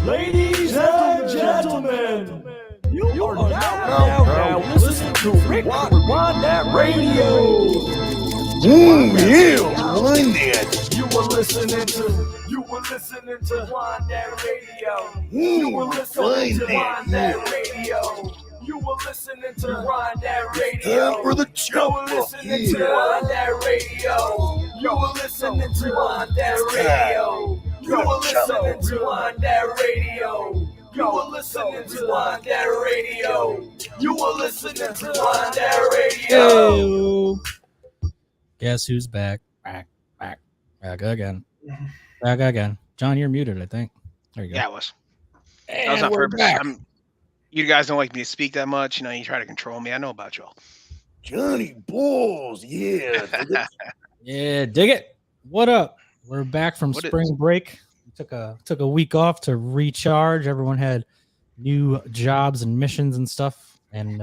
Ladies and gentlemen, you are now listening to Rick Rewind That Radio. Yeah, rewind that. You were listening to Rewind That Radio. You were listening to Rewind That Radio. You were listening to Rewind That Radio. Time for the You were listening to Rewind That Radio. You were listening to Rewind That Radio. You were listening to Rewind That Radio. You were listening to Rewind That Radio. You were listening to Rewind That Radio. Guess who's back? Back again. Back again. John, you're muted, I think. There you go. Yeah, I was. That was on purpose. You guys don't like me to speak that much. You know, you try to control me. I know about y'all. Johnny Balls, yeah. Yeah, dig it. What up? We're back from spring break. We took a week off to recharge. Everyone had new jobs and missions and stuff, and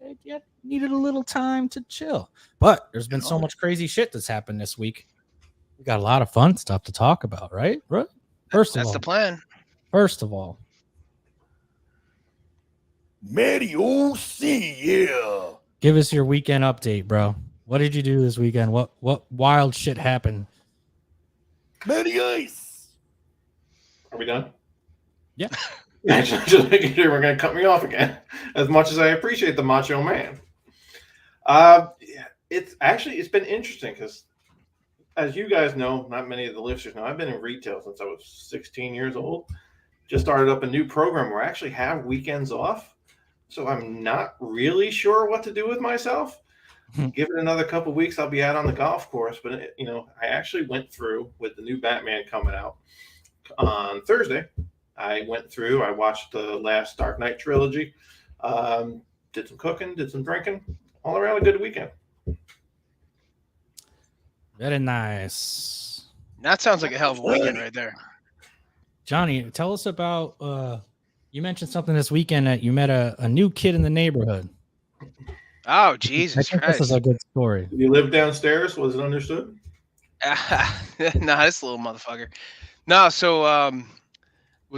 we needed a little time to chill. But there's been so much crazy shit that's happened this week. We got a lot of fun stuff to talk about, right? That's the plan. First of all, Matty OC, yeah. give us your weekend update, bro. What did you do this weekend? What wild shit happened? Matty Ice. Are we done? Yeah. Just making sure we're going to cut me off again. As much as I appreciate the Macho Man. It's been interesting because, as you guys know, not many of the listeners know, I've been in retail since I was 16 years old. Just started up a new program where I actually have weekends off. So I'm not really sure what to do with myself. Give it another couple of weeks, I'll be out on the golf course. But, I actually went through with the new Batman coming out on Thursday. I watched the last Dark Knight trilogy, did some cooking, did some drinking, all around a good weekend. Very nice. That sounds like a hell of a weekend right there. Johnny, tell us about, you mentioned something this weekend that you met a new kid in the neighborhood. Oh, Jesus Christ. This is a good story. Did you live downstairs? Was it understood? Nah, this little motherfucker. No, so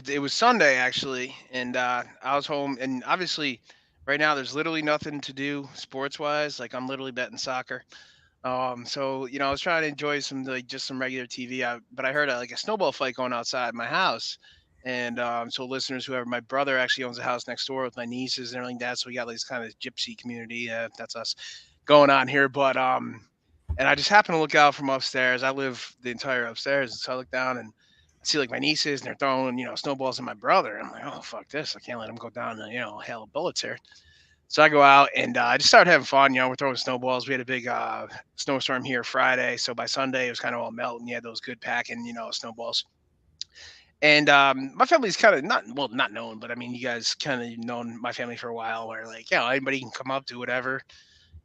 it was Sunday, actually, and I was home, and obviously right now there's literally nothing to do sports-wise. Like, I'm literally betting soccer. So, I was trying to enjoy some regular TV, but I heard a snowball fight going outside my house. And so listeners, my brother actually owns a house next door with my nieces and everything like that. So we got this kind of gypsy community. That's us going on here. But and I just happened to look out from upstairs. I live the entire upstairs. So I look down and I see my nieces and they're throwing, snowballs at my brother. And I'm like, oh, fuck this. I can't let him go down and, hail of bullets here. So I go out and I just started having fun. We're throwing snowballs. We had a big snowstorm here Friday. So by Sunday, it was kind of all melting. You had those good packing, snowballs. And my family's kind of not known, but I mean, you guys kind of known my family for a while where anybody can come up, do whatever.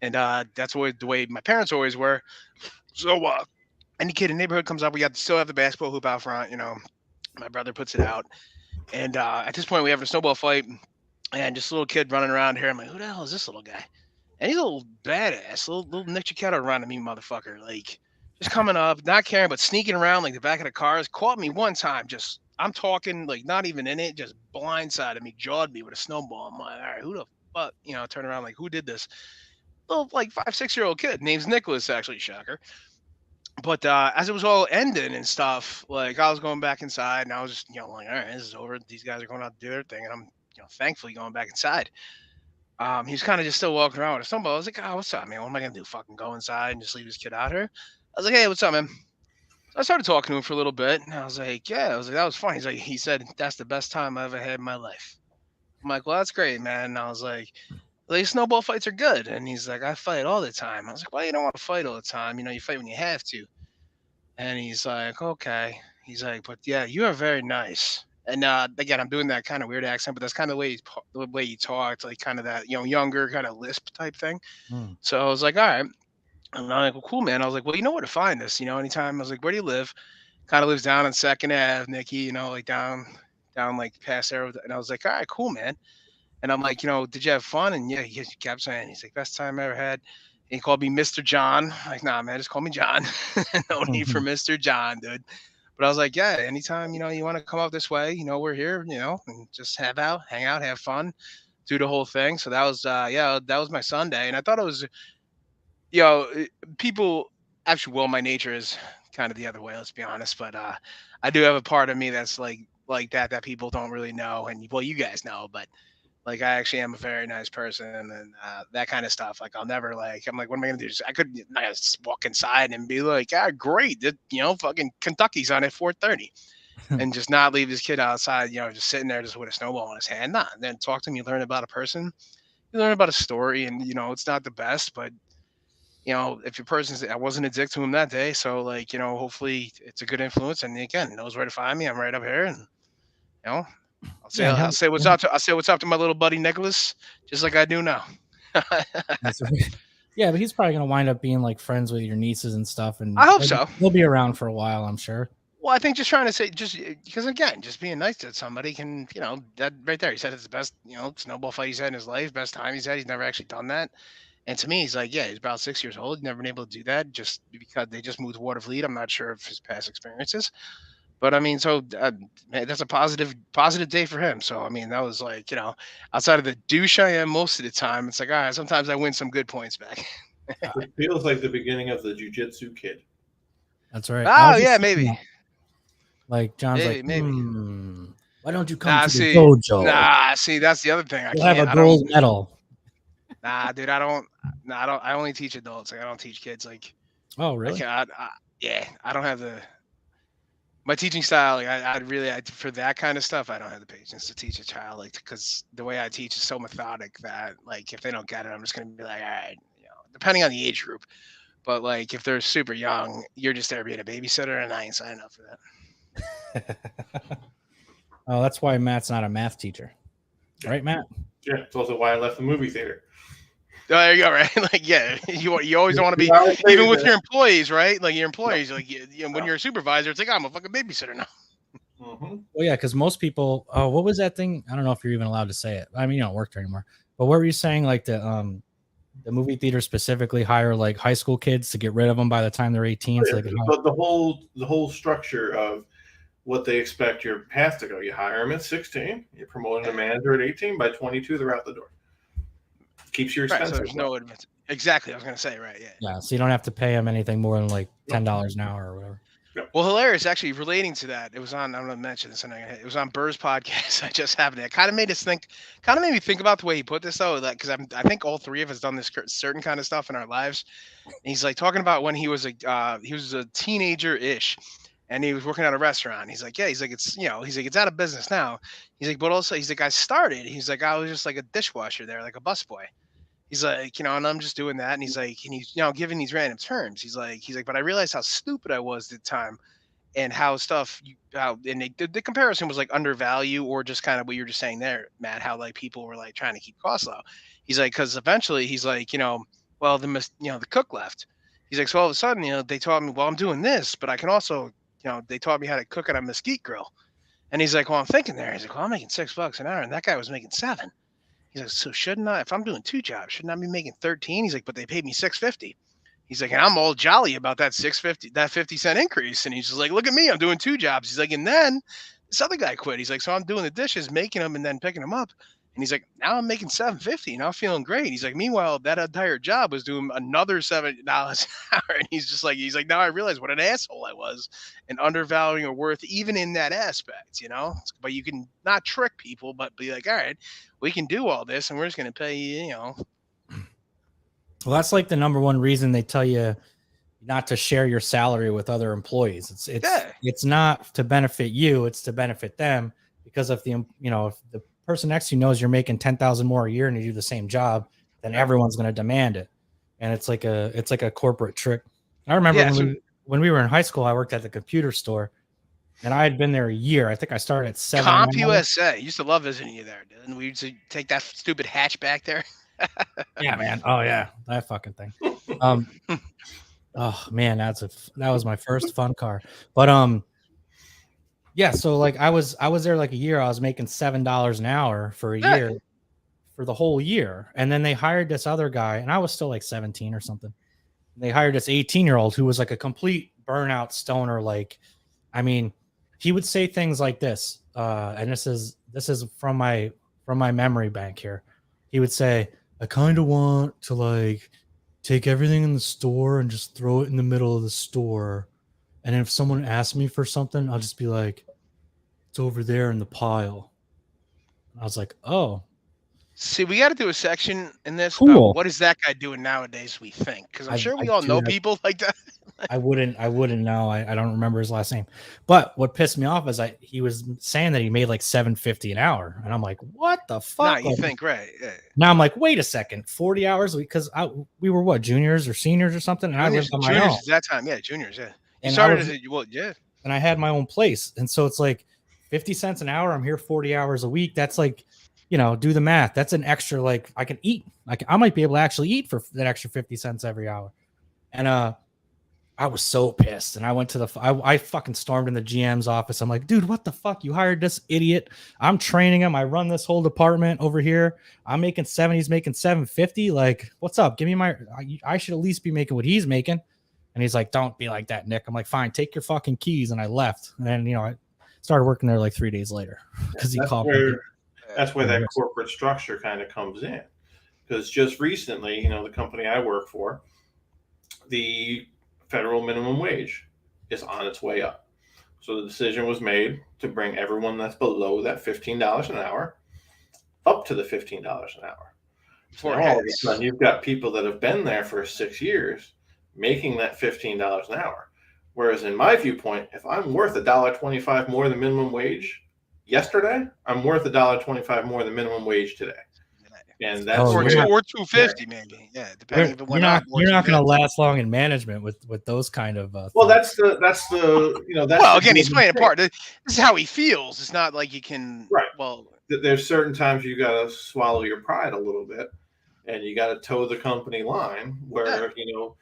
And that's always the way my parents always were. So any kid in the neighborhood comes up, we still have the basketball hoop out front. My brother puts it out. And at this point, we have a snowball fight. And just a little kid running around here. I'm like, who the hell is this little guy? And he's a little badass, little Nick Chiquetta running me, motherfucker. Just coming up, not caring, but sneaking around the back of the cars. Caught me one time, I'm talking, not even in it, just blindsided me, jawed me with a snowball. I'm like, all right, who the fuck? Turn around, who did this? Little 5-6-year-old kid. Name's Nicholas, actually, shocker. But as it was all ending and stuff, I was going back inside and I was just, all right, this is over. These guys are going out to do their thing. And I'm, thankfully going back inside. He was kind of just still walking around with a snowball. I was like, oh, what's up, man? What am I going to do? Fucking go inside and just leave this kid out here? I was like, hey, what's up, man? I started talking to him for a little bit, and I was like, that was fun. He said, that's the best time I ever had in my life. I'm like, well, that's great, man. And I was like, snowball fights are good. And he's like, I fight all the time. I was like, well, you don't want to fight all the time. You fight when you have to. And he's like, okay. He's like, but yeah, you are very nice. And again, I'm doing that kind of weird accent, but that's kind of the way he talked, kind of that, younger kind of lisp type thing. So I was like, all right. And I'm like, well, cool, man. I was like, well, you know where to find us, anytime. I was like, where do you live? Kind of lives down on 2nd Ave, Nikki, down past there. And I was like, all right, cool, man. And I'm like, did you have fun? And yeah, he kept saying, he's like, best time I ever had. And he called me Mr. John. I'm like, nah, man, just call me John. No need for Mr. John, dude. But I was like, yeah, anytime, you want to come up this way, we're here, and just hang out, have fun, do the whole thing. So that was, that was my Sunday. And I thought it was, people actually, well, my nature is kind of the other way, let's be honest. But I do have a part of me that's like that people don't really know. And well, you guys know, but like I actually am a very nice person and that kind of stuff. Like I'm like, what am I gonna do? I could not just walk inside and be like, great, fucking Kentucky's on at 4:30, and just not leave this kid outside, just sitting there just with a snowball in his hand. Nah, and then talk to him. You learn about a person, you learn about a story, and it's not the best, but if your person's, I wasn't a dick to him that day, so like hopefully it's a good influence, and again knows where to find me. I'm right up here, and I'll say what's up to my little buddy Nicholas, just like I do now. That's right. Yeah, but he's probably gonna wind up being like friends with your nieces and stuff, and I hope so. He'll be around for a while, I'm sure. Well, I think just trying to say, just because again, just being nice to somebody can, that right there. He said it's the best, snowball fight he's had in his life, best time he's had. He's never actually done that. And to me, he's like, yeah, he's about 6 years old. Never been able to do that just because they just moved to Waterfleet. I'm not sure of his past experiences. But I mean, so man, that's a positive day for him. So I mean, that was like, outside of the douche I am most of the time, it's like, all right, sometimes I win some good points back. It feels like the beginning of the jiu-jitsu kid. That's right. Oh yeah, maybe. Like John's maybe. Why don't you come to the dojo? Nah, see, that's the other thing. You'll have a gold medal. Nah, dude, I don't. I only teach adults. Like, I don't teach kids. Like, oh really? I don't have my teaching style. Like, I for that kind of stuff, I don't have the patience to teach a child. Like, because the way I teach is so methodic that, like, if they don't get it, I'm just gonna be like, all right, depending on the age group. But like, if they're super young, you're just there being a babysitter, and I ain't signing up for that. Oh, that's why Matt's not a math teacher, right, Matt? Yeah, it's also why I left the movie theater. Oh, there you go, right? Like, yeah, you always want to be, even with your employees, right? Like your employees, like when you're a supervisor, it's like, I'm a fucking babysitter now. Mm-hmm. Well, yeah, because most people. Oh, what was that thing? I don't know if you're even allowed to say it. I mean, you don't work there anymore. But what were you saying? Like the movie theater specifically hire like high school kids to get rid of them by the time they're 18. Yeah, so they can but the whole structure of what they expect your path to go. You hire them at 16. You're promoting a manager at 18. By 22, they're out the door. Keeps your expenses. Right, so there's no advance. Exactly. I was going to say, right. Yeah. Yeah. So you don't have to pay them anything more than like $10 an hour or whatever. Well, hilarious. Actually, relating to that, it was on. I'm going to mention this. It was on Burr's podcast. I just happened. It kind of made me think about the way he put this though. Like, because I think all three of us done this certain kind of stuff in our lives. And he's like talking about when he was a teenager-ish. And he was working at a restaurant. He's like, it's it's out of business now. He's like, but also, he's like, I was just like a dishwasher there, like a busboy. He's like, and I'm just doing that. And he's like, and he's, giving these random terms. He's like, but I realized how stupid I was at the time and how the comparison was like undervalue or just kind of what you're just saying there, Matt, how like people were like trying to keep costs low. He's like, cause eventually he's like, the cook left. He's like, so all of a sudden, they taught me, well, I'm doing this, but I can also, they taught me how to cook on a mesquite grill. And he's like, well, I'm thinking there. He's like, well, I'm making $6 an hour. And that guy was making $7. He's like, so shouldn't I, if I'm doing 2 jobs, shouldn't I be making 13? He's like, but they paid me $6.50. He's like, and I'm all jolly about that $6.50, that 50-cent increase. And he's just like, look at me, I'm doing 2 jobs. He's like, and then this other guy quit. He's like, so I'm doing the dishes, making them, and then picking them up. And he's like, now I'm making $7.50, and I'm feeling great. He's like, meanwhile, that entire job was doing another $7 an hour. And he's like, now I realize what an asshole I was and undervaluing or worth even in that aspect, But you can not trick people, but be like, all right, we can do all this, and we're just going to pay you, Well, that's like the number one reason they tell you not to share your salary with other employees. It's not to benefit you, it's to benefit them, because if the person next to you knows you're making 10,000 more a year and you do the same job, then everyone's going to demand it. And it's like a corporate trick. I remember when we were in high school, I worked at the computer store and I had been there a year. I think I started at 7. CompUSA. Used to love visiting you there, dude. We used to take that stupid hatchback there. Yeah, man. Oh yeah. That fucking thing. Oh man, that was my first fun car. But yeah, so like I was there like a year. I was making $7 an hour for a year, for the whole year. And then they hired this other guy, and I was still like 17 or something. They hired this 18-year-old who was like a complete burnout stoner. Like, I mean, he would say things like this, and this is from my memory bank here. He would say, I kind of want to like take everything in the store and just throw it in the middle of the store. And if someone asks me for something, I'll just be like, it's over there in the pile. I was like, oh. See, we got to do a section in this Cool. about what is that guy doing nowadays, we think. Because I'm sure we all know people like that. I wouldn't know. I don't remember his last name. But what pissed me off is he was saying that he made like $7.50 an hour. And I'm like, what the fuck? Nah, you think, right. Yeah. Now I'm like, wait a second, 40 hours? Because we were what, juniors or seniors or something? And Juniors, I lived on my own. At that time, yeah, juniors, yeah. And yeah. And I had my own place. And so it's like 50 cents an hour. I'm here 40 hours a week. That's like, you know, do the math. That's an extra, like, I can eat. I might be able to actually eat for that extra 50 cents every hour. And I was so pissed. And I went to I fucking stormed in the GM's office. I'm like, dude, what the fuck? You hired this idiot. I'm training him. I run this whole department over here. I'm making 7. He's making $7.50. Like, what's up? Give me I should at least be making what he's making. And he's like, don't be like that, Nick. I'm like, fine, take your fucking keys. And I left. And then, you know, I started working there like 3 days later because he called me. That's where that corporate structure kind of comes in. Because just recently, you know, the company I work for, the federal minimum wage is on its way up. So the decision was made to bring everyone that's below that $15 an hour up to the $15 an hour. So all of a sudden, you've got people that have been there for 6 years making that $15 an hour. Whereas in my viewpoint, if I'm worth $1.25 more than minimum wage yesterday, I'm worth $1.25 more than minimum wage today. And that's or $2.50 maybe. Yeah, depending if it went up. You're not going to last long in management with those kind of well, that's the you know, that's well, again, he's playing a part. This is how he feels. It's not like you can well, there's certain times you got to swallow your pride a little bit and you got to toe the company line where you know,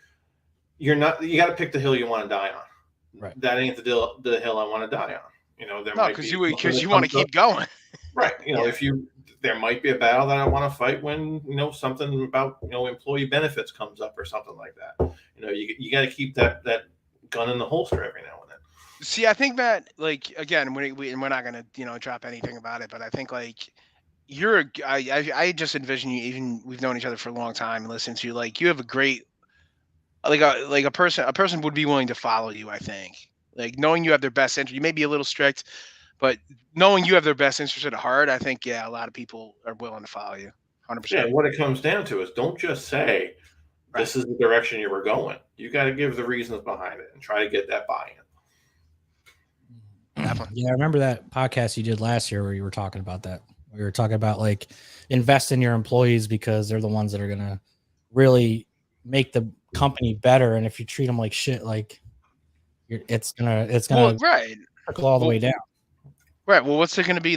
you got to pick the hill you want to die on. Right. That ain't the hill I want to die on. You know, because you want to keep going. Right. You know, there might be a battle that I want to fight when, you know, something about, you know, employee benefits comes up or something like that. You know, you got to keep that gun in the holster every now and then. See, I think that, like, again, we're not going to, you know, drop anything about it, but I think, like, I just envision you, even we've known each other for a long time and listened to you, like, you have a great, like a person would be willing to follow you, I think. Like, knowing you have their best interest, you may be a little strict, but knowing you have their best interest at heart, I think, a lot of people are willing to follow you. 100%. Yeah, what it comes down to is don't just say, this is the direction you were going. You got to give the reasons behind it and try to get that buy-in. Yeah, I remember that podcast you did last year where you were talking about that. We were talking about, like, invest in your employees because they're the ones that are going to really make the company better. And if you treat them like shit, like, it's gonna trickle all the way down. Right. Well, what's it going to be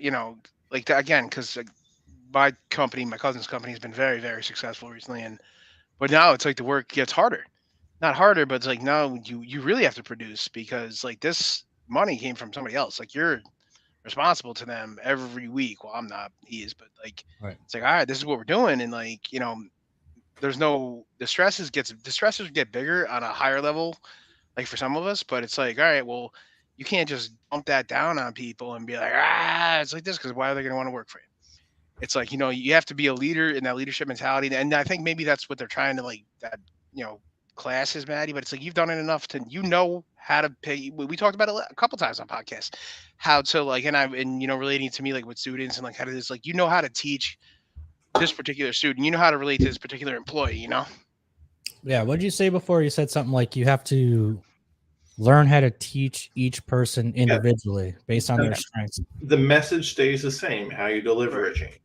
you know, like that again? Because my cousin's company has been very, very successful recently, but now it's like the work gets harder. Not harder, but it's like now you really have to produce because like this money came from somebody else. Like you're responsible to them every week. Well, I'm not. He is, but like It's like, all right, this is what we're doing, and like, you know, the stressors get bigger on a higher level. Like for some of us, but it's like, all right, well, you can't just dump that down on people and be like, it's like this, because why are they going to want to work for you? It's like, you know, you have to be a leader in that leadership mentality. And I think maybe that's what they're trying to like that, you know, classes, Maddie, but it's like, you've done it enough to, you know, how to pay. We talked about it a couple times on podcasts, how to like, and you know, relating to me, like with students and like, how to this, like, you know, how to teach this particular student, you know, how to relate to this particular employee, you know? Yeah. What did you say before? You said something like you have to learn how to teach each person individually based on their strengths. The message stays the same. How you deliver it changes.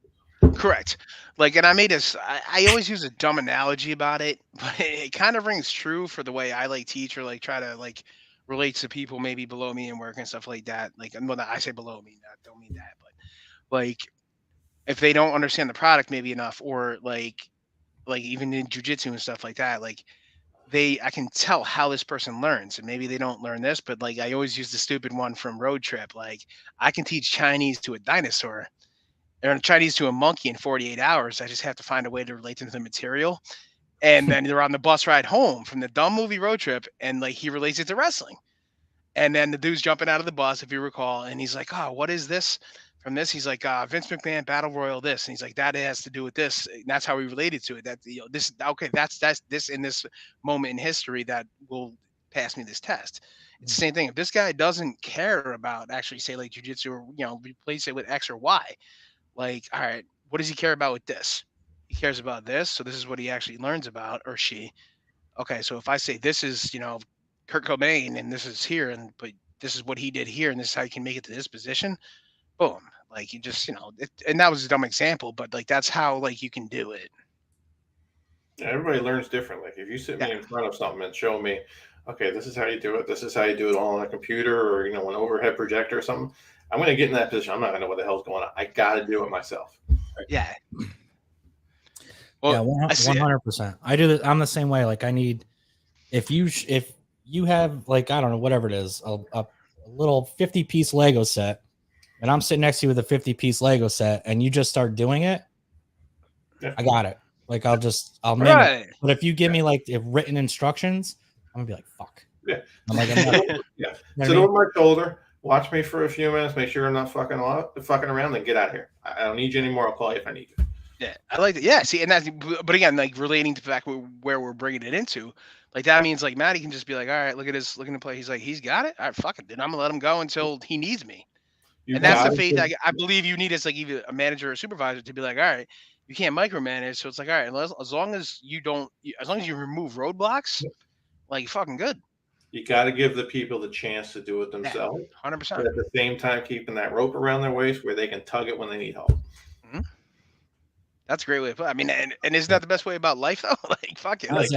Correct. Like, and I made this, I always use a dumb analogy about it, but it kind of rings true for the way I like teach or like try to like relate to people maybe below me in work and stuff like that. Like, well, I say below me, don't mean that, but like if they don't understand the product maybe enough, or like even in jujitsu and stuff like that, like I can tell how this person learns, and maybe they don't learn this, but like I always use the stupid one from Road Trip. Like I can teach Chinese to a dinosaur or Chinese to a monkey in 48 hours. I just have to find a way to relate them to the material. And then they're on the bus ride home from the dumb movie Road Trip, and like he relates it to wrestling. And then the dude's jumping out of the bus, if you recall, and he's like, "Oh, what is this?" From this, he's like, "Vince McMahon Battle Royal this," and he's like, "That has to do with this." And that's how he related to it. That this okay, that's this in this moment in history that will pass me this test. It's the same thing. If this guy doesn't care about actually say like jujitsu or replace it with X or Y, like, all right, what does he care about with this? He cares about this, so this is what he actually learns about, or she. Okay, so if I say this is, Kurt Cobain and this is here, but this is what he did here, and this is how you can make it to this position, boom. Like you just, and that was a dumb example, but like that's how like you can do it. Yeah, everybody learns differently. If you sit me in front of something and show me, okay, this is how you do it. This is how you do it all on a computer or an overhead projector or something. I'm going to get in that position. I'm not going to know what the hell's going on. I got to do it myself. Yeah. Well, yeah, 100%. I do that. I'm the same way. Like I need, if you have like, I don't know, whatever it is, a little 50-piece Lego set, and I'm sitting next to you with a 50-piece Lego set, and you just start doing it, yeah. I got it. Like I'll mimic it. But if you give me like written instructions, I'm gonna be like, fuck. Yeah. I'm like, yeah. Sit over my shoulder, watch me for a few minutes, make sure I'm not fucking around, then get out of here. I don't need you anymore. I'll call you if I need you. Yeah, I like that. Yeah, see, and that's, but again, like relating to the fact where we're bringing it into, like that means like Matty can just be like, all right, look at his looking to play. He's like, he's got it. All right, fuck it. Then I'm gonna let him go until he needs me. And that's the faith I believe you need as like either a manager or a supervisor to be like, all right, you can't micromanage. So it's like, all right, as long as you remove roadblocks, like fucking good. You got to give the people the chance to do it themselves. 100%. But at the same time, keeping that rope around their waist where they can tug it when they need help. Mm-hmm. That's a great way to put it. I mean, and isn't that the best way about life though? Like, fuck it. Like,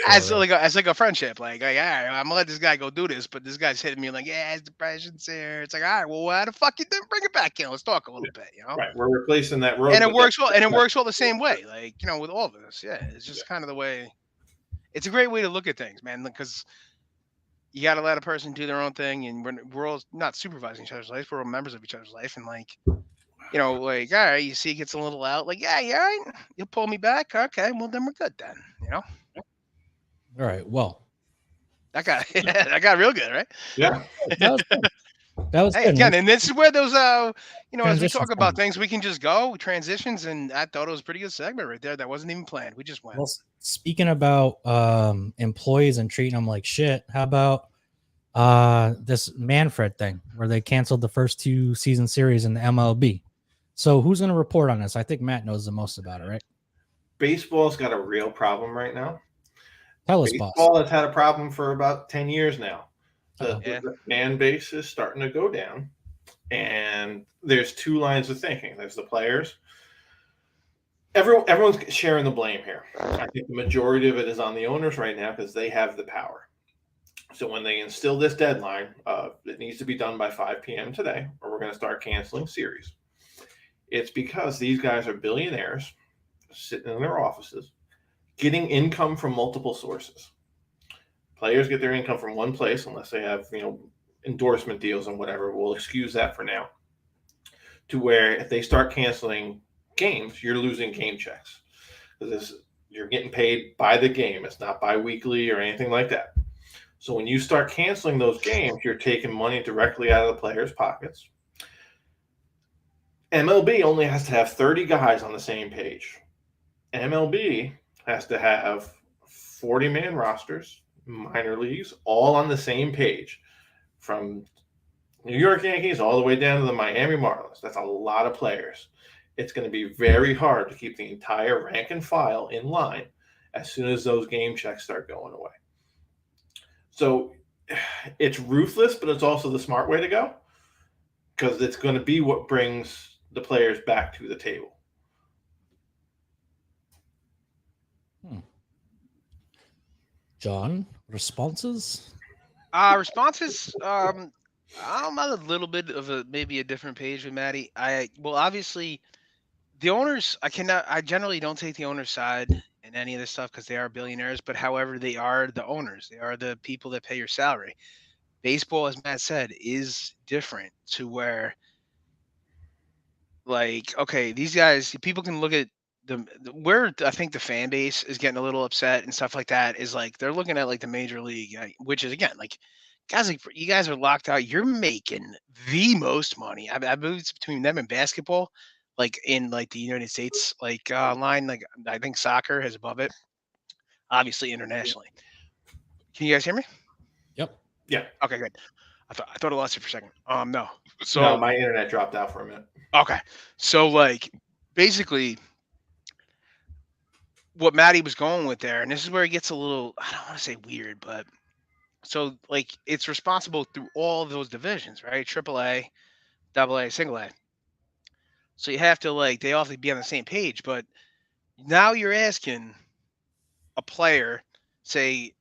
as like a friendship, like, all right, I'm gonna let this guy go do this, but this guy's hitting me like, yeah, his depression's here. It's like, all right, well, why the fuck you didn't bring it back in? Let's talk a little bit, Right, we're replacing that rope. And it works well, and it works well the same way, like, with all of us. Yeah, it's just kind of the way. It's a great way to look at things, man, because you got to let a person do their own thing, and we're all not supervising each other's life. We're all members of each other's life, and like. Like, all right, you see it gets a little out. Like, yeah, you're right. You'll pull me back. Okay, well, then we're good then, All right, well. That got real good, right? Yeah. That was hey, good, again, and this is where those, as we talk about thing. things, we can just go, transitions, and I thought it was a pretty good segment right there. That wasn't even planned. We just went. Well, speaking about employees and treating them like shit, how about this Manfred thing where they canceled the first 2 season series in the MLB? So who's going to report on this? I think Matt knows the most about it, right? Baseball's got a real problem right now. Tell us, Baseball has had a problem for about 10 years now. The fan base is starting to go down, and there's 2 lines of thinking. There's the players. Everyone's sharing the blame here. I think the majority of it is on the owners right now because they have the power. So when they instill this deadline, it needs to be done by 5 p.m. today, or we're going to start canceling series. It's because these guys are billionaires sitting in their offices, getting income from multiple sources. Players get their income from one place unless they have, endorsement deals and whatever. We'll excuse that for now. To where if they start canceling games, you're losing game checks. You're getting paid by the game. It's not bi-weekly or anything like that. So when you start canceling those games, you're taking money directly out of the players' pockets. MLB only has to have 30 guys on the same page. MLB has to have 40-man rosters, minor leagues, all on the same page. From New York Yankees all the way down to the Miami Marlins. That's a lot of players. It's going to be very hard to keep the entire rank and file in line as soon as those game checks start going away. So it's ruthless, but it's also the smart way to go because it's going to be what brings the players back to the table. John, responses? Responses. I'm on a little bit of maybe a different page with Maddie. Obviously, the owners. I generally don't take the owner's side in any of this stuff because they are billionaires. But however, they are the owners. They are the people that pay your salary. Baseball, as Matt said, is different to where. Like, okay, these guys, people can look at where I think the fan base is getting a little upset and stuff like that is like they're looking at like the major league, which is again like guys, like you guys are locked out. You're making the most money. I believe it's between them and basketball, like in like the United States, like line. Like I think soccer is above it, obviously internationally. Can you guys hear me? Yep. Yeah. Okay, good. I thought I lost you for a second. No. No, So my internet dropped out for a minute. okay. So like basically what Maddie was going with there, and this is where it gets a little, I don't want to say weird, but so like it's responsible through all of those divisions, right? Triple A, double A, single A. So you have to like they all have to be on the same page. But now you're asking a player, say,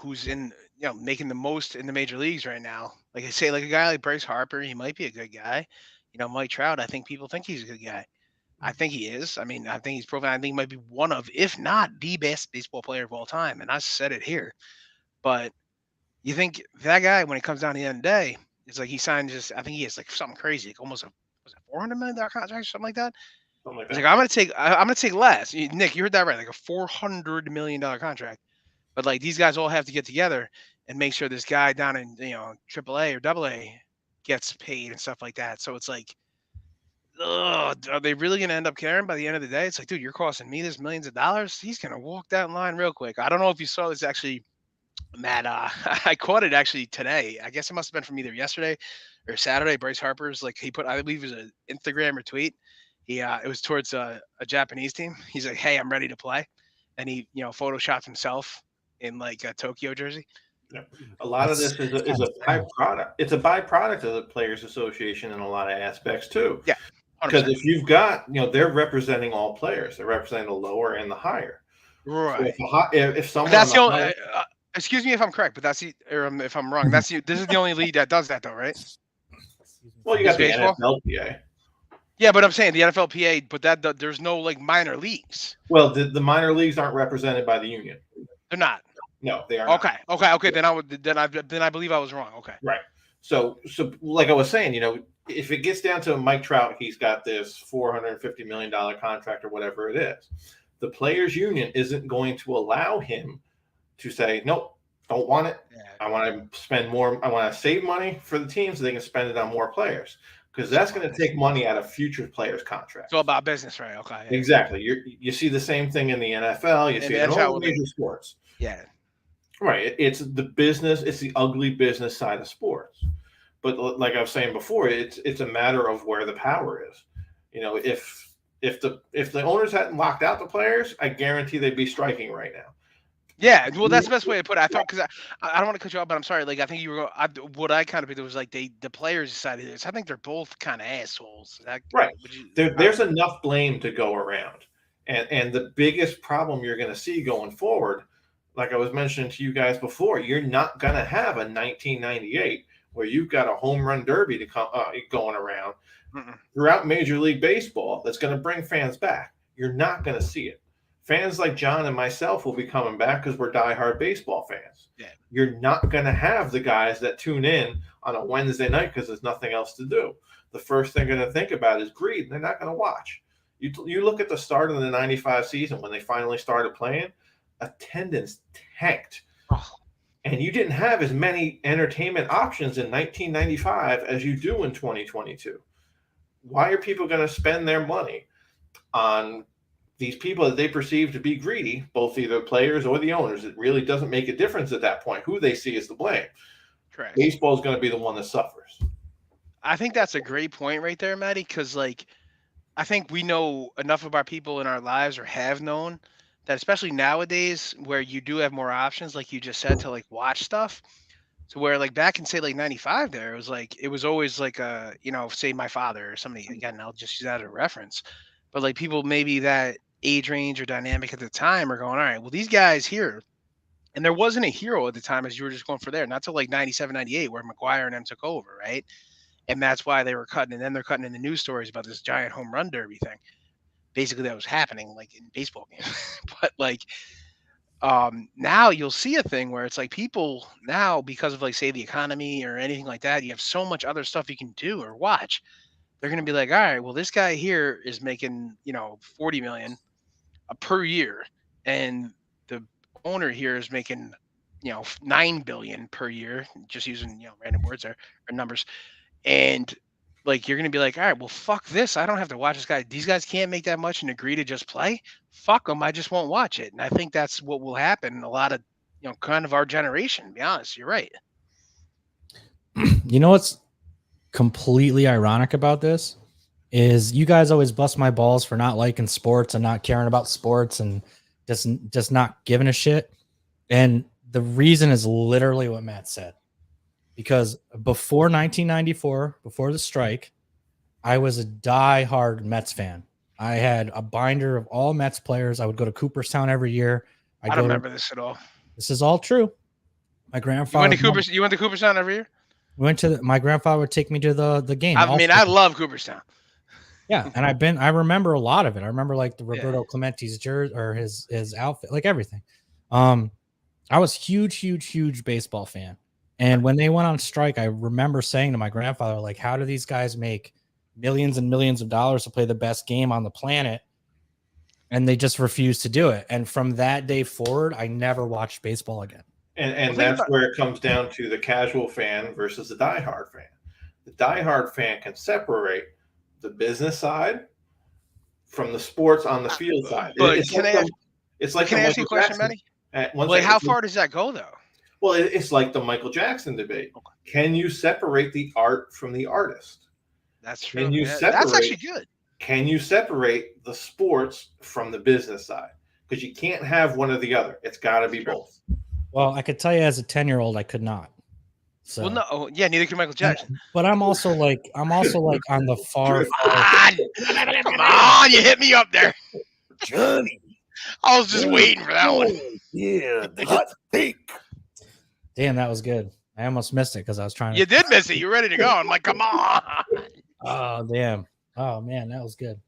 who's in making the most in the major leagues right now. Like I say, like a guy like Bryce Harper, he might be a good guy. Mike Trout, I think people think he's a good guy. I think he is. I mean, I think he's proven. I think he might be one of, if not the best baseball player of all time. And I said it here. But you think that guy, when it comes down to the end of the day, it's like he signed just, I think he has like something crazy, like almost was it $400 million contract or something like that? Something like He's that. like, I'm gonna take less. Nick, you heard that right? Like a $400 million contract. But like these guys all have to get together and make sure this guy down in Triple A or Double A gets paid and stuff like that. So it's like, ugh, are they really gonna end up caring by the end of the day? It's like, dude, you're costing me this millions of dollars. He's gonna walk that line real quick. I don't know if you saw this actually, Matt. I caught it actually today. I guess it must have been from either yesterday or Saturday. Bryce Harper's like he put, I believe it was an Instagram or tweet. It was towards a Japanese team. He's like, "Hey, I'm ready to play," and he photoshopped himself in like a Tokyo jersey. Yeah. A lot of this is a byproduct. It's a byproduct of the Players Association in a lot of aspects too. Yeah, 100%. Because if you've got, they're representing all players. They're representing the lower and the higher. Right. So if someone, But that's the only. Excuse me if I'm correct, but that's the, or if I'm wrong. This is the only league that does that, though, right? Well, you got the baseball? NFLPA. Yeah, but I'm saying the NFLPA, but there's no like minor leagues. Well, the minor leagues aren't represented by the union. They're not. No, they are not. Okay. Then I believe I was wrong. Okay. Right. So like I was saying, if it gets down to Mike Trout, he's got this $450 million contract or whatever it is. The players' union isn't going to allow him to say, nope, don't want it. Yeah. I want to spend more. I want to save money for the team so they can spend it on more players, because that's going to take money out of future players' contracts. It's all about business, right? Okay. Yeah. Exactly. You see the same thing in the NFL. You see it in all major sports. Yeah. Right. It's the business. It's the ugly business side of sports. But like I was saying before, it's a matter of where the power is. If the owners hadn't locked out the players, I guarantee they'd be striking right now. Yeah, well, that's the best way to put it. I thought, because I don't want to cut you off, but I'm sorry. Like, I think you were what I kind of picked was like the players decided this. I think they're both kind of assholes. Right. There's enough blame to go around, and the biggest problem you're going to see going forward, like I was mentioning to you guys before, you're not going to have a 1998 where you've got a home run derby to come going around throughout Major League Baseball that's going to bring fans back. You're not going to see it. Fans like John and myself will be coming back because we're diehard baseball fans. Yeah. You're not going to have the guys that tune in on a Wednesday night because there's nothing else to do. The first thing they're going to think about is greed. They're not going to watch. You look at the start of the 95 season when they finally started playing, attendance tanked. Oh. And you didn't have as many entertainment options in 1995 as you do in 2022. Why are people going to spend their money on these people that they perceive to be greedy, both either players or the owners? It really doesn't make a difference at that point. Who they see is the blame. Correct. Baseball is going to be the one that suffers. I think that's a great point right there, Maddie, because like I think we know enough of our people in our lives, or have known, that especially nowadays where you do have more options, like you just said, to like watch stuff. So where like back in say like 95 there, it was always like say my father or somebody, again, I'll just use that as a reference. But like people maybe that age range or dynamic at the time are going, all right, well, these guys here, and there wasn't a hero at the time as you were just going for there, not till like 97, 98, where McGuire and them took over, right? And that's why they were cutting, and then they're cutting in the news stories about this giant home run derby thing. Basically, that was happening like in baseball games. But like now you'll see a thing where it's like people now, because of like say the economy or anything like that, you have so much other stuff you can do or watch. They're going to be like, all right, well, this guy here is making, 40 million per year. And the owner here is making $9 billion per year, just using random words or numbers, and like you're gonna be like, all right, well, fuck this. I don't have to watch this guy. These guys can't make that much and agree to just play. Fuck them. I just won't watch it. And I think that's what will happen in a lot of kind of our generation. To be honest, you're right. You know what's completely ironic about this is you guys always bust my balls for not liking sports and not caring about sports and just not giving a shit. And the reason is literally what Matt said. Because before 1994, before the strike, I was a die-hard Mets fan. I had a binder of all Mets players. I would go to Cooperstown every year. I don't remember this at all. This is all true. My grandfather. You went to Cooperstown every year? My grandfather would take me to the game. I mean, I love Cooperstown. Yeah, and I remember a lot of it. I remember like the Roberto Clemente's jersey or his outfit, like everything. I was huge baseball fan. And when they went on strike, I remember saying to my grandfather, like, how do these guys make millions and millions of dollars to play the best game on the planet? And they just refused to do it. And from that day forward, I never watched baseball again. And that's where it comes down to the casual fan versus the diehard fan. The diehard fan can separate the business side from the sports on the field side. But can I ask you a question, Manny? How far does that go, though? Well, it's like the Michael Jackson debate. Okay. Can you separate the art from the artist? That's true. That's actually good. Can you separate the sports from the business side? Because you can't have one or the other. It's got to be both. Well, I could tell you as a 10-year-old, I could not. So. Well, no, neither can Michael Jackson. But I'm also like on the far. Come on, you hit me up there, Johnny. I was just waiting for that one. Yeah, the hot take. Damn, that was good. I almost missed it because I was trying to. You did miss it. You were ready to go. I'm like, come on. Oh, damn. Oh, man, that was good.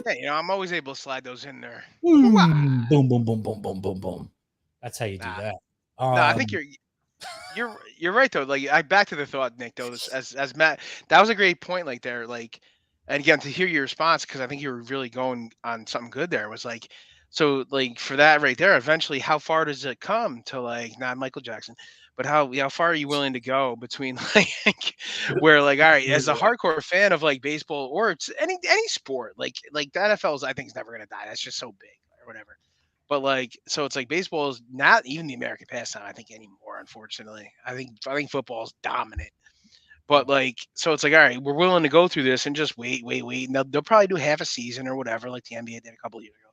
Hey, I'm always able to slide those in there. Boom, boom, boom, boom, boom, boom, boom. That's how you do that. No, I think you're right though. Like, back to the thought, Nick. Though, as Matt, that was a great point. Like there, like, and again to hear your response, because I think you were really going on something good there. Was like, so like for that right there, eventually, how far does it come to like not Michael Jackson, but how far are you willing to go between like where like, all right, as a hardcore fan of like baseball or it's any sport, like the NFL I think is never gonna die. That's just so big or whatever. But like, so it's like baseball is not even the American pastime, I think, anymore. Unfortunately, I think football is dominant. But like, so it's like, all right, we're willing to go through this and just wait. And they'll probably do half a season or whatever, like the NBA did a couple of years ago.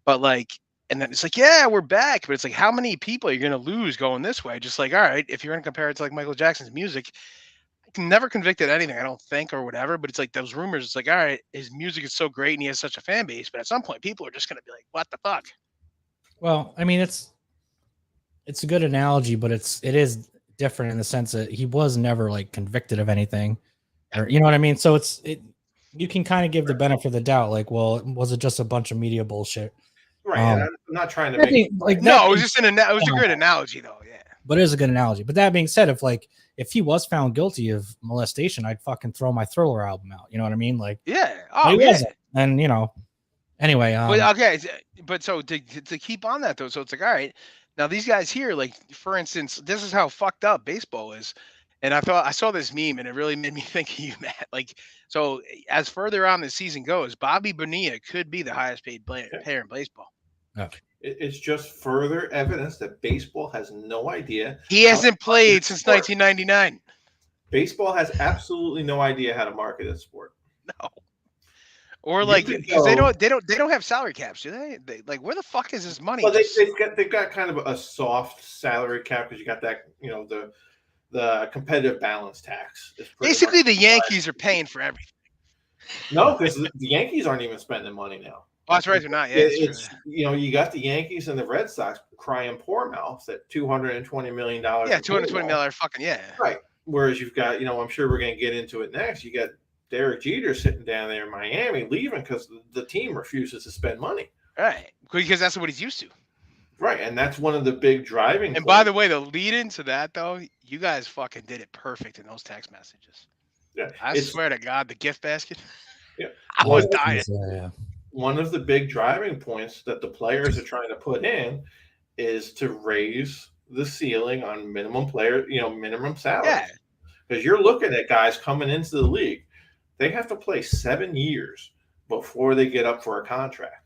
But like, and then it's like, yeah, we're back. But it's like, how many people are you going to lose going this way? Just like, all right, if you're going to compare it to like Michael Jackson's music, never convicted anything, I don't think, or whatever. But it's like those rumors. It's like, all right, his music is so great and he has such a fan base. But at some point, people are just going to be like, what the fuck? Well, I mean, it's a good analogy, but it is different in the sense that he was never like convicted of anything, or you know what I mean. So you can kind of give the benefit of the doubt, like, well, was it just a bunch of media bullshit? Right. I'm not trying to make no. It was just it was a great analogy, though. Yeah, but it is a good analogy. But that being said, if he was found guilty of molestation, I'd fucking throw my Thriller album out. You know what I mean? Like, yeah. Oh, he wasn't. And anyway. Okay. But so to keep on that though, so it's like, all right, now these guys here, like for instance, this is how fucked up baseball is, and I saw this meme and it really made me think of you, Matt. Like, so as further on the season goes, Bobby Bonilla could be the highest paid player in baseball. Okay. It's just further evidence that baseball has no idea. He hasn't played since 1999. Baseball has absolutely no idea how to market a sport. No. Or like, because they don't have salary caps, do they? Like, where the fuck is this money? Well, they've got kind of a soft salary cap because you got that, the competitive balance tax. Basically, the Yankees are paying for everything. No, because the Yankees aren't even spending money now. Oh, that's right, they're not. Yeah, it's you got the Yankees and the Red Sox crying poor mouths at $220 million. Yeah, $220 million fucking Right. Whereas you've got, I'm sure we're going to get into it next. You got Derek Jeter sitting down there in Miami, leaving because the team refuses to spend money. Right, because that's what he's used to. Right, and that's one of the big driving. And by the way, the lead into that though, you guys fucking did it perfect in those text messages. Yeah, I swear to God, the gift basket. Yeah, I was dying. One of the big driving points that the players are trying to put in is to raise the ceiling on minimum minimum salaries. Yeah. Because you're looking at guys coming into the league, they have to play 7 years before they get up for a contract.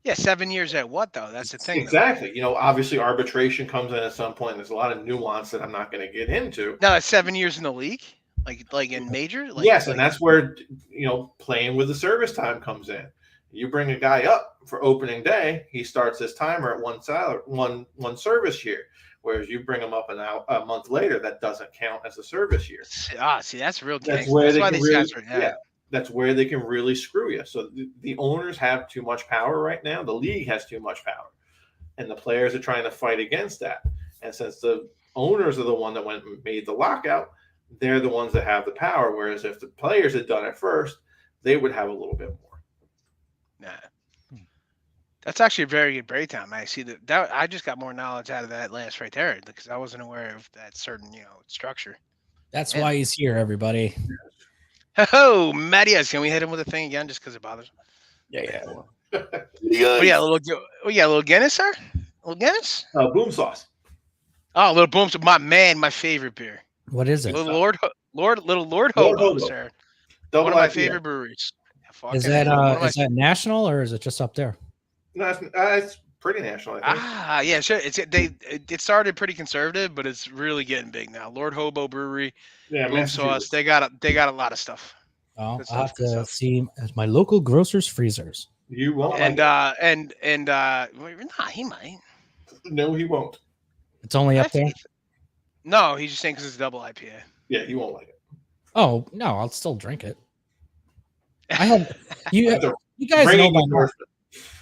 Yeah, 7 years at what though? That's the thing. Exactly. Obviously arbitration comes in at some point. There's a lot of nuance that I'm not going to get into. No, that's 7 years in the league, like in major. Yes, and that's where playing with the service time comes in. You bring a guy up for opening day, he starts his timer at one service year. Whereas you bring him up a month later, that doesn't count as a service year. See, that's real. That's where that's why these guys are. Yeah, that's where they can really screw you. So the owners have too much power right now. The league has too much power, and the players are trying to fight against that. And since the owners are the one that went and made the lockout, they're the ones that have the power. Whereas if the players had done it first, they would have a little bit more. Nah. That's actually a very good breakdown. I see that I just got more knowledge out of that last right there because I wasn't aware of that certain structure. That's why he's here, everybody. Oh, Mattias, can we hit him with a thing again just because it bothers him? Yeah. We got a little Guinness, sir. A little Guinness. Boom sauce. Oh, a little boom. My favorite beer. What is it? Little Lord Hobo, sir. Double One of my IPA. favorite breweries. Is that national or is it just up there? No, it's pretty national, I think. Yeah, sure. It started pretty conservative, but it's really getting big now. Lord Hobo Brewery, boom sauce. They got a lot of stuff. Oh, I'll have to see at my local grocer's freezers. You won't. He might. No, he won't. It's only up there. No, he's just saying because it's a double IPA. Yeah, he won't like it. Oh no, I'll still drink it. I have you guys know by now.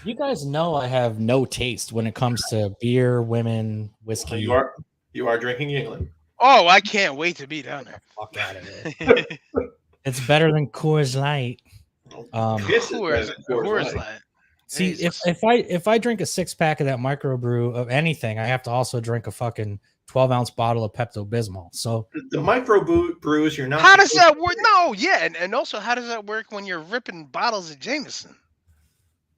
You guys know I have no taste when it comes to beer, women, whiskey. So you are drinking Yingling. Oh, I can't wait to be down there. Fuck out of it. It's better than Coors Light. Coors Light. See, if I drink a 6-pack of that microbrew of anything, I have to also drink a fucking 12-ounce bottle of Pepto-Bismol. So the micro brews, you're not. How does that work? No, yeah, and also how does that work when you're ripping bottles of Jameson?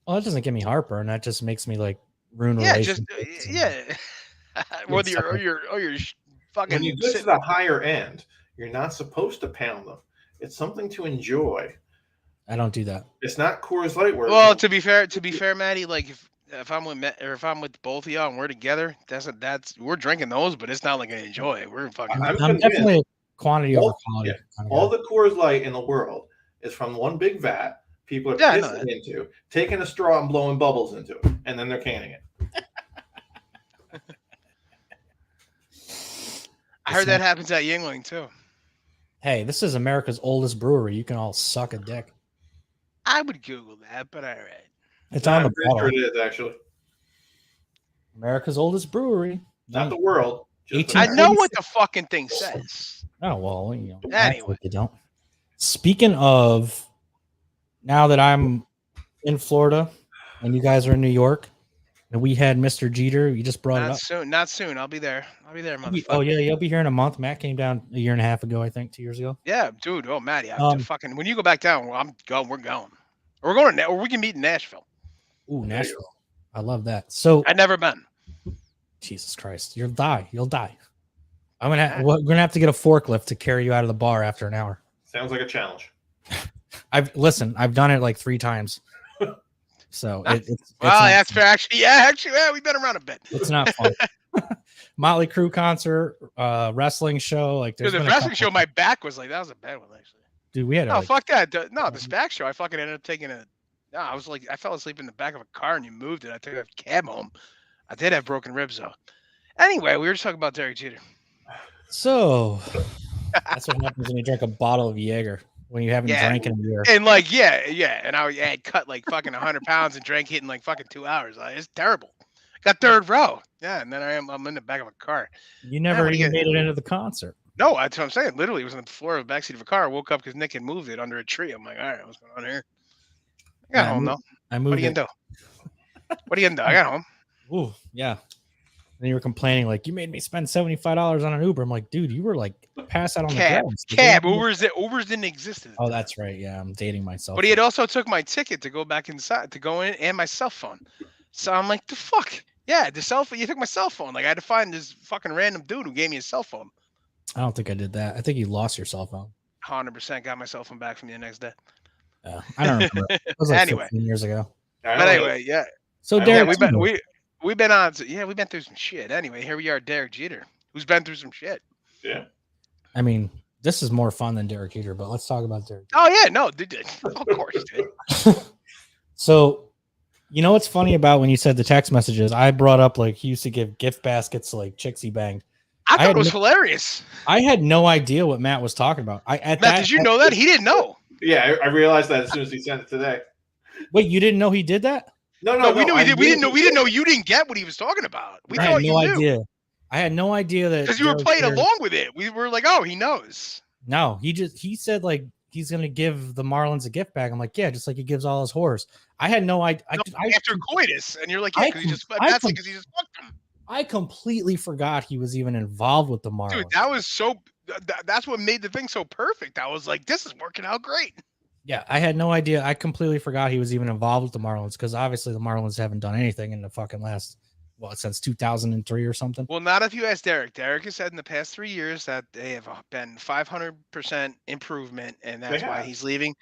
Well, that doesn't give me heartburn. That just makes me like ruin relationships. Whether you're fucking. When you get to the higher end, you're not supposed to pound them. It's something to enjoy. I don't do that. It's not Coors Light. Well, to be fair, Maddie, like if I'm with both of y'all and we're together, we're drinking those, but it's not like I enjoy it. We're fucking. I'm definitely a quantity over quality. Yeah. All the Coors Light in the world is from one big vat. People are pissing into, taking a straw and blowing bubbles into it, and then they're canning it. I heard that happens at Yingling too. Hey, this is America's oldest brewery. You can all suck a dick. I would Google that, but all right. It's on the bottle. Sure it is actually America's oldest brewery. Not the world. I know what the fucking thing says. Oh well, anyway, you don't. Speaking of, now that I'm in Florida and you guys are in New York, and we had Mr. Jeter, you just brought it up. Not soon. I'll be there, motherfucker. Oh yeah, you'll be here in a month. Matt came down a year and a half ago, I think, 2 years ago. Yeah, dude. Oh, Matty, fucking. When you go back down, we're going. Or we can meet in Nashville. Ooh, Nashville. I love that. So I've never been. Jesus Christ, you'll die. We're gonna have to get a forklift to carry you out of the bar after an hour. Sounds like a challenge. I've done it like 3 times. So it's that's fair. Actually, we've been around a bit. It's not fun. Motley Crue concert, wrestling show. Like the wrestling show, my back was like, that was a bad one actually. Dude, we had fuck that. The SPAC show, I fucking ended up taking I was like, I fell asleep in the back of a car and you moved it. I took a cab home. I did have broken ribs though. Anyway, we were just talking about Derek Jeter. So that's what happens when you drink a bottle of Jaeger when you haven't drank in a year. And like, and I had cut like fucking 100 pounds and drank it in like fucking 2 hours. Like, it's terrible. Got third row. Yeah, and then I'm in the back of a car. You never even made it into the concert. No, that's what I'm saying. Literally, it was on the floor of the backseat of a car. I woke up because Nick had moved it under a tree. I'm like, all right, what's going on here? I got home though. I moved. What are you gonna do? What are you gonna do? I got home. Ooh, yeah. And you were complaining like you made me spend $75 on an Uber. I'm like, dude, you were like pass out on the ground. Ubers didn't exist. Oh, that's right. Yeah, I'm dating myself. But he had also took my ticket to go back inside to go in and my cell phone. So I'm like, the fuck? Yeah, the cell phone. You took my cell phone. Like I had to find this fucking random dude who gave me his cell phone. I don't think I did that. I think you lost your cell phone. 100% got my cell phone back from you the next day. I don't remember. It was like Anyway. 15 years ago. But anyway, yeah. So Yeah, Derek, we've been on. Yeah, we've been through some shit. Anyway, here we are, Derek Jeter, who's been through some shit. Yeah. I mean, this is more fun than Derek Jeter, but let's talk about Derek Jeter. Oh yeah, no, of course, dude. So, you know what's funny about when you said the text messages? I brought up like he used to give gift baskets to like chicks he banged. I thought it was hilarious. I had no idea what Matt was talking about. Matt, did you know that? He didn't know. Yeah, I realized that as soon as he sent it today. Wait, you didn't know he did that? No, we knew he did. We didn't know you didn't get what he was talking about. We I thought had no you knew. idea. I had no idea that Because you were playing along with it. We were like, oh, he knows. No, he said like he's gonna give the Marlins a gift bag. I'm like, yeah, just like he gives all his whores. I had no idea. After coitus, and you're like, yeah, because he just fucked him. I completely forgot he was even involved with the Marlins. Dude, that was so. That's what made the thing so perfect. I was like, this is working out great. Yeah, I had no idea. I completely forgot he was even involved with the Marlins because obviously the Marlins haven't done anything in the fucking last, since 2003 or something. Well, not if you ask Derek. Derek has said in the past 3 years that they have been 500% improvement, and that's why he's leaving.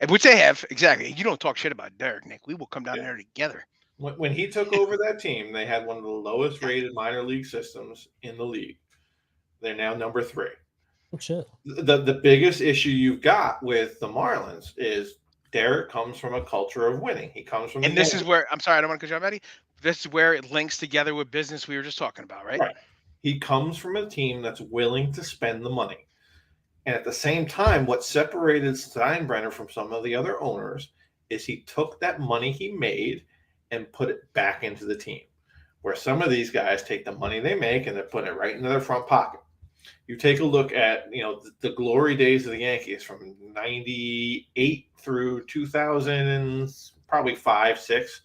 Which they have, exactly. You don't talk shit about Derek, Nick. We will come down there together. When he took over that team, they had one of the lowest rated minor league systems in the league. They're now number 3. Oh, shit. The biggest issue you've got with the Marlins is Derek comes from a culture of winning. He comes from, and this is where, I'm sorry, I don't want to cut you off, Eddie. This is where it links together with business we were just talking about, right? Right. He comes from a team that's willing to spend the money. And at the same time, what separated Steinbrenner from some of the other owners is he took that money he made and put it back into the team. Where some of these guys take the money they make and they're putting it right into their front pocket. You take a look at, the glory days of the Yankees from 98 through 2000 and probably 5, 6.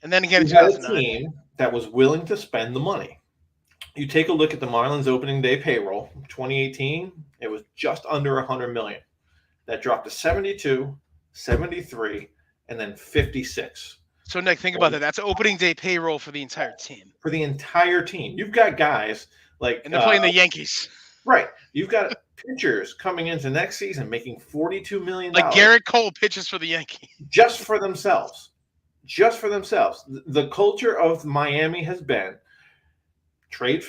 And then again, you had a team that was willing to spend the money. You take a look at the Marlins opening day payroll, 2018, it was just under 100 million. That dropped to 72, 73, and then 56. So, Nick, think about that. That's opening day payroll for the entire team. For the entire team. You've got guys like... And they're playing the Yankees. Right. You've got pitchers coming into next season making $42 million. Like Garrett Cole pitches for the Yankees. Just for themselves. Just for themselves. The culture of Miami has been trade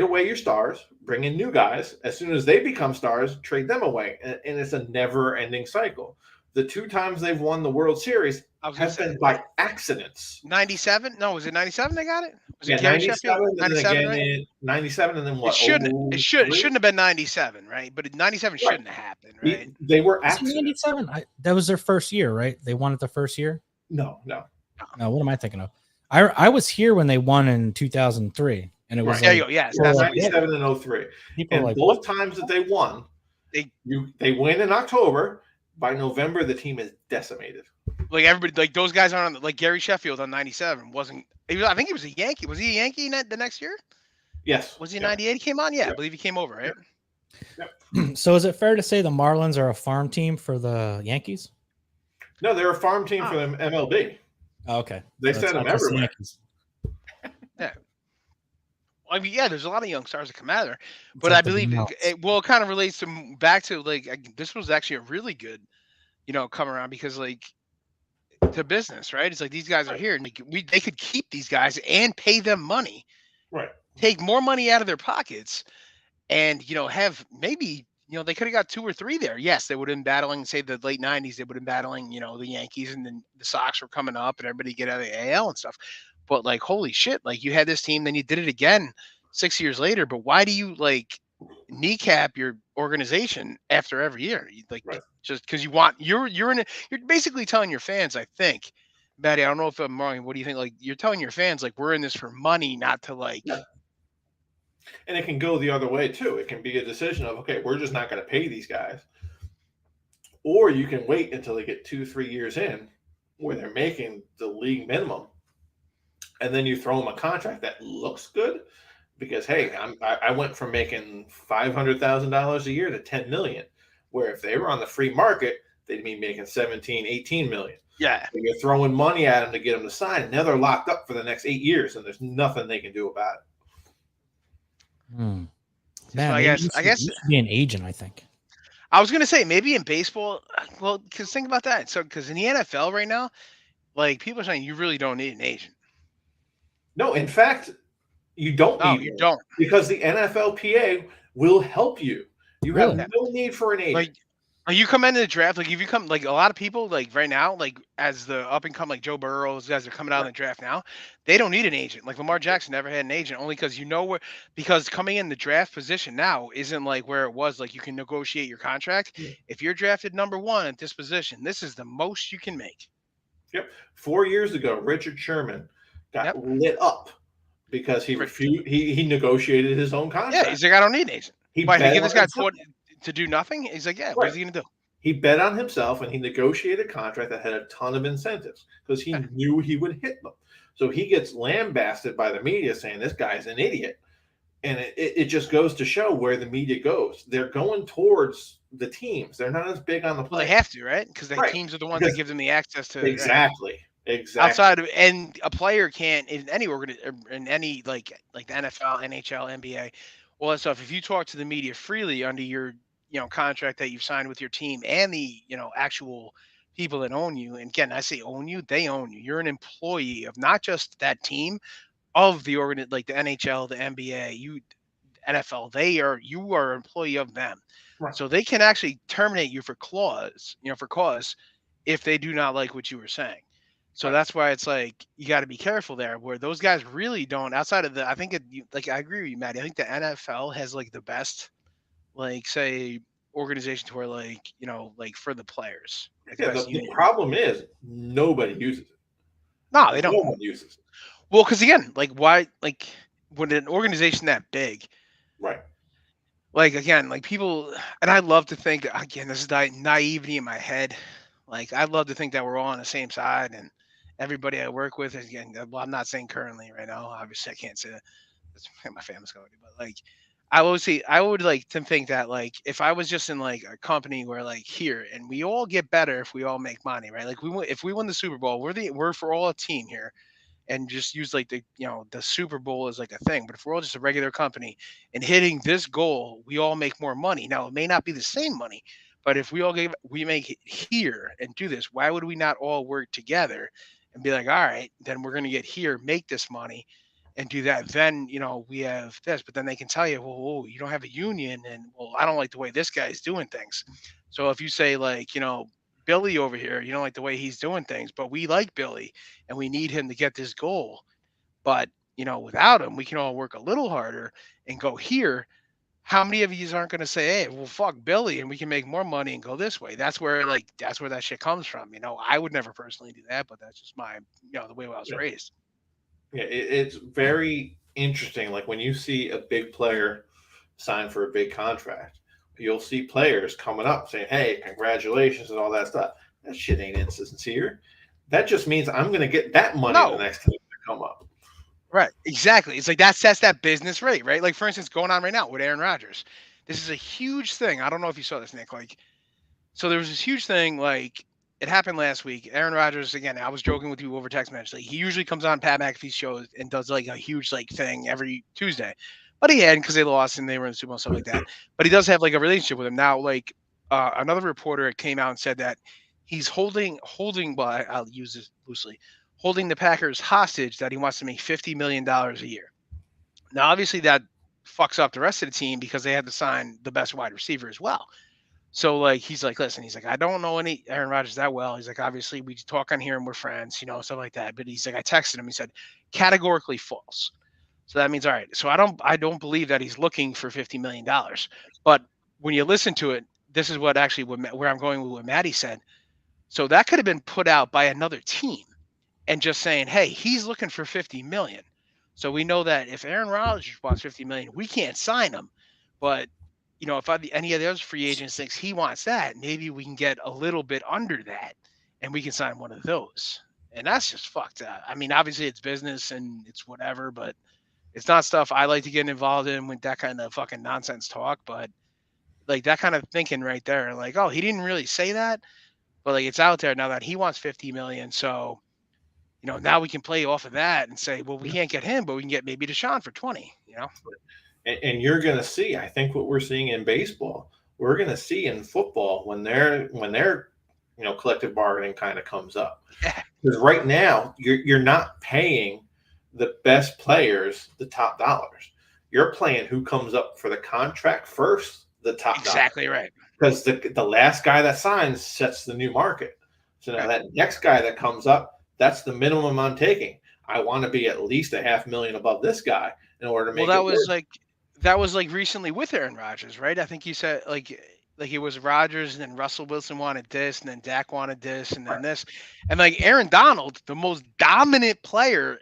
away your stars, bring in new guys. As soon as they become stars, trade them away. And it's a never-ending cycle. The 2 times they've won the World Series has been by accidents. 97? No, was it 97 they got it? Was it 97, 97, right? 97, and then what? It shouldn't have been 97, right? But 97 shouldn't have happened, right? They were accidents. 97. That was their first year, right? They won it the first year? No. What am I thinking of? I was here when they won in 2003. And it was there you go. Yes, that's 97 and 03. People and both times that they won, they win in October. By November, the team is decimated. Like everybody, like those guys aren't on. Like Gary Sheffield on 97 wasn't. I think he was a Yankee. Was he a Yankee the next year? Yes. Was he 98? He came on. Yeah, I believe he came over. Right. Yep. So is it fair to say the Marlins are a farm team for the Yankees? No, they're a farm team for the MLB. Oh, okay. They send them everywhere. Yeah. I mean, yeah, there's a lot of young stars that come out of there, but I believe it kind of relates back to this was actually a really good, come around because to business, right? It's like these guys are here, and they could keep these guys and pay them money, right? Take more money out of their pockets, and have maybe they could have got 2 or 3 there. Yes, they would have been battling. Say the late '90s, they would have been battling. The Yankees, and then the Sox were coming up, and everybody get out of the AL and stuff. But holy shit, you had this team, then you did it again 6 years later. But why do you kneecap your organization after every year? Right. Just because you want you're basically telling your fans, I think, Maddie, I don't know if I'm wrong. What do you think? You're telling your fans we're in this for money, not to Yeah. And it can go the other way too. It can be a decision of, okay, we're just not going to pay these guys. Or you can wait until they get 2-3 years in where they're making the league minimum. And then you throw them a contract that looks good because, hey, I went from making $500,000 a year to $10 million, where if they were on the free market, they'd be making 17, 18 million. Yeah. So you're throwing money at them to get them to sign, and now they're locked up for the next 8 years, and there's nothing they can do about it. Man, I guess you should be an agent, I think. I was gonna say maybe in baseball. Well, because think about that. So, because in the NFL right now, like people are saying, you really don't need an agent. No, in fact, you don't No, need you one, don't. because the NFLPA will help you. You Really? have no need for an agent. Like you come into the draft, like if you come, like a lot of people, like right now, like as the up and come, like Joe Burrow, those guys are coming out in the draft now, they don't need an agent. Like Lamar Jackson never had an agent, only because because coming in the draft position now isn't like where it was. Like you can negotiate your contract. Yeah. If you're drafted number 1 at this position, this is the most you can make. Yep. 4 years ago, Richard Sherman got lit up because he refused. He negotiated his own contract. Yeah, he's like, I don't need an agent. Why? He give this guy himself. to do nothing? He's like, yeah, what is he gonna do? He bet on himself, and he negotiated a contract that had a ton of incentives because he knew he would hit them. So he gets lambasted by the media saying this guy's an idiot. And it just goes to show where the media goes. They're going towards the teams. They're not as big on the Well, players. they have to, right? Because the teams are the ones that give them the access to Exactly. Outside of, and a player can't in any in any like the NFL, NHL, NBA, all that stuff. If you talk to the media freely under your contract that you've signed with your team and the actual people that own you, and again I say own you, they own you. You're an employee of not just that team, of the like the NHL, the NBA, NFL. You are an employee of them, so they can actually terminate you for cause if they do not like what you were saying. So that's why it's like you got to be careful there. Where those guys really don't. Outside of the, I think I agree with you, Maddie. I think the NFL has like the best, like say organization to where like for the players. Like the problem is nobody uses it. No, they don't. No one uses it. Well, because again, like why, like when an organization that big, right? Like again, like people, and I love to think again, this is naivety in my head. Like I love to think that we're all on the same side, and everybody I work with is again. Well, I'm not saying currently right now. Obviously, I can't say that. That's my family's going to, but like I would like to think that like if I was just in like a company where like here, and we all get better if we all make money, right? Like if we win the Super Bowl, we're for all a team here. And just use like the Super Bowl as like a thing. But if we're all just a regular company and hitting this goal, we all make more money. Now it may not be the same money, but if we make it here and do this, why would we not all work together and be like, all right, then we're gonna get here, make this money, and do that. Then we have this, but then they can tell you, well, you don't have a union, and well, I don't like the way this guy's doing things. So if you say like, Billy over here, you don't like the way he's doing things, but we like Billy and we need him to get this goal. But, without him, we can all work a little harder and go here. How many of you aren't going to say, hey, well, fuck Billy and we can make more money and go this way? That's where that shit comes from. I would never personally do that, but that's just my, the way I was raised. Yeah, it's very interesting. Like when you see a big player sign for a big contract, you'll see players coming up saying, hey, congratulations and all that stuff. That shit ain't insincere. That just means I'm going to get that money the next time I come up. Right. Exactly. It's like that's that business rate, right? Like, for instance, going on right now with Aaron Rodgers. This is a huge thing. I don't know if you saw this, Nick. Like, so there was this huge thing, like, it happened last week. Aaron Rodgers, again, I was joking with you over text message. Like, he usually comes on Pat McAfee's show and does, like, a huge, like, thing every Tuesday. But he hadn't because they lost and they were in the Super Bowl and stuff like that. But he does have like a relationship with him now. Like another reporter came out and said that he's holding. Well, I'll use this loosely, holding the Packers hostage that he wants to make $50 million a year. Now, obviously, that fucks up the rest of the team because they had to sign the best wide receiver as well. So like he's like, listen, he's like, I don't know any Aaron Rodgers that well. He's like, obviously, we talk on here and we're friends, stuff like that. But he's like, I texted him. He said, categorically false. So that means, all right. So I don't believe that he's looking for $50 million. But when you listen to it, this is what actually where I'm going with what Maddie said. So that could have been put out by another team and just saying, hey, he's looking for $50 million. So we know that if Aaron Rodgers wants $50 million, we can't sign him. But if any of the other free agents thinks he wants that, maybe we can get a little bit under that and we can sign one of those. And that's just fucked up. I mean, obviously it's business and it's whatever, but it's not stuff I like to get involved in with that kind of fucking nonsense talk. But like that kind of thinking right there, like, oh, he didn't really say that. but like it's out there now that he wants 50 million. So, now we can play off of that and say, well, we can't get him, but we can get maybe Deshaun for 20, And you're going to see, I think what we're seeing in baseball, we're going to see in football when their collective bargaining kind of comes up. Yeah. Because right now you're not paying the best players the top dollars. You're playing who comes up for the contract first, the top Exactly dollars. Right. Because the last guy that signs sets the new market. So now that next guy that comes up, that's the minimum I'm taking. I want to be at least $500,000 above this guy in order to make Well, it work. that was like recently with Aaron Rodgers, right? I think you said like it was Rodgers, and then Russell Wilson wanted this, and then Dak wanted this, and then this, and like Aaron Donald, the most dominant player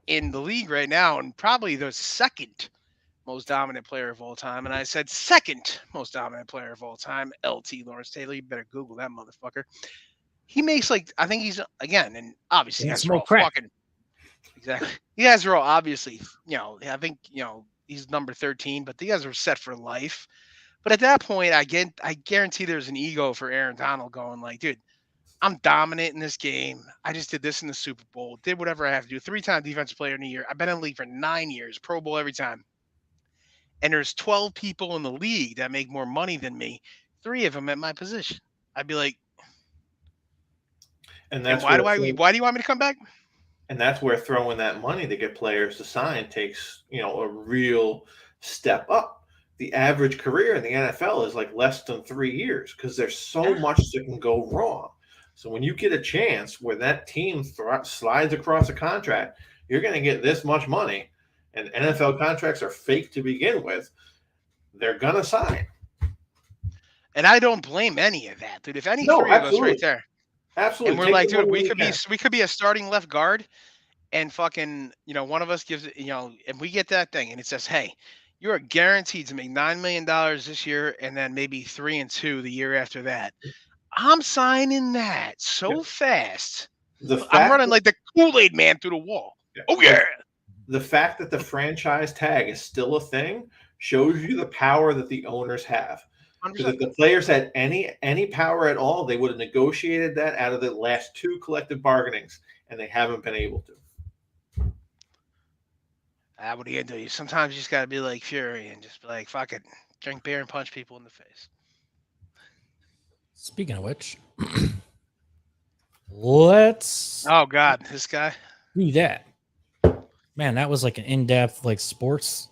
in the league right now, and probably the second most dominant player of all time. And I said second most dominant player of all time, LT Lawrence Taylor. You better Google that motherfucker. He makes I think he's again, and obviously Can't guys are all smoke crack. fucking exactly. You guys are all obviously, I think he's number 13, but the guys are set for life. But at that point, I guarantee there's an ego for Aaron Donald going like, dude, I'm dominant in this game. I just did this in the Super Bowl, did whatever I have to do. 3-time defensive player in the year. I've been in the league for 9 years, Pro Bowl every time. And there's 12 people in the league that make more money than me, 3 of them at my position. I'd be like, And that's why do you want me to come back? And that's where throwing that money to get players to sign takes, a real step up. The average career in the NFL is like less than 3 years because there's so much that can go wrong. So when you get a chance where that team slides across a contract, you're going to get this much money, and NFL contracts are fake to begin with, they're going to sign. And I don't blame any of that, dude. If any No, three of us right there. Absolutely. And we're like, dude, we could be a starting left guard, and fucking, one of us gives it, and we get that thing, and it says, hey, you are guaranteed to make $9 million this year, and then maybe 3 and 2 the year after that. I'm signing that so fast. I'm running like the Kool-Aid man through the wall. Yeah. Oh yeah. The fact that the franchise tag is still a thing shows you the power that the owners have. Because if the players had any power at all, they would have negotiated that out of the last 2 collective bargainings, and they haven't been able to. What are you gonna do? Sometimes you just gotta be like Fury and just be like, fuck it, drink beer and punch people in the face. Speaking of which, let's. Oh God, this guy. Do that, man. That was like an in-depth sports.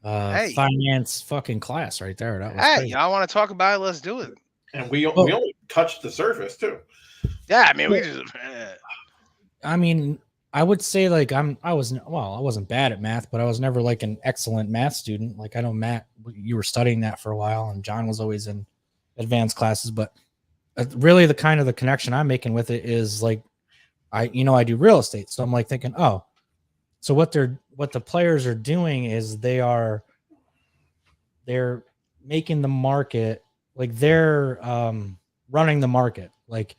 Finance fucking class right there. That was crazy. Y'all want to talk about it? Let's do it. And we only touched the surface too. Yeah, I mean, we just. I mean, I would say I wasn't bad at math, but I was never like an excellent math student. Like I know Matt, you were studying that for a while, and John was always in advanced classes. But really, the connection I'm making with it is like, I do real estate, so I'm like thinking, oh. So what the players are doing is they're making the market, like they're running the market. Like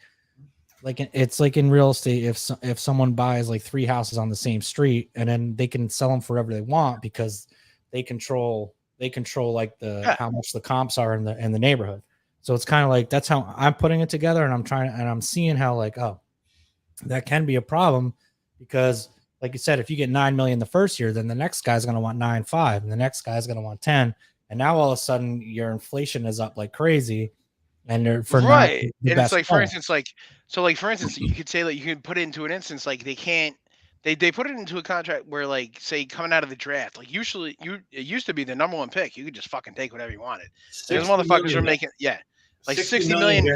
it's like in real estate, if someone buys like 3 houses on the same street, and then they can sell them for whatever they want because they control like how much the comps are in the neighborhood. So it's kind of like that's how I'm putting it together, and I'm seeing how like, oh, that can be a problem because, like you said, if you get 9 million the first year, then the next guy's going to want 9.5, and the next guy's going to want 10. And now all of a sudden your inflation is up like crazy. And they're for right. And it's like, for instance, you could say that you can put it into an instance, like they can't, they put it into a contract where, like, say coming out of the draft, like usually it used to be the number 1 pick. You could just fucking take whatever you wanted. Those motherfuckers are making, like 60 million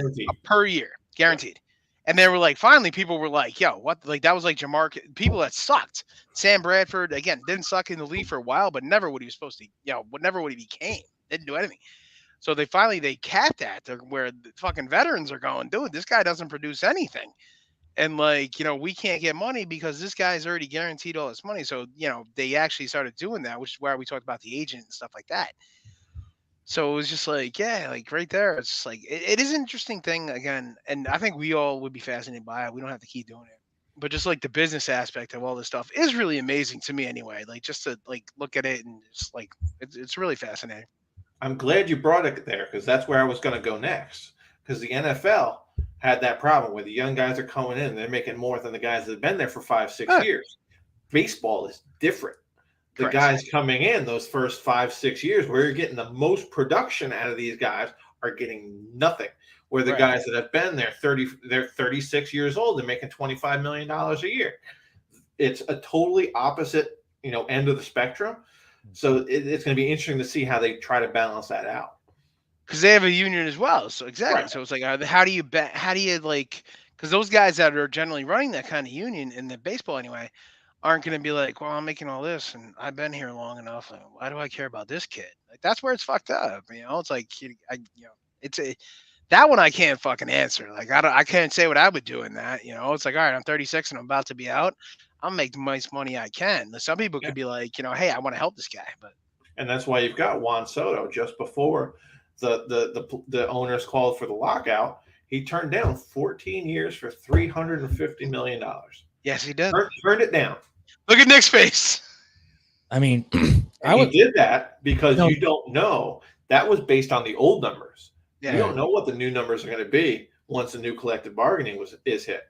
per year guaranteed. And they were like, finally, people were like, yo, what? Like, that was like Jamar, people that sucked. Sam Bradford, again, didn't suck in the league for a while, but never what he was supposed to, never what he became. Didn't do anything. So they capped that to where the fucking veterans are going, dude, this guy doesn't produce anything. And like, we can't get money because this guy's already guaranteed all this money. So, they actually started doing that, which is why we talked about the agent and stuff like that. So it was just like, yeah, like right there. It's like, it is an interesting thing again. And I think we all would be fascinated by it. We don't have to keep doing it. But just like the business aspect of all this stuff is really amazing to me anyway. Like just to like look at it and just like, it's really fascinating. I'm glad you brought it there because that's where I was going to go next. Because the NFL had that problem where the young guys are coming in, they're making more than the guys that have been there for 5-6 years. Baseball is different. The Correct. guys coming in those first 5-6 years, where you're getting the most production out of these guys, are getting nothing. Where the guys that have been there they're 36 years old, they're making $25 million a year. It's a totally opposite, end of the spectrum. So it's going to be interesting to see how they try to balance that out. Because they have a union as well. So exactly. Right. So it's like, how do you bet? How do you like? Because those guys that are generally running that kind of union in the baseball anyway, aren't going to be like, well, I'm making all this and I've been here long enough. Why do I care about this kid? Like, that's where it's fucked up. It's like, it's that one I can't fucking answer. Like, I can't say what I would do in that. It's like, all right, I'm 36 and I'm about to be out. I'll make the most money I can. Some people could be like, hey, I want to help this guy, and that's why you've got Juan Soto just before the owners called for the lockout. He turned down 14 years for $350 million. Yes, he did. Turned it down. Look at Nick's face. I mean, he did that because you don't know. That was based on the old numbers. Yeah. You don't know what the new numbers are going to be once the new collective bargaining is hit.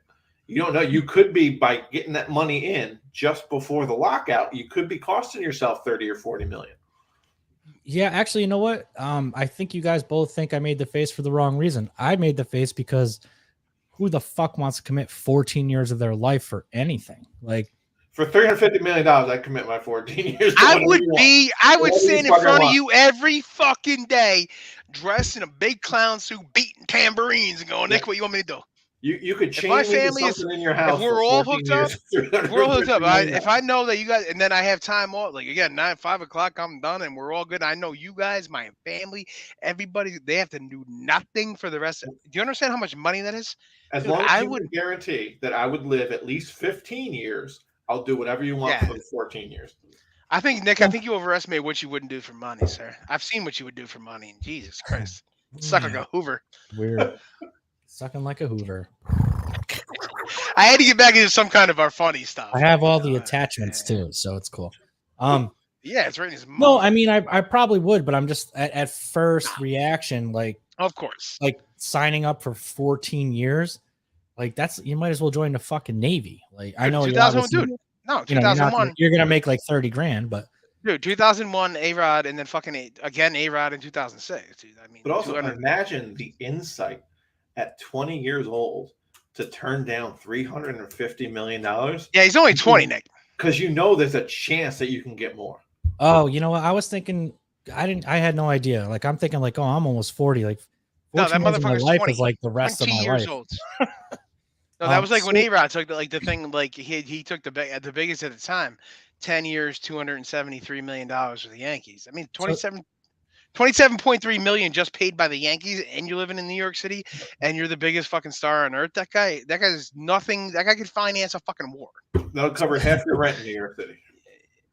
You don't know. You could be, by getting that money in just before the lockout, you could be costing yourself 30 or 40 million. Yeah, actually, you know what? I think you guys both think I made the face for the wrong reason. I made the face because who the fuck wants to commit 14 years of their life for anything? Like, for $350 million, I'd commit my 14 years. I would stand in front of you every fucking day, dressed in a big clown suit, beating tambourines, and going, Nick, what you want me to do? You could change my family something in your house. If we're all hooked up, if I know that you guys, and then I have time off, like again, 5 o'clock, I'm done, and we're all good. I know you guys, my family, everybody, they have to do nothing for the rest. Do you understand how much money that is? As long as you would guarantee that I would live at least 15 years, I'll do whatever you want for the 14 years. I think, Nick, I think you overestimate what you wouldn't do for money, sir. I've seen what you would do for money. Jesus Christ. Suck like a Hoover. Weird. Sucking like a Hoover. I had to get back into some kind of our funny stuff. I have all the attachments too, so it's cool. Yeah, it's right in his mouth. No, I mean, I probably would, but I'm just at first reaction, like, of course, like signing up for 14 years, like you might as well join the fucking Navy. Like, I know 2001, dude. No, 2001. You're gonna make like 30 grand, but dude, 2001 A-Rod, and then fucking A-Rod in 2006. Dude, I mean, but also imagine the insight at 20 years old to turn down $350 million. Yeah, he's only 20, Nick. Because there's a chance that you can get more. Oh, you know what? I was thinking, I had no idea. Like, I'm thinking like, oh, I'm almost 40. Like, no, that motherfucker's life 20. Is like the rest of my life. Old. No, that was like when A-Rod took the thing, like he took the biggest at the time, 10 years, $273 million for the Yankees. I mean, 27.3 million just paid by the Yankees, and you're living in New York City, and you're the biggest fucking star on earth. That guy's nothing. That guy could finance a fucking war. That'll cover half your rent in New York City.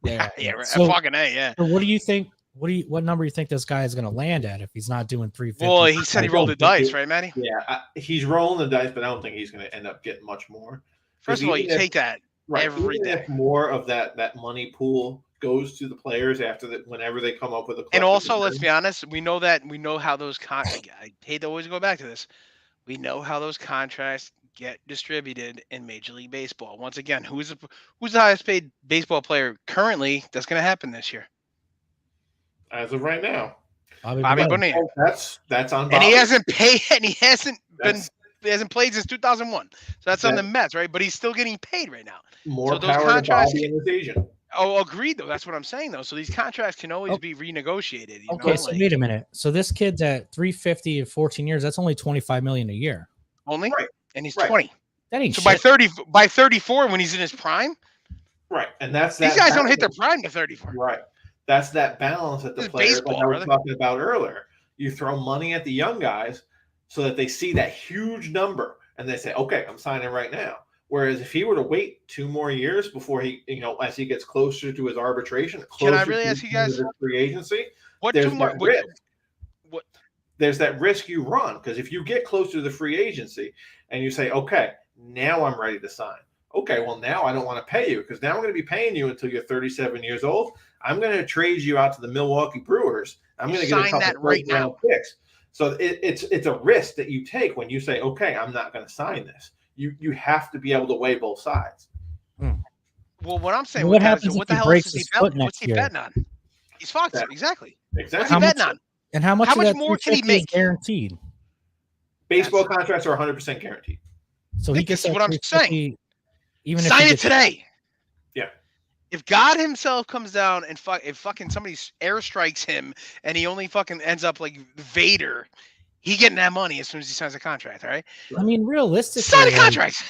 Yeah, so, fucking A, yeah. So what do you think? What number do you think this guy is going to land at if he's not doing 350? Well, he said he rolled the dice, right, Matty? Yeah, he's rolling the dice, but I don't think he's going to end up getting much more. First of all, you take that every day. If more of that money pool goes to the players after that, whenever they come up with a. And also, let's be honest, we know how those I hate to always go back to this. We know how those contracts get distributed in Major League Baseball. Once again, who's the highest paid baseball player currently? That's going to happen this year. As of right now, Bobby Bonilla. That's on Bobby. And he hasn't paid, and he hasn't played since 2001. So that's on the Mets, right? But he's still getting paid right now. More so those power contracts to Bobby and his agent. Oh, agreed though. That's what I'm saying though. So these contracts can always be renegotiated. So wait a minute. So this kid's at 350 in 14 years. That's only 25 million a year. Only, right? And he's 20. That ain't so shit. by 34 when he's in his prime. Right, and that's these guys don't hit their prime to 34. Right. That's that balance that the players like I was talking about earlier. You throw money at the young guys so that they see that huge number and they say, okay, I'm signing right now. Whereas if he were to wait 2 more years before he, as he gets closer to his arbitration, can I really ask you guys free agency? There's that risk you run because if you get closer to the free agency and you say, okay, now I'm ready to sign. Okay, well, now I don't want to pay you because now I'm going to be paying you until you're 37 years old. I'm going to trade you out to the Milwaukee Brewers. I'm going to get a couple of round picks. So it's a risk that you take when you say, okay, I'm not going to sign this. You have to be able to weigh both sides. Well, what I'm saying What with that happens is, if what the he hell breaks else is he his foot betting? What's next he year? betting on? He's fucked. That- Exactly. Exactly. What's he betting on? And how much How of much that more can he 350 is make? guaranteed? Baseball contracts are 100% guaranteed. So he gets This is that what I'm 350 even if Sign he it gets, today. Yeah. If God himself comes down and if fucking somebody airstrikes him and he only fucking ends up like Vader, he getting that money as soon as he signs a contract, all right? I mean, realistically, Sign a contract.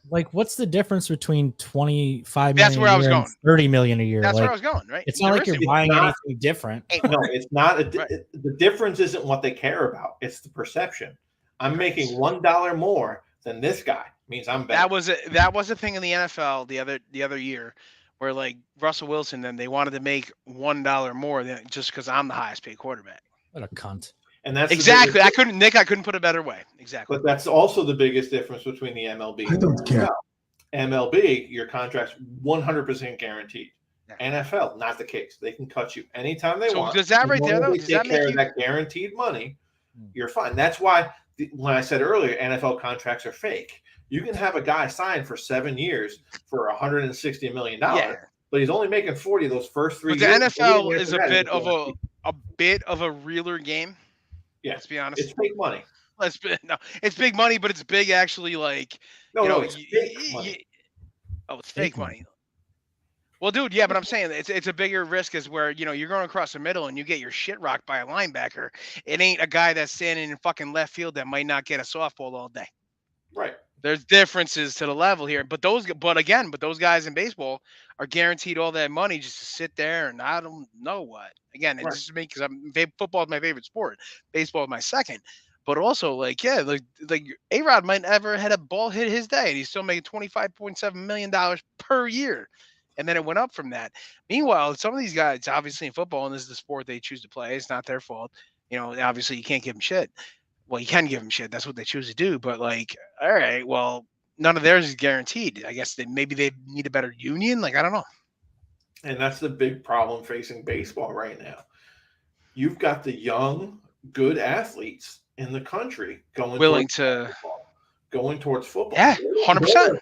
like what's the difference between 25 That's million where a I was year and going. 30 million a year? That's Like, where I was going, right? it's not like you're buying anything different. No, it's not. Right. The difference isn't what they care about. It's the perception. I'm making $1 more than this guy. Means I'm better. That was a thing in the NFL the other year, where like Russell Wilson, then they wanted to make $1 more than just because I'm the highest paid quarterback. What a cunt. And that's Exactly. I couldn't put a better way. Exactly. But that's also the biggest difference between the MLB. I don't care. MLB, your contract's 100% guaranteed. Yeah. NFL, not the case. They can cut you anytime they So want. does that right As there, long though, as does they that take care make of you? that guaranteed money, you're fine. That's why when I said earlier, NFL contracts are fake. You can have a guy sign for 7 years for $160 million, but he's only making 40 those first 3 But years. the NFL is a bit of a realer game. Yeah, let's be honest. It's fake money. It's big money, but it's big actually. Like it's fake money. It's fake money. Well, dude, yeah, but I'm saying it's a bigger risk is where you're going across the middle and you get your shit rocked by a linebacker. It ain't a guy that's standing in fucking left field that might not get a softball all day. Right. There's differences to the level here, but those guys in baseball are guaranteed all that money just to sit there and I don't know what. Again, it's just me because football is my favorite sport. Baseball is my second. But also, like A-Rod might never had a ball hit his day, and he's still making $25.7 million per year. And then it went up from that. Meanwhile, some of these guys, obviously in football, and this is the sport they choose to play, it's not their fault. Obviously you can't give them shit. Well, you can give them shit. That's what they choose to do. But all right, well, none of theirs is guaranteed. I guess maybe they need a better union. I don't know. And that's the big problem facing baseball right now. You've got the young, good athletes in the country going towards football. Yeah, 100%.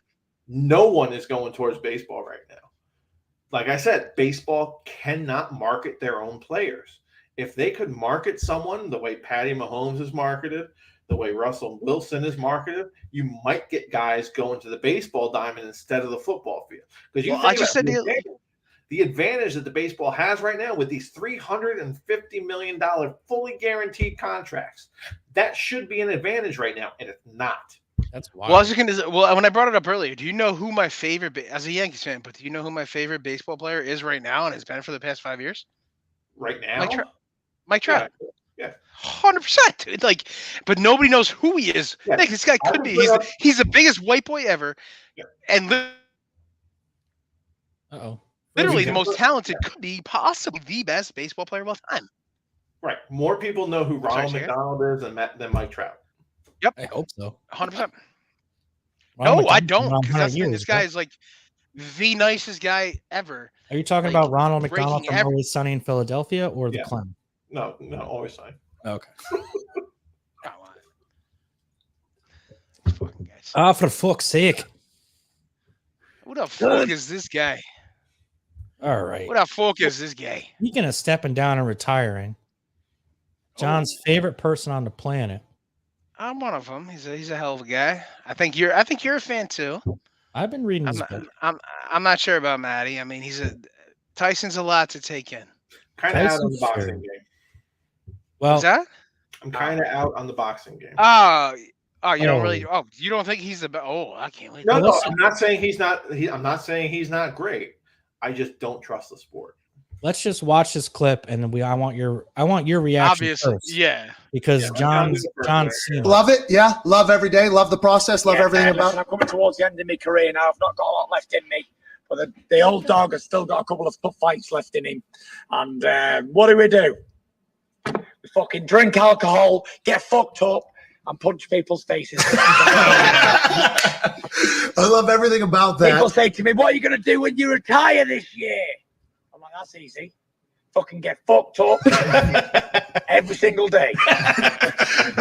No one is going towards baseball right now. Like I said, baseball cannot market their own players. If they could market someone the way Patty Mahomes is marketed, the way Russell Wilson is marketed, you might get guys going to the baseball diamond instead of the football field. Because the advantage that the baseball has right now with these $350 million fully guaranteed contracts, that should be an advantage right now, and it's not. That's wild. Well, when I brought it up earlier, do you know who my favorite, as a Yankees fan, but do you know who my favorite baseball player is right now and has been for the past 5 years? Right now? Mike Trout. Yeah. 100%, dude. But nobody knows who he is. Yeah. Nick, this guy could be. He's the biggest white boy ever, and literally the most talented. Could be possibly the best baseball player of all time. Right. More people know who Ronald McDonald is than Mike Trout. Yep. I hope so. 100%. No, I don't. Because this guy is the nicest guy ever. Are you talking about Ronald McDonald from Always Sunny in Philadelphia or the clown? No, Always Sunny. Okay. Fucking guys. For fuck's sake. Who the fuck is this guy? All right. Who the fuck is this guy? Speaking of stepping down and retiring, John's favorite person on the planet. I'm one of them. He's a hell of a guy. I think you're a fan too. I've been reading his book. I'm not sure about Matty. I mean, Tyson's a lot to take in. Kind of out on the boxing game. Well, what's that? I'm kind of out on the boxing game. You don't really. Oh, you don't think he's the best? Oh, I can't wait. No, I'm not saying he's not. I'm not saying he's not great. I just don't trust the sport. Let's just watch this clip, and I want your reaction. Obviously, first, yeah. Because John's seen it. Love it, yeah. Love every day. Love the process. Love everything about it. I'm coming towards the end of my career now. I've not got a lot left in me. But the old dog has still got a couple of tough fights left in him. And what do? We fucking drink alcohol, get fucked up, and punch people's faces. I love everything about that. People say to me, what are you going to do when you retire this year? I'm like, that's easy. Fucking get fucked up every single day.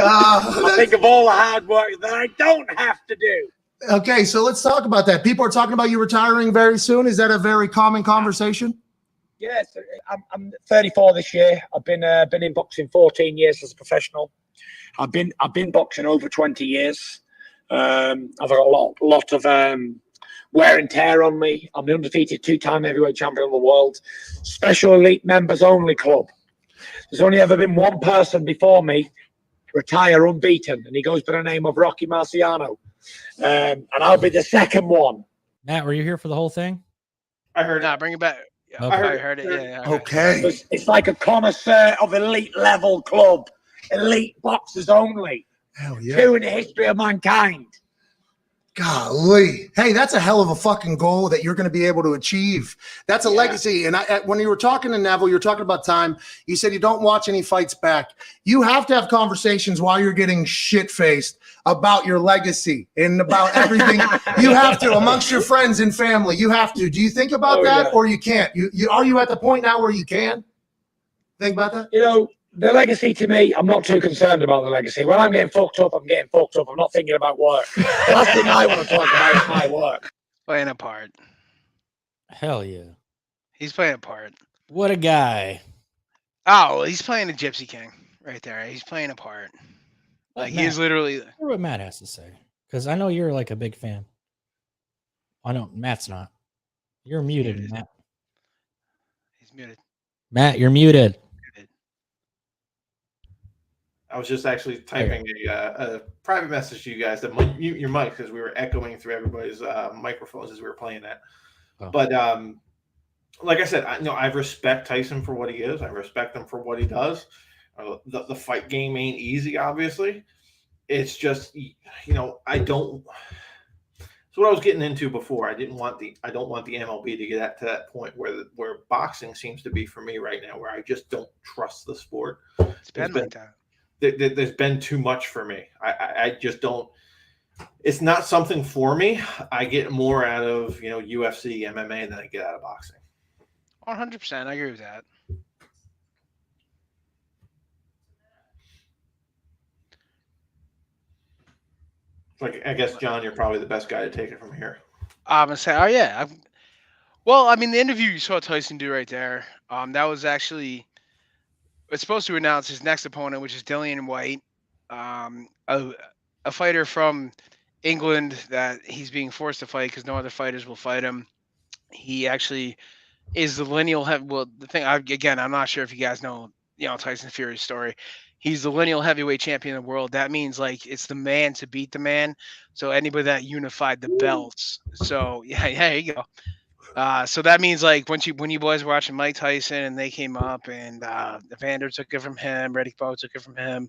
I think of all the hard work that I don't have to do. Okay, so let's talk about that. People are talking about you retiring very soon. Is that a very common conversation? Yes, I'm 34 this year. I've been in boxing 14 years as a professional. I've been boxing over 20 years. I've got a lot of wear and tear on me. I'm the undefeated 2-time heavyweight champion of the world. Special elite members only club. There's only ever been one person before me retire unbeaten, and he goes by the name of Rocky Marciano. And I'll be the second one. Matt, were you here for the whole thing? I heard. Nah, bring it back. Yeah, Okay. I heard it. Yeah. Okay. It's like a connoisseur of elite level club. Elite boxers only. Hell yeah. 2 in the history of mankind. Golly. Hey, that's a hell of a fucking goal that you're going to be able to achieve. That's a legacy. And when you were talking to Neville, you were talking about time. You said you don't watch any fights back. You have to have conversations while you're getting shit-faced about your legacy and about everything. You have to, amongst your friends and family. You have to. Do you think about that, or you can't? Are you at the point now where you can think about that? You know, the legacy to me, I'm not too concerned about the legacy. When I'm getting fucked up, I'm getting fucked up. I'm not thinking about work. The last thing I want to talk about is my work. Playing a part. Hell yeah. He's playing a part. What a guy. Oh, he's playing a Gypsy King right there. He's playing a part. Like, he's literally. Hear what Matt has to say, because I know you're like a big fan. I know Matt's not. You're muted, Matt. He's muted. Matt, you're muted. I was just actually typing a private message to you guys to mute your mic because we were echoing through everybody's microphones as we were playing that. Oh. But like I said, I respect Tyson for what he is. I respect him for what he does. The fight game ain't easy, obviously. It's just, I don't. So what I was getting into before, I don't want the MLB to get to that point where boxing seems to be for me right now, where I just don't trust the sport. It's been like that. There's been too much for me. I just don't. It's not something for me. I get more out of UFC, MMA than I get out of boxing. 100%. I agree with that. Like, I guess, John, you're probably the best guy to take it from here. I'm gonna say, oh yeah. Well, I mean, the interview you saw Tyson do right there, that was actually. It's supposed to announce his next opponent, which is Dillian White, a fighter from England that he's being forced to fight because no other fighters will fight him. He actually is the lineal. Well, the thing again, I'm not sure if you guys know, Tyson Fury's story. He's the lineal heavyweight champion of the world. That means like it's the man to beat the man. So anybody that unified the belts. So yeah, there you go. So that means like when you boys were watching Mike Tyson and they came up and Evander took it from him, Reddick Bowe took it from him,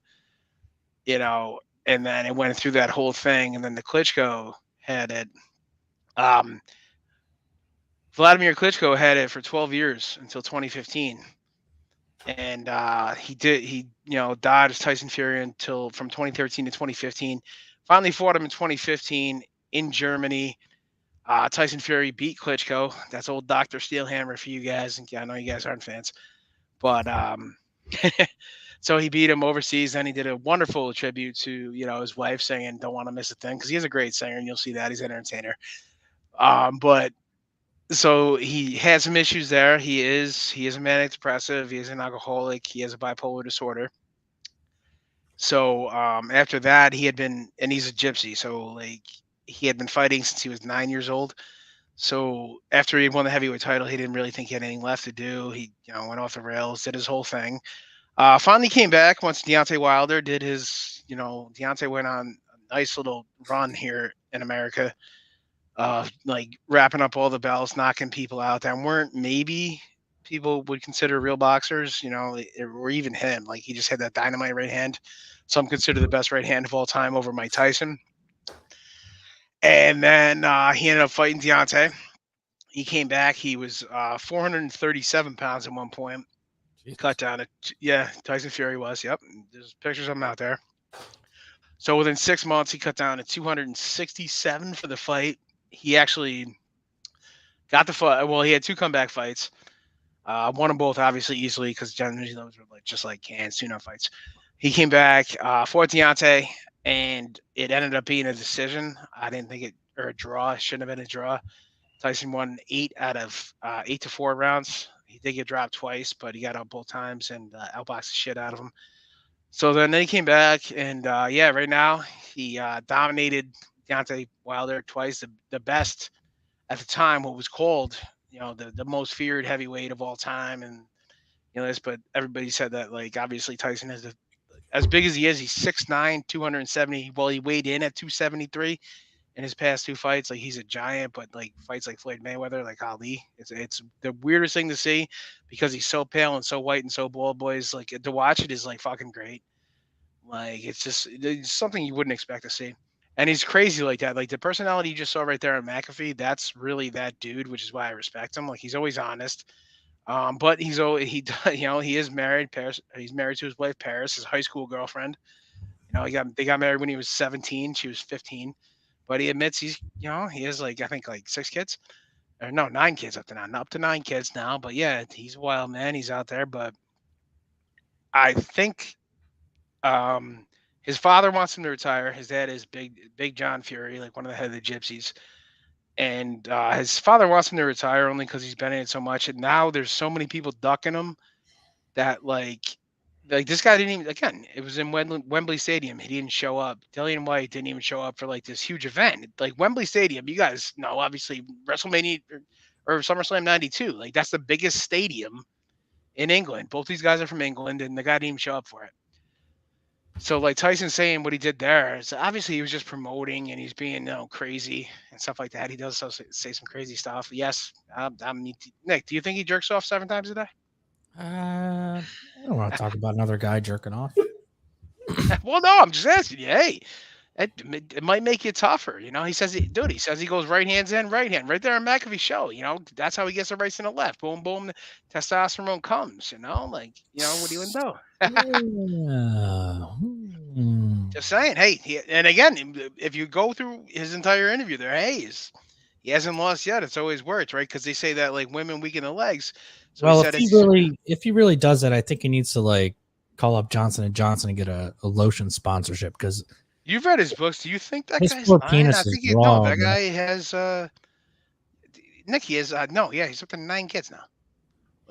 and then it went through that whole thing, and then the Klitschko had it. Vladimir Klitschko had it for 12 years until 2015, and he dodged Tyson Fury until from 2013 to 2015. Finally fought him in 2015 in Germany. Tyson Fury beat Klitschko. That's old Dr. Steelhammer for you guys. And I know you guys aren't fans. But so he beat him overseas. And he did a wonderful tribute to, his wife singing Don't Want to Miss a Thing. Because he is a great singer. And you'll see that. He's an entertainer. But so he had some issues there. He is a manic depressive. He is an alcoholic. He has a bipolar disorder. So after that, he had been, and he's a gypsy. So like, he had been fighting since he was 9 years old. So after he won the heavyweight title, he didn't really think he had anything left to do. He, went off the rails, did his whole thing. Finally came back once Deontay Wilder did his, Deontay went on a nice little run here in America, like wrapping up all the belts, knocking people out that weren't maybe people would consider real boxers, or even him. Like he just had that dynamite right hand. Some consider the best right hand of all time over Mike Tyson. And then he ended up fighting Deontay. He came back. He was 437 pounds at one point. He cut down to, Tyson Fury was. Yep. There's pictures of him out there. So within 6 months, he cut down to 267 for the fight. He actually got the fight. Well, he had 2 comeback fights. Won them both, obviously, easily because generally those were just like canned tune-up fights. He came back, fought Deontay, and it ended up being a decision. I didn't think it, or a draw. It shouldn't have been a draw. Tyson won 8 out of 8-4 rounds. He did get dropped twice, but he got out both times and outboxed the shit out of him. So then he came back, and yeah, right now he dominated Deontay Wilder twice, the best at the time, what was called, the most feared heavyweight of all time, and this. But everybody said that, like, obviously Tyson is as big as he is. He's 6'9", 270. Well, he weighed in at 273 in his past 2 fights. Like, he's a giant, but like fights like Floyd Mayweather, like Ali, it's the weirdest thing to see because he's so pale and so white and so bald. Boys, like, to watch it is like fucking great. Like, it's something you wouldn't expect to see. And he's crazy like that. Like, the personality you just saw right there on McAfee, that's really that dude, which is why I respect him. Like, he's always honest. But he is married. Paris, he's married to his wife Paris, his high school girlfriend. They got married when he was 17. She was 15. But he admits he has, like, I think like 6 kids. Or no, 9 kids up to now. Up to 9 kids now. But yeah, he's a wild man. He's out there. But I think his father wants him to retire. His dad is Big John Fury, like one of the head of the Gypsies. And his father wants him to retire only because he's been in it so much. And now there's so many people ducking him that, like this guy didn't even, again, it was in Wembley Stadium. He didn't show up. Dillian White didn't even show up for like this huge event. Like, Wembley Stadium, you guys know, obviously, WrestleMania or SummerSlam 92. Like, that's the biggest stadium in England. Both these guys are from England, and the guy didn't even show up for it. So, like, Tyson saying what he did there, is obviously he was just promoting and he's being, crazy and stuff like that. He does say some crazy stuff. Yes, Nick, do you think he jerks off 7 times a day? I don't want to talk about another guy jerking off. Well, no, I'm just asking you. Hey, it might make you tougher. He says he goes right hands in, right hand, right there on McAfee's show. That's how he gets the rights and the left. Boom, boom, testosterone comes. Like, what do you do? Just saying. Hey, and again, if you go through his entire interview there, he hasn't lost yet. It's always worked, right? Because they say that, like, women weaken the legs. So well, if he really does that, I think he needs to, like, call up Johnson & Johnson and get a lotion sponsorship, because you've read his books. Do you think that his guy's poor lying? penis I think is raw, that guy has Nick, he has he's up to 9 kids now.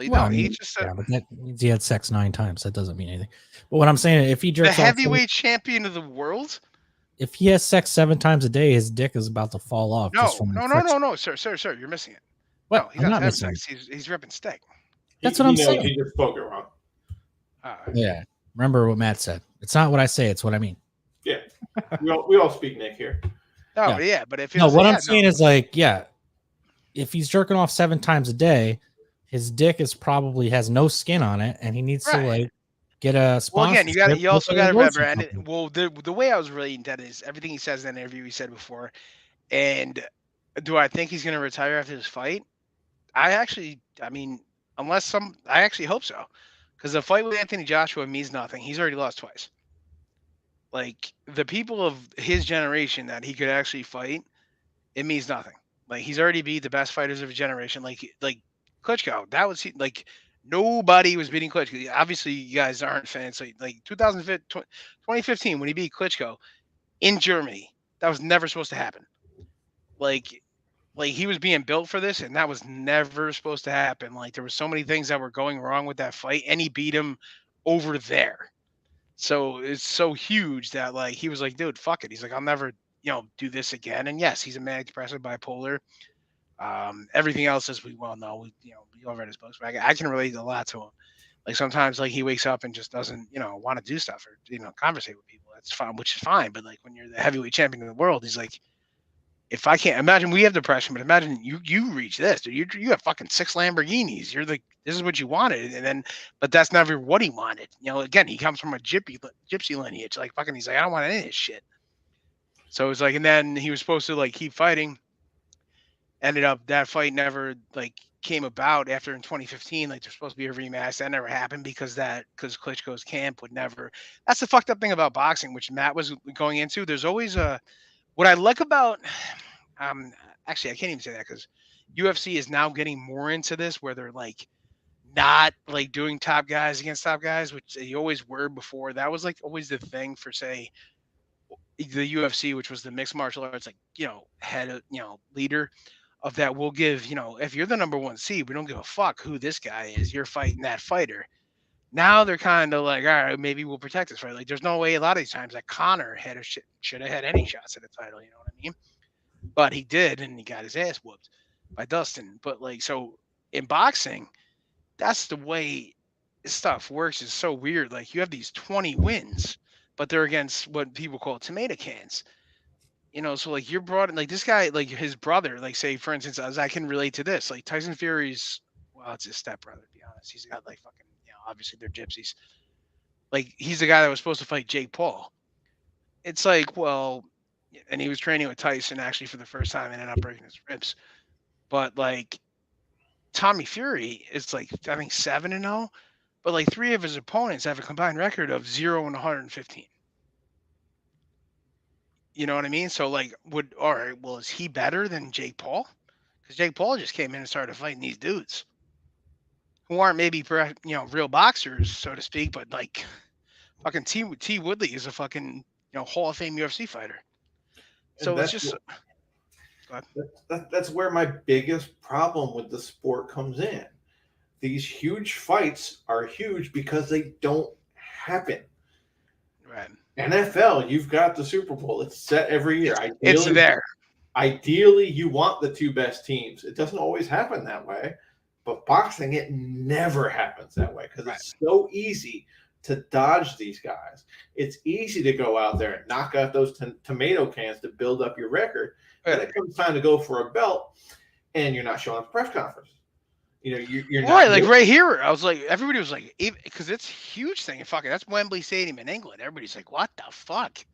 Well, he just but that means he had sex 9 times. That doesn't mean anything. But what I'm saying, if he jerks the heavyweight champion of the world, if he has sex 7 times a day, his dick is about to fall off. No, sir, you're missing it. What? No, he's not missing sex. He's ripping steak. That's what I'm saying. He just spoke it wrong. Yeah. Remember what Matt said. It's not what I say, it's what I mean. Yeah. We all speak Nick here. Oh, yeah, but if what I'm saying is, like, yeah, if he's jerking off 7 times a day, his dick probably has no skin on it, and he needs to, like, get a sponsor. Well, again, you also got to remember, and the way I was reading that is everything he says in that interview he said before. And do I think he's going to retire after this fight? I actually hope so, because the fight with Anthony Joshua means nothing. He's already lost twice. Like, the people of his generation that he could actually fight, it means nothing. Like, he's already beat the best fighters of his generation. Like Klitschko, that was, like, nobody was beating Klitschko. Obviously, you guys aren't fans. So, like, 2015, when he beat Klitschko in Germany, that was never supposed to happen. Like he was being built for this, and that was never supposed to happen. Like, there were so many things that were going wrong with that fight, and he beat him over there. So it's so huge that, like, he was like, dude, fuck it. He's like, I'll never, do this again. And yes, he's a manic depressive bipolar. Everything else, as we well know, we all read his books, but I can relate a lot to him. Like, sometimes, like, he wakes up and just doesn't, want to do stuff or, conversate with people. That's fine, which is fine. But, like, when you're the heavyweight champion of the world, he's like, if I can't imagine, we have depression, but imagine you reach this, dude. You have fucking 6 Lamborghinis. You're like, this is what you wanted, but that's never what he wanted. Again, he comes from a gypsy lineage. Like, fucking, he's like, I don't want any of this shit. So it's like, and then he was supposed to, like, keep fighting. Ended up that fight never, like, came about after in 2015. Like, there's supposed to be a rematch. That never happened because Klitschko's camp would never. That's the fucked up thing about boxing, which Matt was going into. There's always what I like about, actually, I can't even say that because UFC is now getting more into this, where they're, like, not like doing top guys against top guys, which they always were before. That was like always the thing for say the UFC, which was the mixed martial arts, like head of leader of that. We'll give if you're the number one seed, we don't give a fuck who this guy is. You're fighting that fighter. Now they're kind of like, all right, maybe we'll protect this, right? Like, there's no way a lot of these times that Connor should have had any shots at the title. You know what I mean? But he did, and he got his ass whooped by Dustin. But like, so in boxing, that's the way stuff works. Is so weird. Like, you have these 20 wins, but they're against what people call tomato cans. So like you're brought in, like this guy, like his brother, like say for instance, as I can relate to this, like Tyson Fury's, well, it's his stepbrother, to be honest. He's got like fucking, obviously they're gypsies. Like he's the guy that was supposed to fight Jake Paul. It's like, well, and he was training with Tyson actually for the first time and ended up breaking his ribs. But like Tommy Fury is like, I think 7-0, but like 3 of his opponents have a combined record of 0-115. You know what I mean? So like, all right, well, is he better than Jake Paul? Because Jake Paul just came in and started fighting these dudes who aren't maybe real boxers, so to speak, but like fucking T Woodley is a fucking Hall of Fame UFC fighter. So it's just that's where my biggest problem with the sport comes in. These huge fights are huge because they don't happen. Right. NFL, you've got the Super Bowl. It's set every year. It's there. Ideally, you want the 2 best teams. It doesn't always happen that way. But boxing, it never happens that way because it's so easy to dodge these guys. It's easy to go out there and knock out those tomato cans to build up your record. And it comes time to go for a belt, and you're not showing up at press conference. You're not right. Like right here, I was like, everybody was like, because it's a huge thing. And fucking, that's Wembley Stadium in England. Everybody's like, what the fuck?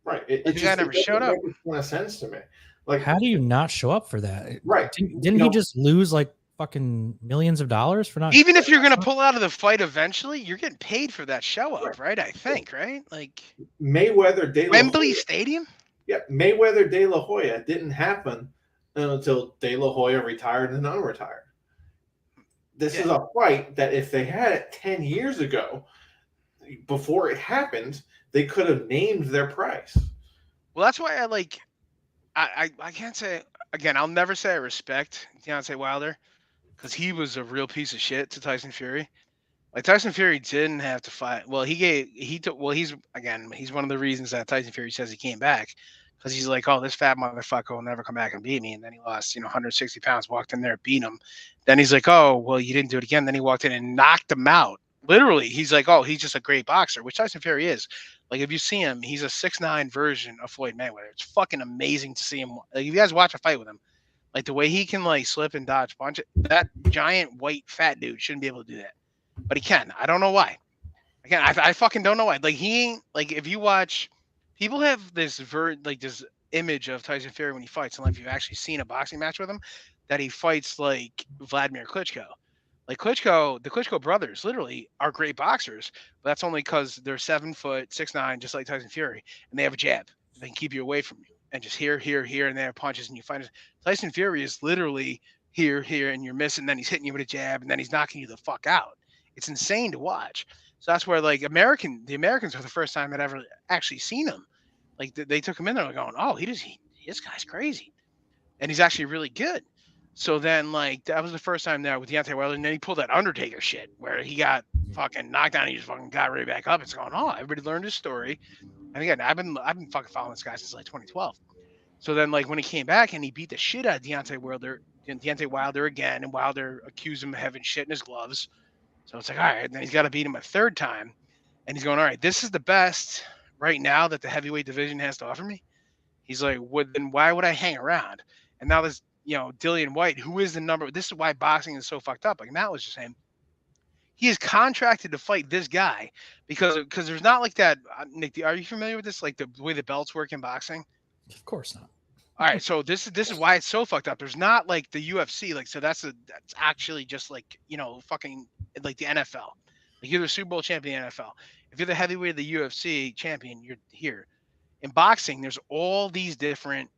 Right. The guy never showed up. It makes sense to me. Like, how do you not show up for that? Right. Didn't he just lose like fucking millions of dollars for not? Even if you're gonna pull out of the fight eventually, you're getting paid for that show up, right? I think, right? Like Mayweather, Wembley Stadium. Yeah, Mayweather De La Hoya didn't happen until De La Hoya retired and unretired. This is a fight that if they had it 10 years ago, before it happened, they could have named their price. Well, that's why I can't say, again, I'll never say I respect Deontay Wilder because he was a real piece of shit to Tyson Fury. Like Tyson Fury didn't have to fight. Well, he's one of the reasons that Tyson Fury says he came back because he's like, oh, this fat motherfucker will never come back and beat me. And then he lost, 160 pounds, walked in there, beat him. Then he's like, oh, well, you didn't do it again. Then he walked in and knocked him out. Literally, he's like, oh, he's just a great boxer, which Tyson Fury is. Like, if you see him, he's a 6'9" version of Floyd Mayweather. It's fucking amazing to see him. Like, if you guys watch a fight with him, like the way he can like slip and dodge punch, that giant white fat dude shouldn't be able to do that. But he can. I don't know why. Again, I fucking don't know why. Like, he ain't, like, if you watch, people have this this image of Tyson Fury when he fights, and like if you've actually seen a boxing match with him, that he fights like Vladimir Klitschko. Like the Klitschko brothers literally are great boxers, but that's only because they're 7 foot, 6'9", just like Tyson Fury, and they have a jab. They can keep you away from you, and just here, and they have punches, and you find it. Tyson Fury is literally here, and you're missing, then he's hitting you with a jab, and then he's knocking you the fuck out. It's insane to watch. So that's where like the Americans are the first time that ever actually seen him. Like they took him in there going, oh, this guy's crazy, and he's actually really good. So then, like, that was the first time there with Deontay Wilder, and then he pulled that Undertaker shit where he got fucking knocked down, and he just fucking got right back up. It's going, oh, everybody learned his story. And again, I've been fucking following this guy since like 2012. So then, like, when he came back and he beat the shit out of Deontay Wilder again, and Wilder accused him of having shit in his gloves. So it's like, all right, and then he's got to beat him a third time, and he's going, all right, this is the best right now that the heavyweight division has to offer me. He's like, then why would I hang around? And now this. Dillian White, who is the number. This is why boxing is so fucked up. Like Matt was just saying, he is contracted to fight this guy because there's not like that. Nick, are you familiar with this? Like the way the belts work in boxing? Of course not. All right, so this is why it's so fucked up. There's not like the UFC, like so that's actually just like fucking like the NFL. Like you're the Super Bowl champion in the NFL. If you're the heavyweight of the UFC champion, you're here. In boxing, there's all these different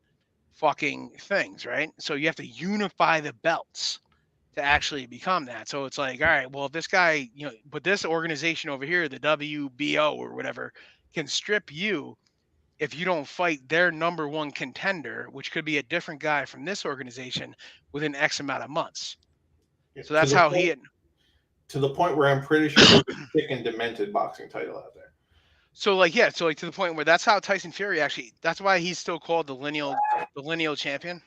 fucking things, right? So you have to unify the belts to actually become that. So it's like, all right, well, if this guy, but this organization over here, the WBO or whatever, can strip you if you don't fight their number one contender, which could be a different guy from this organization within X amount of months. So that's how he had. To the point where I'm pretty sure there's a thick and demented boxing title out there. So to the point where that's how Tyson Fury actually. That's why he's still called the lineal champion.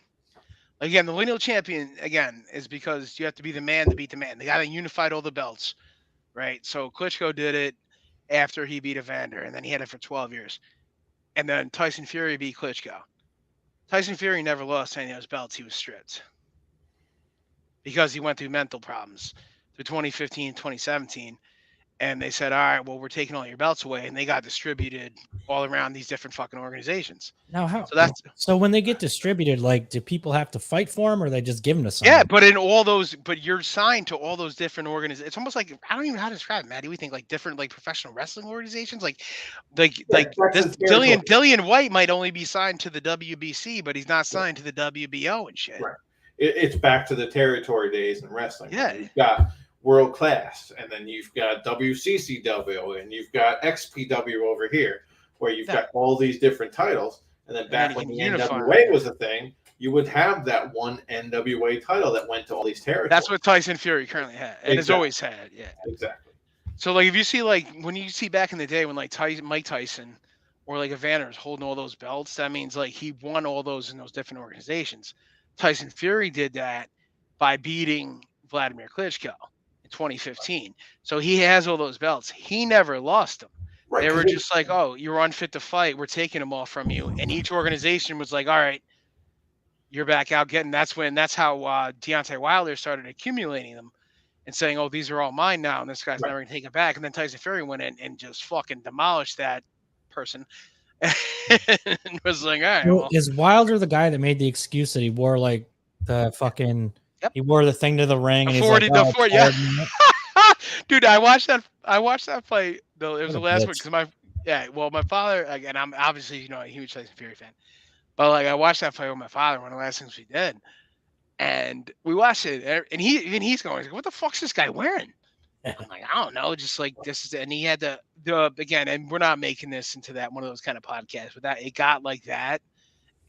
Again, the lineal champion again is because you have to be the man to beat the man. The guy that unified all the belts, right? So Klitschko did it after he beat Evander, and then he had it for 12 years. And then Tyson Fury beat Klitschko. Tyson Fury never lost any of those belts. He was stripped because he went through mental problems through 2015, 2017. And they said, all right, well, we're taking all your belts away. And they got distributed all around these different fucking organizations. Now, how? So when they get distributed, like, do people have to fight for them or they just give them to someone? Yeah, but in all those, but you're signed to all those different organizations. It's almost like, I don't even know how to describe it, Maddie. We think like different, like professional wrestling organizations. Like this Dillian White might only be signed to the WBC, but he's not signed to the WBO and shit. Right. It's back to the territory days in wrestling. Yeah. You've got world class, and then you've got WCCW, and you've got XPW over here, where you've got all these different titles. And then back when the NWA was a thing, you would have that one NWA title that went to all these territories. That's what Tyson Fury currently had, and has always had. Yeah, exactly. So like, if you see like when you see back in the day when like Mike Tyson or like Evander's holding all those belts, that means like he won all those in those different organizations. Tyson Fury did that by beating Vladimir Klitschko in 2015. So he has all those belts. He never lost them. Right. They were just like, oh, you're unfit to fight. We're taking them all from you. And each organization was like, all right, you're back out getting. That's how Deontay Wilder started accumulating them and saying, oh, these are all mine now. And this guy's never going to take it back. And then Tyson Fury went in and just fucking demolished that person. And was like, all right. Well, is Wilder the guy that made the excuse that he wore like the fucking, he wore the thing to the ring? And 40, he's like, oh, yeah. Dude, I watched that fight though. It was the last one because my father, again, I'm obviously a huge Tyson Fury fan, but like I watched that fight with my father, one of the last things we did, and we watched it, and he's going, what the fuck's this guy wearing? I'm like, I don't know, just like this is, and he had the again, and we're not making this into that one of those kind of podcasts, but that it got like that,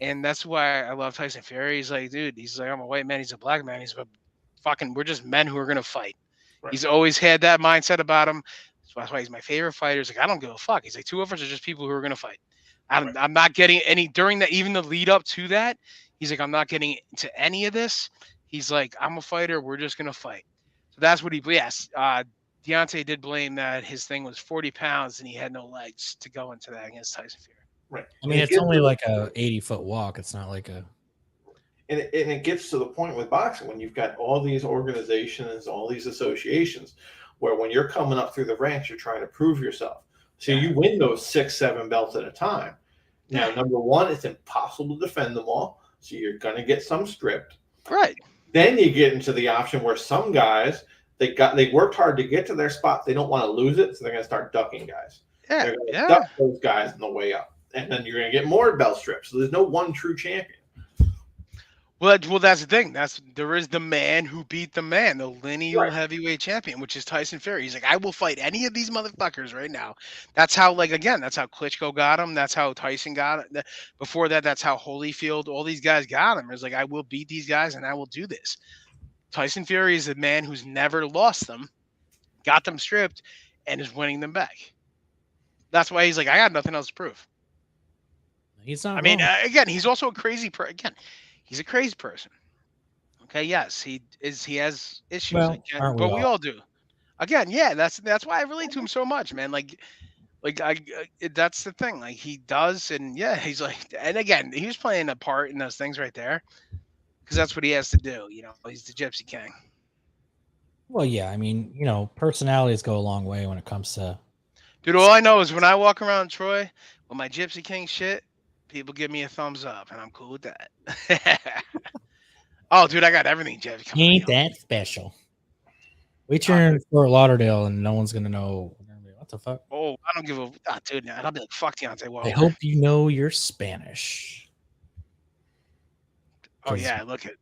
and that's why I love Tyson Fury. He's like, dude, he's like, I'm a white man, he's a black man, he's a fucking, we're just men who are gonna fight. Right. He's always had that mindset about him. That's why he's my favorite fighter. He's like, I don't give a fuck. He's like, two of us are just people who are going to fight. I'm not getting any during that, even the lead up to that. He's like, I'm not getting into any of this. He's like, I'm a fighter. We're just going to fight. So that's what Deontay did blame that his thing was 40 pounds and he had no legs to go into that against Tyson Fury. Right. I mean, it's only like a 80-foot walk. It's not like a. And it gets to the point with boxing when you've got all these organizations, all these associations, where when you're coming up through the ranks, you're trying to prove yourself. So you win those 6-7 belts at a time. Now, number one, it's impossible to defend them all. So you're going to get some stripped. Right. Then you get into the option where some guys, they worked hard to get to their spot. They don't want to lose it. So they're going to start ducking guys. Yeah. They're going to duck those guys on the way up. And then you're going to get more belt strips. So there's no one true champion. Well, that's the thing. There is the man who beat the man, the lineal heavyweight champion, which is Tyson Fury. He's like, I will fight any of these motherfuckers right now. That's how, that's how Klitschko got him. That's how Tyson got it. Before that, that's how Holyfield, all these guys got him. It's like, I will beat these guys and I will do this. Tyson Fury is a man who's never lost them, got them stripped, and is winning them back. That's why he's like, I got nothing else to prove. He's not. I mean, again, he's also a crazy he's a crazy person. Okay, yes, he is. He has issues, but we all do. Again, yeah, that's why I relate to him so much, man. That's the thing. Like he does, and yeah, he's like, and again, he was playing a part in those things right there, because that's what he has to do. He's the Gypsy King. Well, yeah, I mean, personalities go a long way when it comes to. Dude, all I know is when I walk around Troy with my Gypsy King shit, people give me a thumbs up, and I'm cool with that. Oh, dude, I got everything, Jeff. Ain't that special? Wait till you're in Fort Lauderdale, and no one's gonna know. What the fuck? Oh, I don't give a dude. And I'll be like, fuck Deontay Wilder. I hope you know you're Spanish. Oh yeah, look at.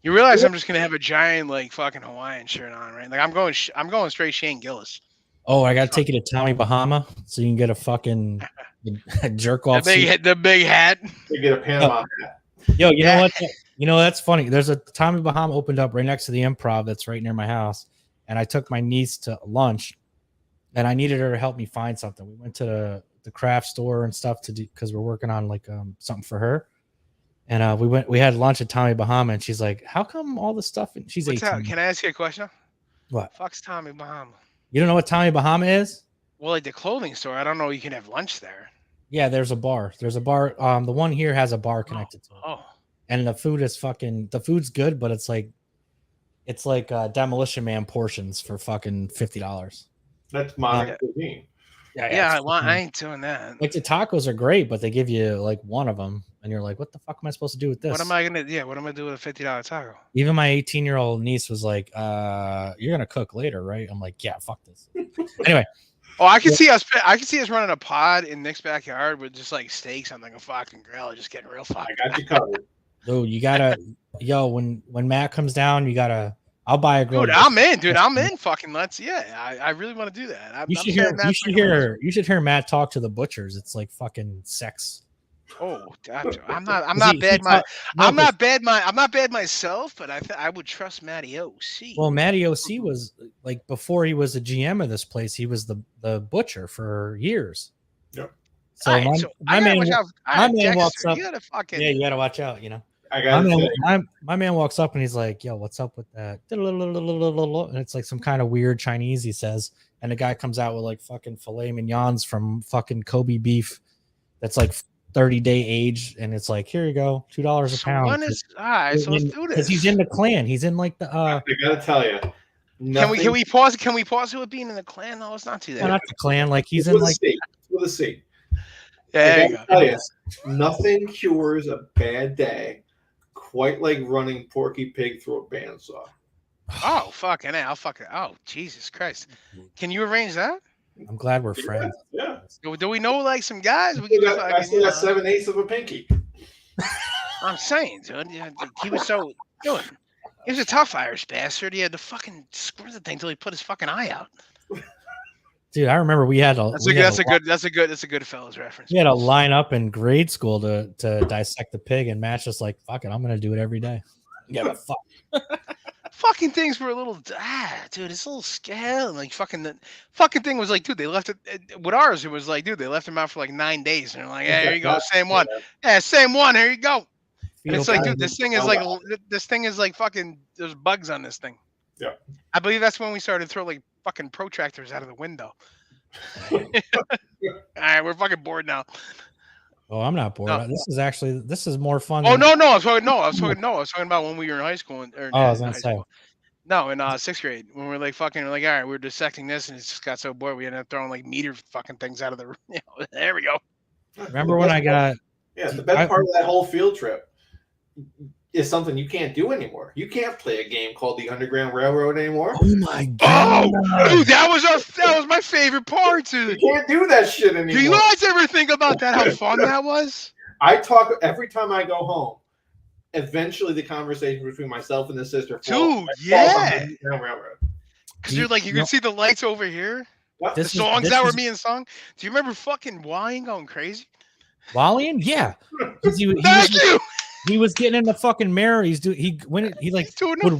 You realize I'm just gonna have a giant like fucking Hawaiian shirt on, right? Like I'm going straight Shane Gillis. Oh, I gotta take you to Tommy Bahama so you can get a fucking jerk off. The big hat. You get a Panama hat. Yo, you know what? You know that's funny. There's a Tommy Bahama opened up right next to the Improv that's right near my house, and I took my niece to lunch, and I needed her to help me find something. We went to the craft store and stuff to do because we're working on like something for her, and we had lunch at Tommy Bahama, and she's like, "How come all the stuff?" And she's 18. Can I ask you a question? What? Fuck's Tommy Bahama? You don't know what Tommy Bahama is? Well, like the clothing store. I don't know. You can have lunch there. Yeah, there's a bar. There's a bar. The one here has a bar connected to it. Oh. And the food is the food's good, but it's like Demolition Man portions for fucking $50. That's modern cuisine. Yeah, I ain't doing that. Like the tacos are great, but they give you like one of them, and you're like, what the fuck am I supposed to do with this? What am I gonna do with a $50 taco? Even my 18-year-old niece was like, you're gonna cook later, right? I'm like, yeah, fuck this. Anyway. Oh, I can see us running a pod in Nick's backyard with just like steaks on like a fucking grill, just getting real fucking. I got you covered. Dude, you gotta, when Matt comes down, you gotta. I'll buy a grill. Dude, I'm in. Fucking let's. Yeah, I really want to do that. You should hear Matt talk to the butchers. It's like fucking sex. Oh, I'm not bad myself, but I would trust Matty O.C. Well, Matty O.C. was like before he was the GM of this place. He was the butcher for years. Yep. So my man walks up. You gotta watch out. You know. My man walks up and he's like, "Yo, what's up with that?" And it's like some kind of weird Chinese he says, and the guy comes out with like fucking filet mignons from fucking Kobe beef that's like 30-day age, and it's like, here you go, $2 a pound. So let's do this. Because he's in the clan. He's in like the. I gotta tell you. Can we pause? Can we pause it with being in the clan? No, it's not too that. No, not the clan. Like he's in like. With a C. Yeah, I gotta tell you, nothing cures a bad day quite like running Porky Pig through a bandsaw. Oh fucking hell! Oh Jesus Christ! Can you arrange that? I'm glad we're friends. Yeah. Do we know like some guys? I still got 7/8 of a pinky. I'm saying, dude. Yeah, he was he was a tough Irish bastard. He had to fucking squirt the thing till he put his fucking eye out. Dude, I remember we had that's a good fellas reference. We had a line up in grade school to dissect the pig, and Matt's just like, fuck it, I'm gonna do it every day. Yeah, fuck. Fucking things were a little dude, it's a little scale. Like the fucking thing was like, dude, they left it with ours. It was like, dude, they left him out for like 9 days, and they're like, hey, here you go, same one. Yeah, same one. Here you go. And it's like, dude, this thing is like fucking. There's bugs on this thing. Yeah. I believe that's when we started to throw like fucking protractors out of the window. All right, we're fucking bored now. Oh, I'm not bored. No. This is more fun. Oh no, I was talking about when we were in high school. I was gonna say. No, in 6th grade, when we're like fucking, all right, we're dissecting this, and it just got so bored we ended up throwing like meter fucking things out of the. There we go. Remember when I got? Yeah, the best part of that whole field trip is something you can't do anymore. You can't play a game called the Underground Railroad anymore. Oh my god! Oh, dude, that was my favorite part, dude. You can't do that shit anymore. Do you guys ever think about that? How fun that was? I talk every time I go home. Eventually, the conversation between myself and the sister. Dude, yeah. Because you can see the lights over here. What? The songs that were being sung. Do you remember fucking Wally going crazy? Wally? Yeah. He was getting in the fucking mirror. He would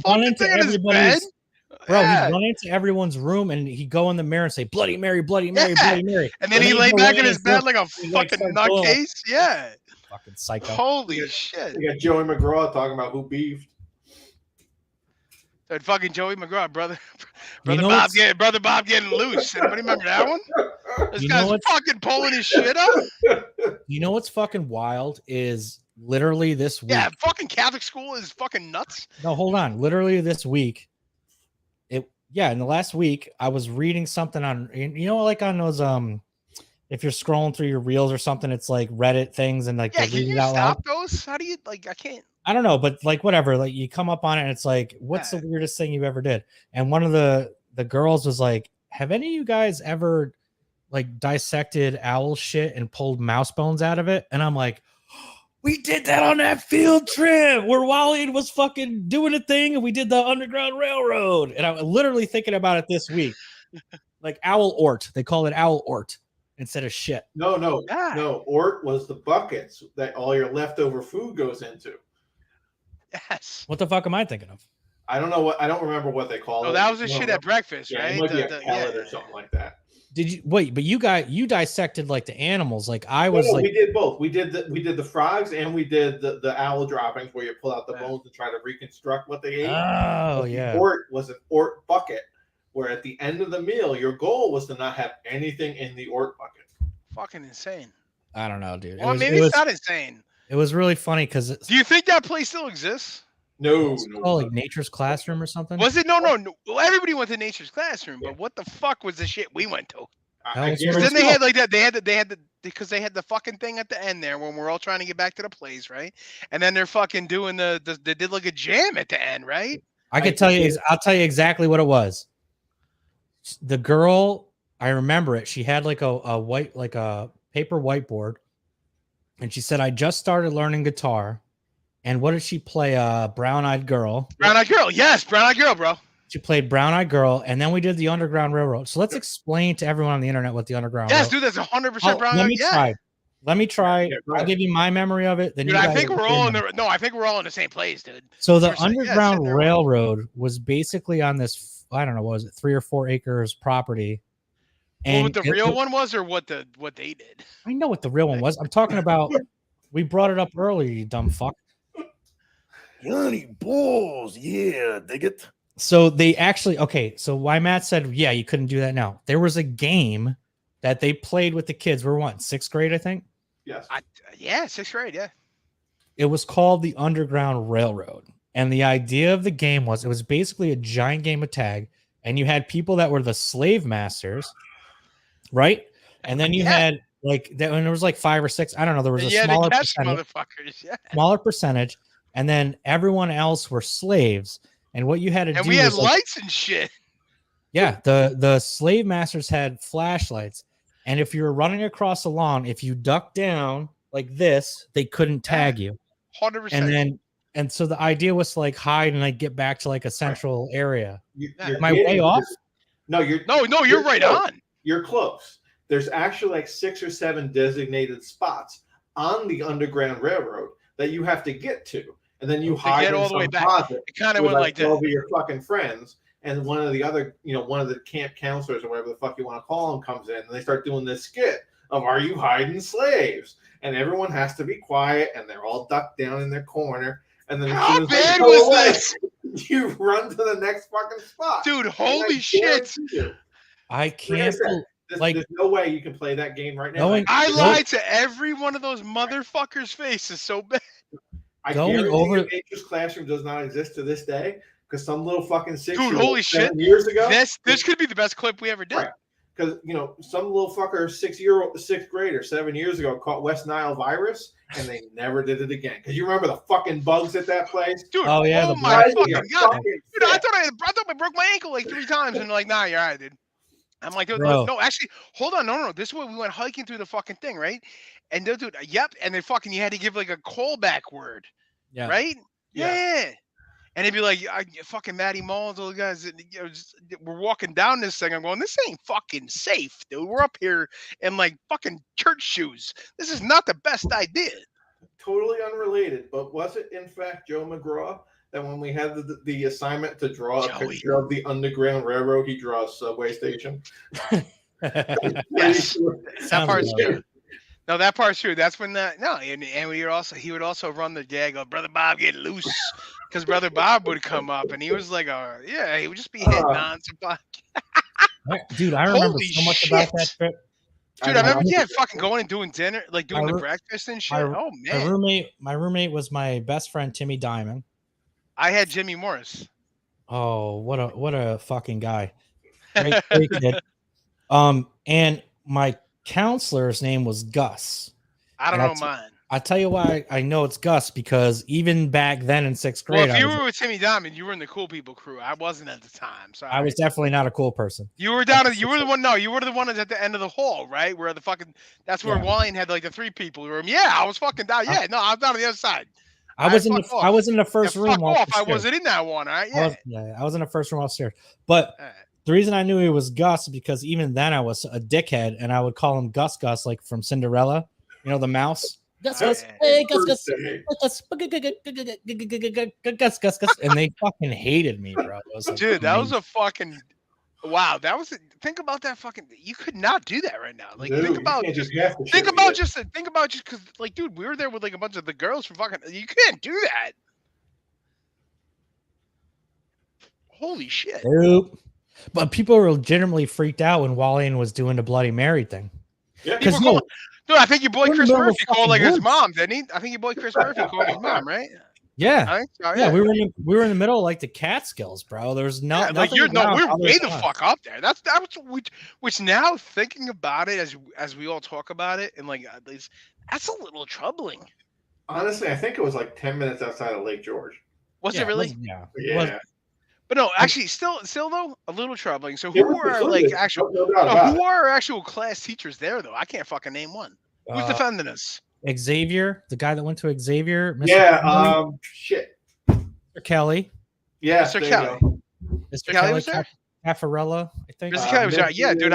run into everybody's. Bro, he'd run into everyone's room and he'd go in the mirror and say, Bloody Mary, Bloody Mary, Bloody Mary. And then he lay back in his bed like a fucking nutcase. Yeah. Fucking psycho. Holy shit. We got Joey McGraw talking about who beefed. That fucking Joey McGraw, brother Bob getting loose. Anybody remember that one? This guy's fucking pulling his shit up. You know what's fucking wild is literally this week. Yeah, fucking Catholic school is fucking nuts. No, hold on. Literally this week. In the last week, I was reading something on, like on those, if you're scrolling through your reels or something, it's like Reddit things and like, can you stop those? How do you, I can't. I don't know, but like, whatever, like you come up on it and it's like, what's the weirdest thing you've ever did? And one of the girls was like, have any of you guys ever like dissected owl shit and pulled mouse bones out of it? And I'm like, We did that on that field trip where Wally was fucking doing a thing and we did the Underground Railroad. And I'm literally thinking about it this week. Like Owl Ort. They call it Owl Ort instead of shit. No. Yeah. Ort was the buckets that all your leftover food goes into. Yes. What the fuck am I thinking of? I don't remember what they call it. Oh, that was the shit at breakfast, Yeah, right? it might be a pellet or something like that. Did you wait? But you dissected like the animals. Like I No, was like, we did both. We did the frogs and we did the owl droppings where you pull out the bones and try to reconstruct what they ate. oh But yeah. The Ort was an Ort bucket where at the end of the meal, your goal was to not have anything in the Ort bucket. Fucking insane. I don't know, dude. Well, maybe it's not insane. It was really funny because Do you think that place still exists? No, called like Nature's Classroom or something. Was it? No. Well, everybody went to Nature's Classroom, but what the fuck was the shit we went to? I Then they had like that. They had because they had the fucking thing at the end there when we're all trying to get back to the place, right? And then they're fucking doing they did like a jam at the end, right? I could tell you. I'll tell you exactly what it was. The girl, I remember it. She had like a white, like a paper whiteboard, and she said, "I just started learning guitar." And what did she play? Brown Eyed Girl. Brown Eyed Girl, yes, Brown Eyed Girl, bro. She played Brown Eyed Girl, and then we did the Underground Railroad. So let's explain to everyone on the internet what the Underground Yes, Railroad. dude, that's 100% Brown Let Eyed. me try. Let me try. Yeah, I'll give you my memory of it. Then Dude, you I guys think we're all in explain the I think we're all in the same place, dude. So the Seriously, Underground sitting there. Railroad was basically on this, I don't know, what was it, 3 or 4 acres property. And What the real one was, or what they did? I know what the real one was. I'm talking about. We brought it up earlier, you dumb fuck. Johnny Balls, yeah, dig it. So they actually, okay, so why Matt said, yeah, you couldn't do that now. There was a game that they played with the kids. We're what, 6th grade, I think? Yes. Yeah, 6th grade, yeah. It was called the Underground Railroad. And the idea of the game was, it was basically a giant game of tag. And you had people that were the slave masters, right? And then you had like, and there was like 5 or 6, I don't know, there was a smaller to catch percentage. motherfuckers, yeah. Smaller percentage, and then everyone else were slaves. And what you had to do, And we had was like, lights and shit. yeah, the slave masters had flashlights, and if you were running across the lawn, if you ducked down like this, they couldn't tag you. 100%. And so the idea was to like hide and like get back to like a central area. You're Am I way off? No, you're right close. on. You're close. There's actually like 6 or 7 designated spots on the Underground Railroad that you have to get to. And then you hide get in all the some way back. closet It kind of with went like 12 that. of your fucking friends. And one of the other, one of the camp counselors or whatever the fuck you want to call them comes in and they start doing this skit of, are you hiding slaves? And everyone has to be quiet and they're all ducked down in their corner. And then as soon How as bad they go was away, this? you run to the next fucking spot. Dude, And holy I shit. guarantee you, I like I can't. said, there's no way you can play that game right now. Going- I Nope. lied to every one of those motherfuckers' faces so bad. I going guarantee over- you Nature's Classroom does not exist to this day because some little fucking 6-year-old holy shit. 7 years ago. This could be the best clip we ever did. Right. Because some little fucker 6th grader 7 years ago caught West Nile virus and they never did it again. Because you remember the fucking bugs at that place? Dude, Oh, yeah, the my black- fucking god. Fucking Dude, I sick. thought I broke my ankle like 3 times and like, nah, you're all right, dude. I'm like, dude, Bro. no, actually, hold on, no. This is what we went hiking through the fucking thing, right? And dude, yep, and then fucking you had to give like a callback word, Yeah. right? Yeah. Yeah. And it'd be like, fucking Matty Mullins, all the guys, we're walking down this thing. I'm going, this ain't fucking safe, dude. We're up here in like fucking church shoes. This is not the best idea. Totally unrelated, but was it in fact Joe McGraw that when we had the assignment to draw a Joey. picture of the Underground Railroad, he draws a subway station? Yes. That Sounds part's about true. No, that part's true. That's when and he would also run the gag of Brother Bob get loose because Brother Bob would come up and he was like, he would just be hitting on some. Dude, I remember Holy so much about that shit. trip. Dude, I remember fucking going and doing dinner, like doing the breakfast and shit. my- Oh man, My roommate was my best friend Timmy Diamond. I had Jimmy Morris. Oh, what a fucking guy. Great kid. And my counselor's name was Gus. I don't And know mine. I tell you why I know it's Gus, because even back then in sixth grade, Well, if you were with Timmy Diamond, you were in the cool people crew. I wasn't at the time. Sorry. I was definitely not a cool person. You were down. You were the one. No, you were the one that's at the end of the hall, right? Where the fucking. That's where Yeah. Wine had like the 3 people room. Yeah, I was fucking down. Yeah, no, I was down on the other side. I was in the first room. Fuck off! I upstairs. wasn't in that one. All right. Yeah. I was in the first room upstairs. But the reason I knew he was Gus because even then I was a dickhead and I would call him Gus like from Cinderella. You know the mouse. Gus, hey, Gus, and they fucking hated me, bro. Dude, that was a fucking wow. That was think about that fucking. You could not do that right now. Like Dude, think about just because like dude, we were there with like a bunch of the girls from fucking. You can't do that. Holy shit. Nope. But people were legitimately freaked out when Wallin was doing the Bloody Mary thing. Yeah, Because Dude, I think your boy Chris Remember Murphy called like fucking his mom, didn't he? I think your boy Chris Murphy called his mom, right? yeah. I think so, Yeah, we were in the middle of like the Catskills, bro. There was no, like we're way the fuck up there. That's which now thinking about it as we all talk about it and like at least that's a little troubling. honestly, I think it was like 10 minutes outside of Lake George. Was it really? Yeah. Yeah. But no, actually, still though, a little troubling. So It who was are included. like actual? No doubt about who are actual class teachers there though? I can't fucking name one. Who's defending us? Xavier, the guy that went to Xavier, Mr. Yeah. Kelly, Shit. Mr. Kelly. Yeah. Mr. there you Kelly. go. Mr. Kelly was there? Caffarella, I think. Mr. Kelly was there. Yeah, dude.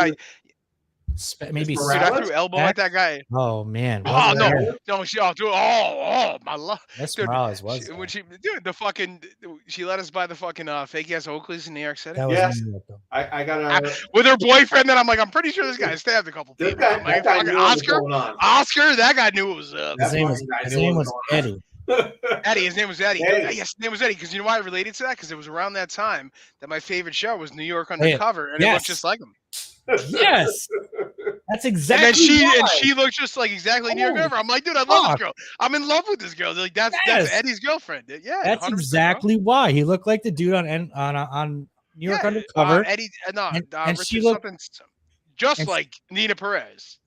Maybe. Mr. Dude, I Morales? threw elbow at that guy. Oh man. Oh Was it? no, she dude. Oh my love. Yes, Dude, Morales was. When dude, the fucking, she let us buy the fucking fake ass Oakleys in New York City. That was Yes. in New York, though. I got a. With her boyfriend, then I'm like, I'm pretty sure this guy stabbed a couple This people. guy, I'm like, that guy fucking knew what was Oscar, going on. Oscar, that guy knew what was up. That His name was Eddie. Eddie, his name was Eddie. Eddie. Yes, his name was Eddie. Because you know why I related to that? Because it was around that time that my favorite show was New York Undercover, and it looked just like him. Yes. That's exactly. And then why. she looked just like exactly New York Undercover. I'm like, dude, I love this girl. I'm in love with this girl. Like that's Eddie's girlfriend. Yeah, That's 100%, exactly why he looked like the dude on New York Undercover. Eddie, and Richard she looked something, just and- like Nina Perez.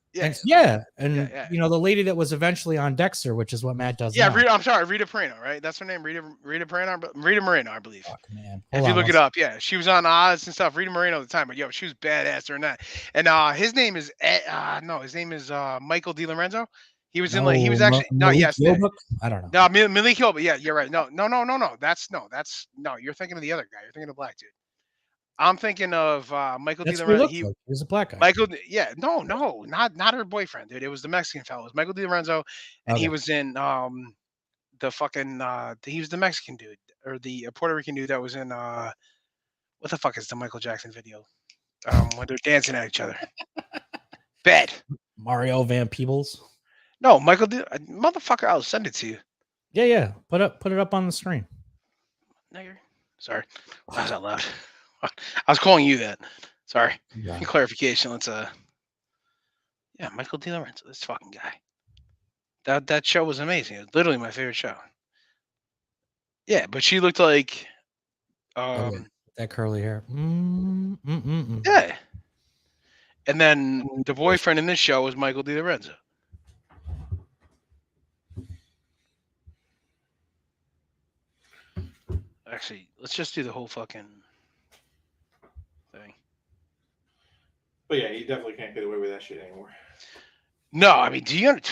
Yeah, And you know the lady that was eventually on Dexter, which is what Matt does. yeah. now. I'm sorry, Rita Moreno, right? That's her name, Rita Moreno, I believe. Fuck, man. If you look it up, yeah, she was on Oz and stuff. Rita Moreno at the time, but yo, she was badass during that. And his name is his name is Michael DiLorenzo. He was in like he was actually I don't know. No, Malik Hill, but yeah, you're right. No. That's you're thinking of the other guy. You're thinking of the black dude. I'm thinking of Michael That's what he DiLorenzo. looked like. He was a black guy. Michael, yeah, no, not her boyfriend, dude. It was the Mexican fellow. It was Michael DiLorenzo, and he was in the fucking he was the Mexican dude or the Puerto Rican dude that was in what the fuck is the Michael Jackson video when they're dancing at each other. Bad. Mario Van Peebles. No, Michael, motherfucker, I'll send it to you. Yeah. Put it up on the screen. Nigger. Sorry, that was out loud. I was calling you that. Sorry. Yeah. Clarification. Let's Michael DiLorenzo, this fucking guy. That show was amazing. It was literally my favorite show. Yeah, but she looked like that curly hair. Yeah. And then the boyfriend in this show was Michael DiLorenzo. Actually, let's just do the whole fucking thing. But yeah, you definitely can't get away with that shit anymore. No, I mean, dude,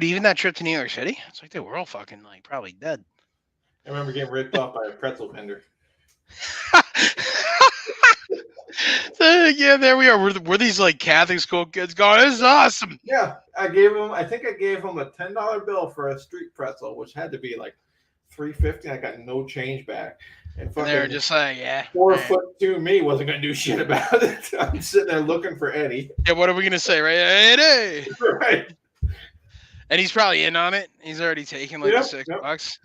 even that trip to New York City, it's like they were all fucking like probably dead. I remember getting ripped off by a pretzel vendor. Yeah, there we are. We're these like Catholic school kids going, this is awesome. Yeah, I think I gave him a $10 bill for a street pretzel, which had to be like $3.50. I got no change back. And they were just like, 4'2" me wasn't gonna do shit about it. I'm sitting there looking for Eddie. Yeah, what are we gonna say, right? Eddie. Right. And he's probably in on it. He's already taken like $6.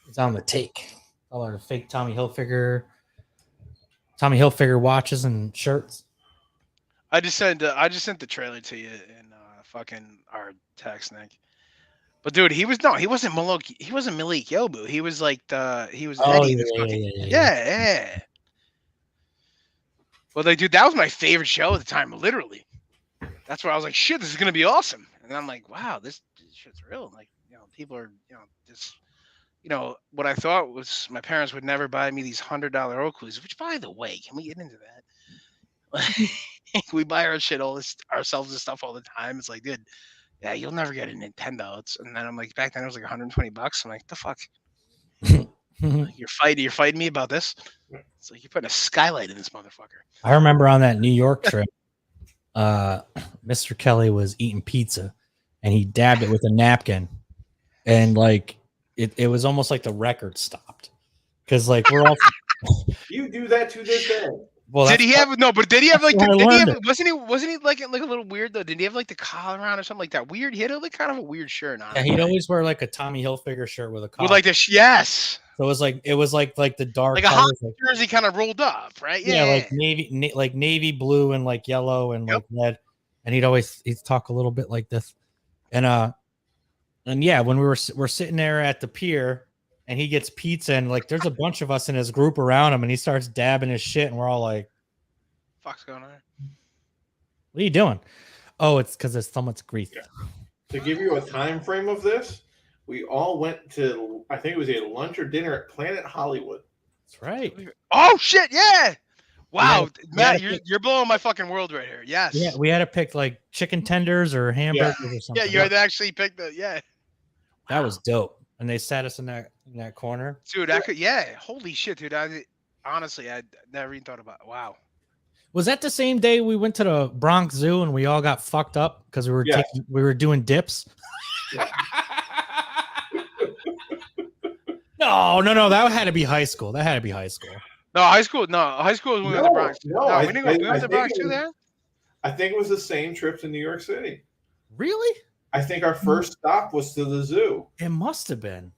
It's on the take. All our fake Tommy Hilfiger watches and shirts. I just sent the trailer to you in fucking our text, Nick. But dude, he wasn't Malik Yobu. He was like Eddie. Yeah. Well, dude, that was my favorite show at the time, literally. that's where I was like, shit, this is gonna be awesome. And I'm like, wow, this shit's real. Like, people are, just, what I thought was my parents would never buy me these $100 Oakleys. Which, by the way, can we get into that? We buy our shit ourselves and stuff all the time. It's like, dude, yeah, you'll never get a Nintendo. And then I'm like, back then it was like $120. I'm like, the fuck. You're fighting me about this. It's like you're putting a skylight in this motherfucker. I remember on that New York trip, Mr. Kelly was eating pizza and he dabbed it with a napkin, and like it was almost like the record stopped because like we're all. You do that to this day. Well, did he have like wasn't he like a little weird though? Did he have like the collar on or something like that? Weird. He had like kind of a weird shirt on. Yeah, he'd always wear like a Tommy Hilfiger shirt with a collar. With like this, yes. So it was like the dark, like a hot jersey kind of rolled up, right? Yeah, like navy blue and like yellow and like red. And he'd talk a little bit like this, and yeah, when we're sitting there at the pier, and he gets pizza, and like there's a bunch of us in his group around him, and he starts dabbing his shit, and we're all like, "Fuck's going on? What are you doing?" Oh, it's because his stomach's greasy. Yeah. To give you a time frame of this, we all went to, I think it was either lunch or dinner at Planet Hollywood. That's right. Oh shit! Yeah. Wow, Matt, you're blowing my fucking world right here. Yes. Yeah, we had to pick like chicken tenders or hamburgers or something. Yeah, you had to actually pick the That was dope, and they sat us in that corner. Dude, holy shit, dude. Honestly, I never even thought about it. Wow. Was that the same day we went to the Bronx Zoo and we all got fucked up because we were doing dips? Yeah. No, that had to be high school. No, high school was when we went to the Bronx. We went to the Bronx too there? I think it was the same trip to New York City. Really? I think our first stop was to the zoo. It must have been.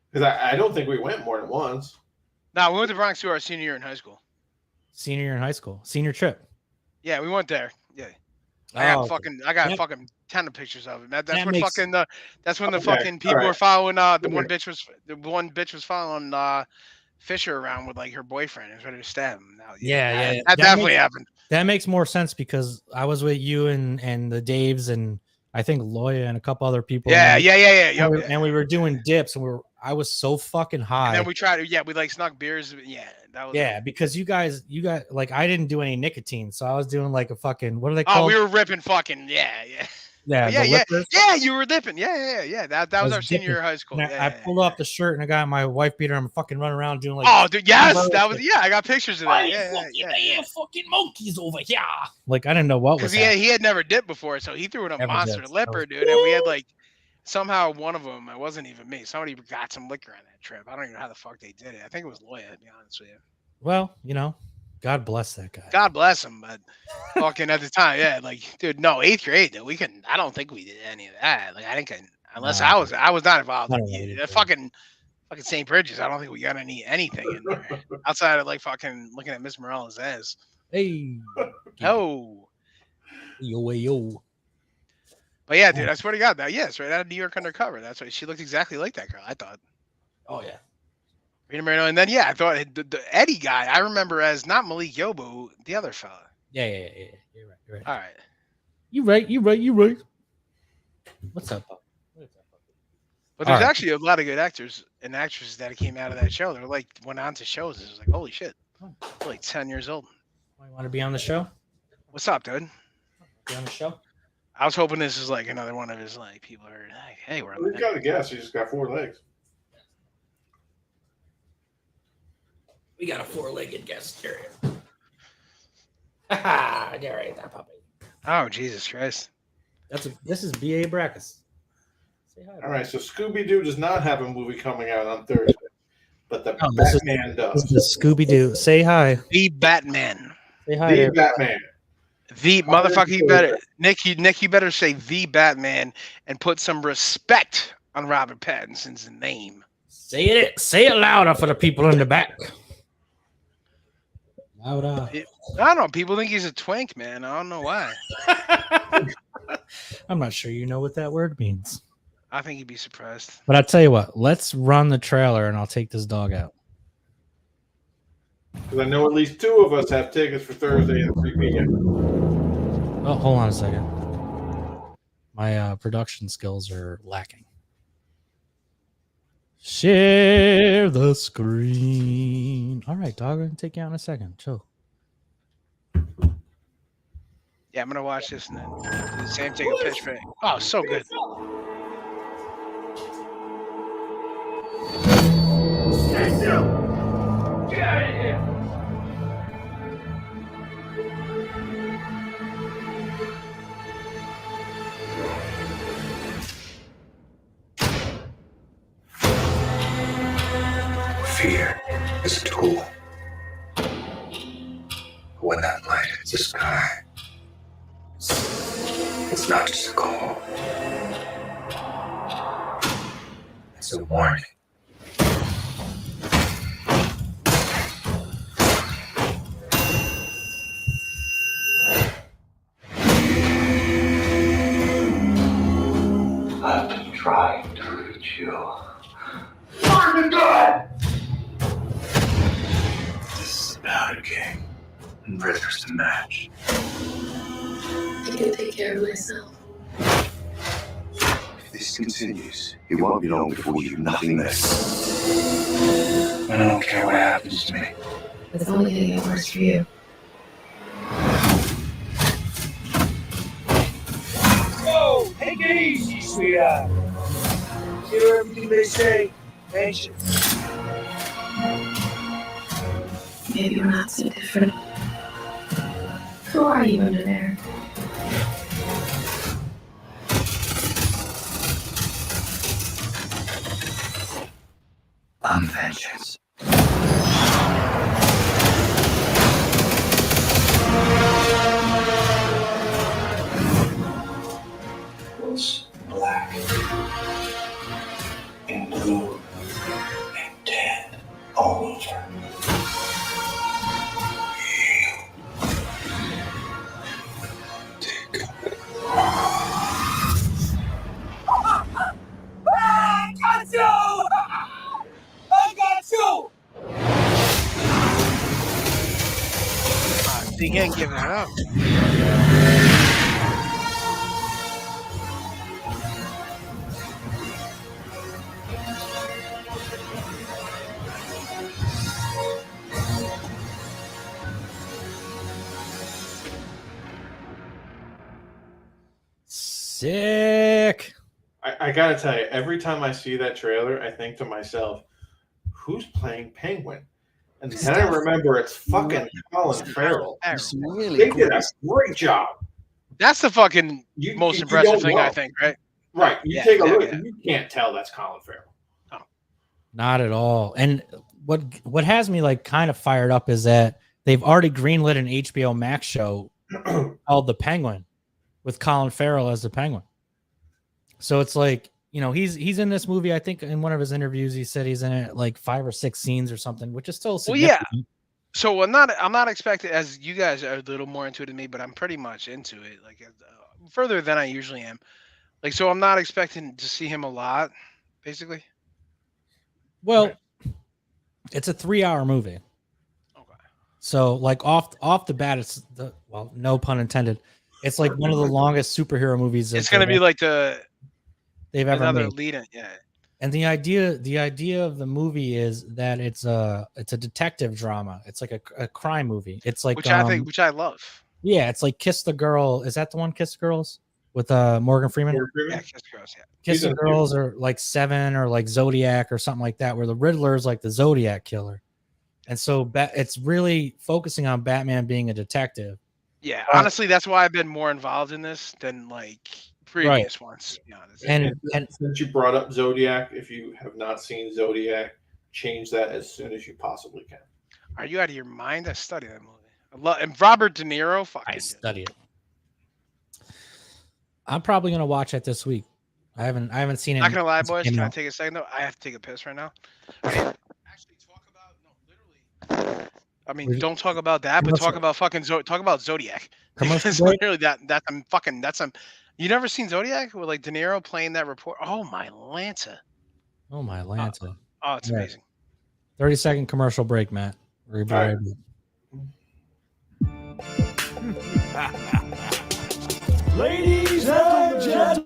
Because I don't think we went more than once. No, we went to the Bronx to our senior year in high school. Senior trip. Yeah, we went there. Yeah. I got fucking ton of pictures of it, man. That's when the fucking people were following the one bitch was following Fisher around with like her boyfriend and was ready to stab him. Now, that definitely happened. That makes more sense because I was with you and the Daves and I think Loya and a couple other people. Yeah. And we were doing dips and I was so fucking high. And then we tried to, we like snuck beers. Yeah. That was because you got like, I didn't do any nicotine. So I was doing like a fucking, what are they called? Oh, we were ripping fucking, yeah. Yeah, you were dipping. Yeah. That was our senior year of high school. I pulled off the shirt and I got my wife beater. I'm fucking running around doing like, oh, dude, yes, that was, I got pictures of that. Yeah, fucking monkeys over here. Like, I didn't know what was because he had never dipped before, so he threw in a monster liquor, dude. And we had like, somehow one of them, it wasn't even me. Somebody got some liquor on that trip. I don't even know how the fuck they did it. I think it was Loya, to be honest with you. Well, God bless that guy. God bless him, but fucking at the time, like, dude, no, 8th grade, dude, I don't think we did any of that. Like, I didn't, unless I was not involved. Fucking St. Bridges, I don't think we got anything in there outside of like fucking looking at Miss Morales' ass. Hey, yo. But yeah, dude, I swear to God, it's right out of New York Undercover. That's why she looked exactly like that girl. I thought. Oh yeah. Rita Moreno, and then I thought the Eddie guy I remember as not Malik Yobo, the other fella. Yeah. You're right. All right. You right. What's up, Bob? But there's actually a lot of good actors and actresses that came out of that show. They were like went on to shows. It was like, holy shit. They're like 10 years old. You want to be on the show? What's up, dude? Be on the show? I was hoping this is like another one of his like people are like, hey, we're on. He's got a guess. He's just got 4 legs. We got a 4-legged guest here. There ain't that puppy. Oh, Jesus Christ. This is B.A. Brackus. Say hi. All right, so Scooby-Doo does not have a movie coming out on Thursday, but the Batman does. This is Scooby-Doo. Say hi. The Batman. Say hi. The Batman. The motherfucker, you better, Nick, you better say the Batman and put some respect on Robert Pattinson's name. Say it louder for the people in the back. Louder. I don't know. People think he's a twink, man. I don't know why. I'm not sure you know what that word means. I think you'd be surprised. But I'll tell you what. Let's run the trailer and I'll take this dog out. Because I know at least 2 of us have tickets for Thursday at 3 p.m. Oh, hold on a second. My production skills are lacking. Share the screen. All right, dog. I'm gonna take you out in a second. Chill. Yeah, I'm gonna watch this and then do the same. Take a pitch for it. Oh, so good. Stay still. Get out of here. Fear is a tool. When that light hits the sky, it's not just a call. It's a warning. I've been trying to reach you. Martin, God! This is about a game, and rhythm's to match. I can take care of myself. If this continues, it won't be long before you do nothing less. I don't care what happens to me. It's only gonna get worse for you. Whoa! Take it easy, sweetheart. Hear everything they say. Patience. Maybe we're not so different. Who are you under there? I'm vengeance. It's black and blue and dead all over. Take it. I got you! I got you! He can't give that up. Sick. I gotta tell you, every time I see that trailer, I think to myself, "Who's playing Penguin?" And then I remember it's fucking Colin Farrell. They did a great job. That's the fucking most you impressive don't thing, know. I think, right? Right. You Yeah, take a yeah, look, yeah. and you can't tell that's Colin Farrell. Not at all. And what has me like kind of fired up is that they've already greenlit an HBO Max show called The Penguin with Colin Farrell as the Penguin. So it's like, you know, he's in this movie. I think in one of his interviews he said he's in it like 5 or 6 scenes or something, which is still Well, significant. yeah. So I'm not expecting, as you guys are a little more into it than me, but I'm pretty much into it, like further than I usually am. Like, so I'm not expecting to see him a lot, basically. Well, it's a 3-hour movie. Okay. So like off the bat, it's well, no pun intended. It's like one of the longest superhero movies It's gonna be like they've ever another made. lead in, yeah. And the idea of the movie is that it's a detective drama. It's like a crime movie. It's like Which I love. Yeah, it's like Kiss the Girl. Is that the one, Kiss Girls, with Morgan Freeman? Yeah, Kiss Girls, yeah. Kiss the Girls are like 7 or like Zodiac or something like that, where the Riddler is like the Zodiac killer. And so it's really focusing on Batman being a detective. Yeah, honestly, that's why I've been more involved in this than like previous ones. To be honest. And since you brought up Zodiac, if you have not seen Zodiac, change that as soon as you possibly can. Are you out of your mind? I study that movie. I love, and Robert De Niro. Fucking I study it. I'm probably gonna watch it this week. I haven't seen it. Not gonna lie, boys. Can I take a second though? I have to take a piss right now. Actually, talk about literally. I mean, don't talk about that, but talk about fucking talk about Zodiac. It's literally that's you never seen Zodiac with like De Niro playing that report? Oh my Lanta. Oh my Lanta. Oh, it's amazing. 30-second commercial break, Matt. We'll be right back. Ladies and gentlemen.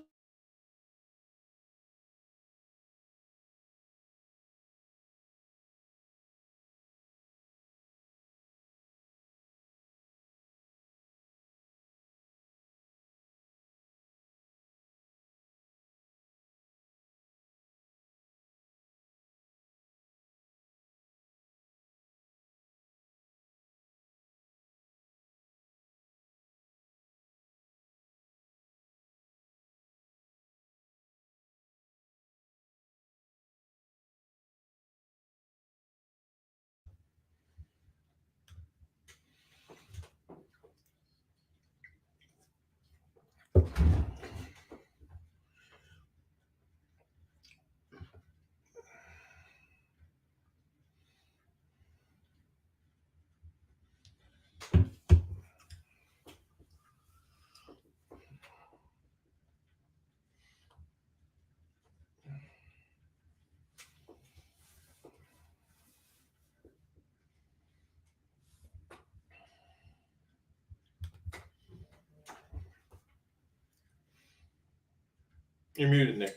You're muted, Nick.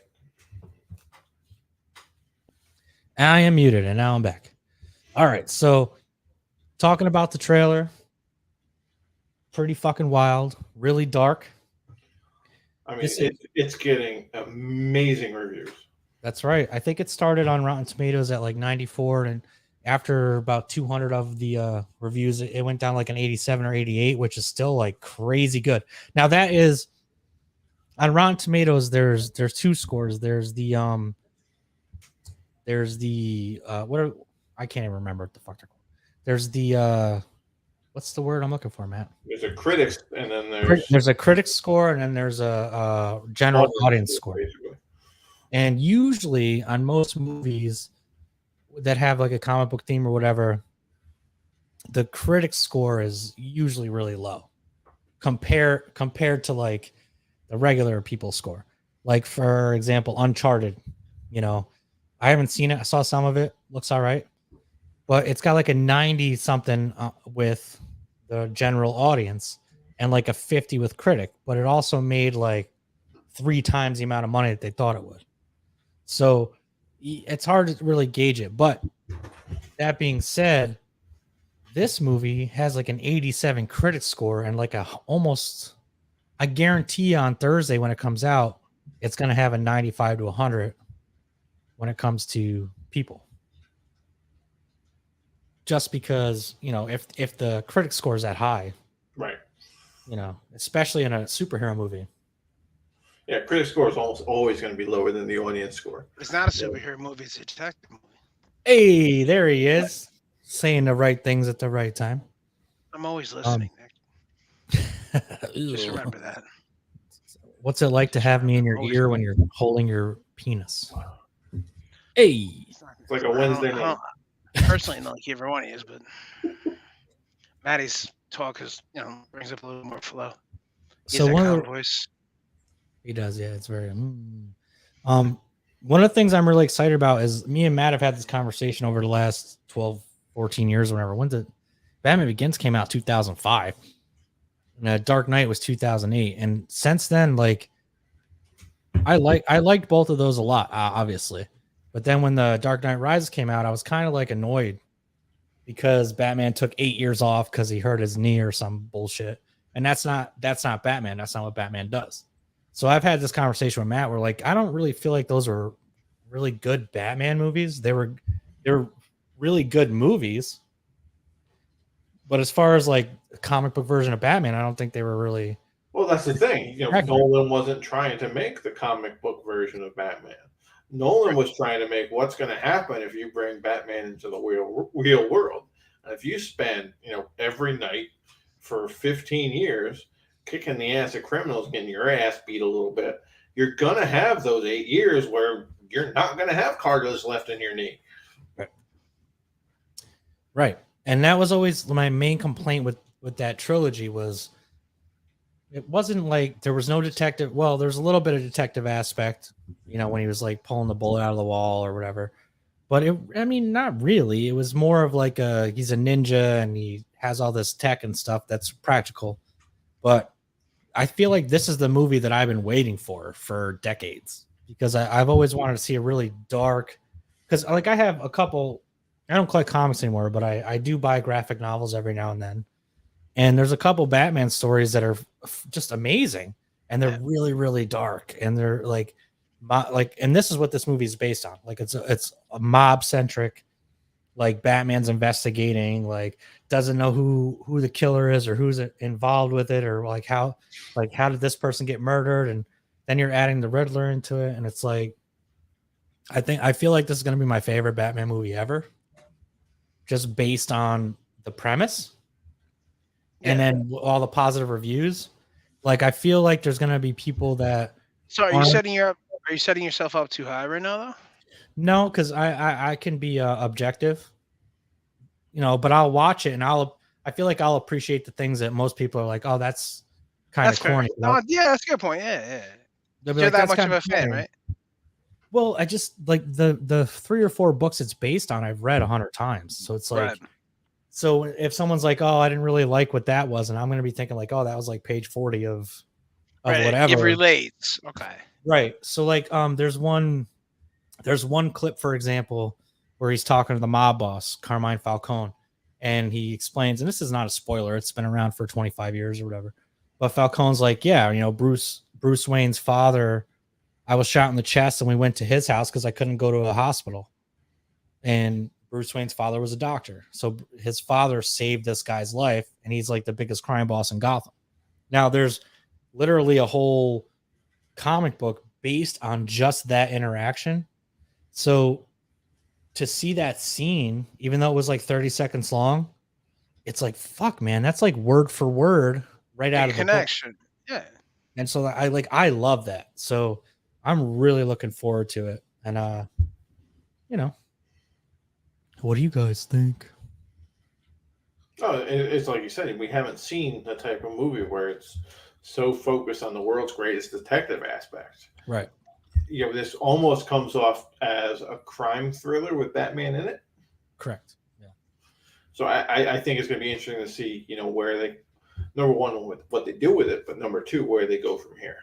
I am muted, and now I'm back. All right, so talking about the trailer, pretty fucking wild, really dark. I mean, it's getting amazing reviews. That's right. I think it started on Rotten Tomatoes at like 94, and after about 200 of the reviews, it went down like an 87 or 88, which is still like crazy good. Now that is on Rotten Tomatoes. There's two scores. There's the I can't even remember what the fuck they're called. There's the what's the word I'm looking for, Matt? There's a critics, and then there's a critics score, and then there's a general audience score. Basically. And usually on most movies that have like a comic book theme or whatever, the critics score is usually really low compared to like the regular people score. Like for example, Uncharted, you know, I haven't seen it. I saw some of it. Looks all right. But it's got like a 90 something with the general audience and like a 50 with critic, but it also made like 3 times the amount of money that they thought it would. So it's hard to really gauge it. But that being said, this movie has like an 87 critic score and like I guarantee on Thursday when it comes out, it's going to have a 95 to 100 when it comes to people. Just because, you know, if the critic score is that high, right? You know, especially in a superhero movie. Yeah, critic score is almost always going to be lower than the audience score. It's not a superhero movie; it's a detective movie. Hey, there he is, saying the right things at the right time. I'm always listening, Nick. Just remember that. What's it like to have me in your ear when you're holding your penis? Hey, it's like a Wednesday night. Personally, not like everyone is, but Maddie's talk is, you know, brings up a little more flow. He has that kind of voice. He does, yeah. It's very one of the things I'm really excited about is me and Matt have had this conversation over the last 12, 14 years, or whatever. When did Batman Begins came out 2005, and Dark Knight was 2008, and since then, like I liked both of those a lot, obviously. But then when the Dark Knight Rises came out, I was kind of like annoyed because Batman took 8 years off because he hurt his knee or some bullshit. And that's not Batman. That's not what Batman does. So I've had this conversation with Matt where like I don't really feel like those were really good Batman movies. They're really good movies. But as far as like a comic book version of Batman, I don't think they were really. Well, that's the thing. You know, Nolan wasn't trying to make the comic book version of Batman. Nolan was trying to make what's going to happen if you bring Batman into the real world. And if you spend, you know, every night for 15 years kicking the ass of criminals, getting your ass beat a little bit, you're going to have those 8 years where you're not going to have cartilage left in your knee. Right. And that was always my main complaint with that trilogy was it wasn't like there was no detective. Well, there's a little bit of detective aspect, you know, when he was like pulling the bullet out of the wall or whatever. But not really. It was more of like he's a ninja and he has all this tech and stuff that's practical. But I feel like this is the movie that I've been waiting for decades, because I've always wanted to see a really dark, because like I have a couple, I don't collect comics anymore, but I do buy graphic novels every now and then. And there's a couple Batman stories that are just amazing, and they're really, really dark, and they're like, and this is what this movie is based on. Like it's a mob centric, like Batman's investigating, like doesn't know who the killer is or who's involved with it, or like how did this person get murdered, and then you're adding the Riddler into it, and it's like, I feel like this is going to be my favorite Batman movie ever, just based on the premise. And then all the positive reviews. Like, I feel like there's going to be people that. So are you setting yourself up too high right now, though? No, because I can be objective, but I'll watch it, and I feel like I'll appreciate the things that most people are like, oh, that's kind of corny. Oh, yeah, that's a good point. Yeah. You're like, that much of a fan, right? Well, I just like the 3 or 4 books it's based on, I've read 100 times. So it's like. Right. So if someone's like, oh, I didn't really like what that was, and I'm going to be thinking like, oh, that was like page 40 of whatever. It relates. Okay. Right. So like, there's one clip, for example, where he's talking to the mob boss, Carmine Falcone, and he explains, and this is not a spoiler, it's been around for 25 years or whatever. But Falcone's like, yeah, Bruce Wayne's father, I was shot in the chest, and we went to his house because I couldn't go to a hospital. And Bruce Wayne's father was a doctor. So his father saved this guy's life, and he's like the biggest crime boss in Gotham. Now there's literally a whole comic book based on just that interaction. So to see that scene, even though it was like 30 seconds long, it's like, fuck, man, that's like word for word right out of the connection. Book. Yeah. And so I love that. So I'm really looking forward to it. And what do you guys think? Oh, it's like you said, we haven't seen the type of movie where it's so focused on the world's greatest detective aspect. Right. This almost comes off as a crime thriller with Batman in it. Correct. Yeah. So I think it's going to be interesting to see, where they, number one, with what they do with it, but number two, where they go from here.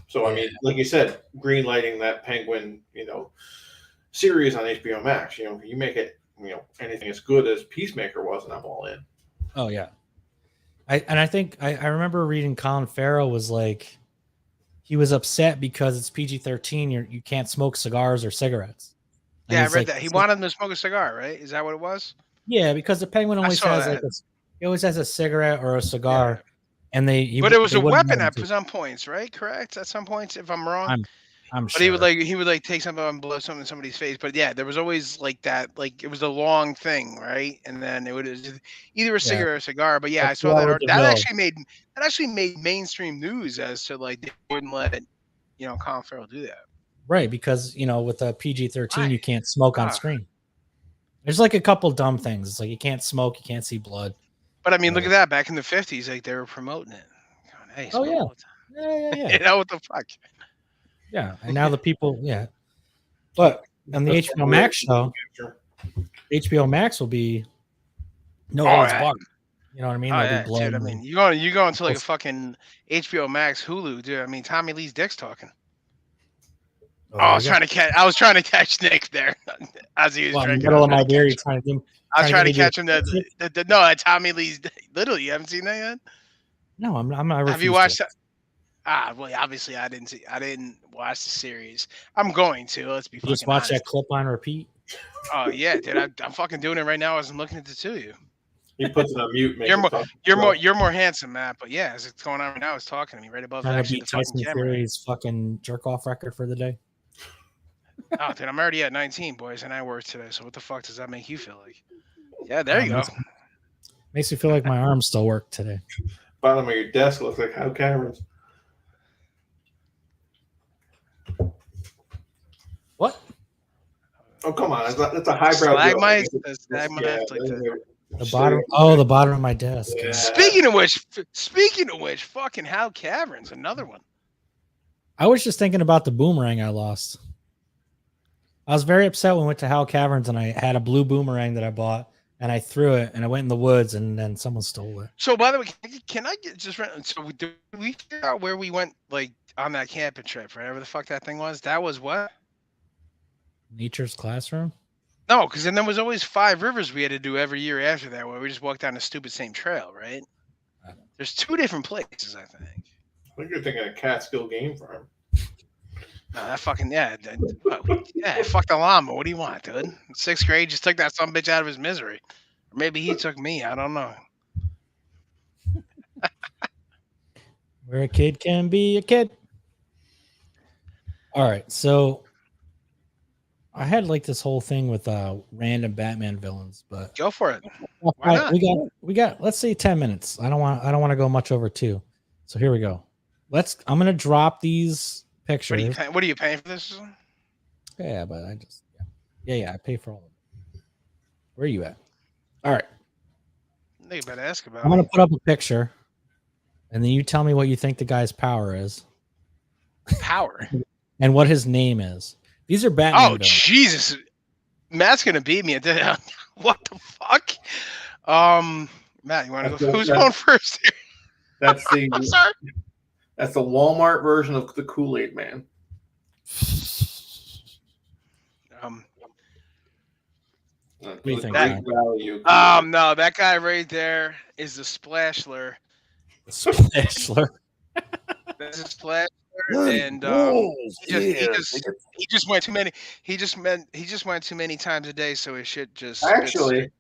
So, I mean, like you said, green lighting that Penguin, series on HBO Max, you make it, anything as good as Peacemaker was, and I'm all in. Oh yeah. I think I remember reading Colin Farrell was like, he was upset because it's PG-13. You can't smoke cigars or cigarettes. And I read that. He wanted him to smoke a cigar, right? Is that what it was? Yeah, because the Penguin always has he always has a cigarette or a cigar, and but it was a weapon at some points, right? Correct. At some points, if I'm wrong. I'm sure. But he would take something and blow something in somebody's face. But yeah, there was always like that. Like it was a long thing, right? And then it was either a cigarette or a cigar. But yeah, I saw that. That actually made mainstream news as to like they wouldn't let Colin Farrell do that. Right, because with a PG-13 you can't smoke on screen. There's like a couple dumb things. It's like you can't smoke, you can't see blood. But I mean, look at that. Back in the 50s, like they were promoting it. Going, hey, yeah. What the fuck? Yeah, and now the people, but on the HBO Max show, HBO Max will be holds barred. You know what I mean? Be blood. Dude, I mean, you go into like a fucking HBO Max Hulu, dude. I mean, Tommy Lee's dick's talking. I was trying to catch Nick there as he was drinking. Middle of my beer, I was trying to catch him. No, Tommy Lee's literally. You haven't seen that yet? No, I'm not. Have you watched that? Well, obviously I didn't watch the series. I'm going to. Let's be. Just watch that clip on repeat. Oh yeah, dude. I'm fucking doing it right now as I'm looking at the two of you. He puts it on mute. You're more handsome, Matt. But yeah, as it's going on right now, it's talking to me right above. Trying to beat Tyson Fury's fucking jerk off record for the day. Oh, dude, I'm already at 19, boys, and I work today. So what the fuck does that make you feel like? Yeah, there you go. Makes me feel like my arms still work today. Bottom of your desk looks like Hal Cameron's. What? Oh, come on. That's a highbrow joke. The bottom of my desk. Yeah. Speaking of which, fucking Hal Cameron's another one. I was just thinking about the boomerang I lost. I was very upset when we went to Hal Caverns and I had a blue boomerang that I bought and I threw it, and I went in the woods, and then someone stole it. So, by the way, can I get just so did we figure out where we went like on that camping trip, whatever the fuck that thing was? That was what? Nature's Classroom. No, because then there was always 5 rivers we had to do every year after that, where we just walked down the stupid same trail, right? There's 2 different places, I think. I think you're thinking of Catskill Game Farm. No, that fucking yeah, fuck the llama. What do you want, dude? In 6th grade, just took that some bitch out of his misery, or maybe he took me. I don't know. Where a kid can be a kid. All right, so I had like this whole thing with random Batman villains, but go for it. Why not? We got let's say 10 minutes. I don't want to go much over 2. So here we go. I'm gonna drop these pictures. What are you paying for this? Yeah, but I just I pay for all of it. Where are you at? All right. You better ask about I'm gonna put up a picture, and then you tell me what you think the guy's power is. Power. And what his name is. These are Batman. Oh Jesus, Matt's gonna beat me at that. What the fuck? Matt, you want to go? Who's going first here? That's the. I'm sorry. That's the Walmart version of the Kool-Aid Man. What do you think? No, that guy right there is the Splashler. Splashler. That's a Splashler, and he just went too many. He just went too many times a day, so his shit just. Actually,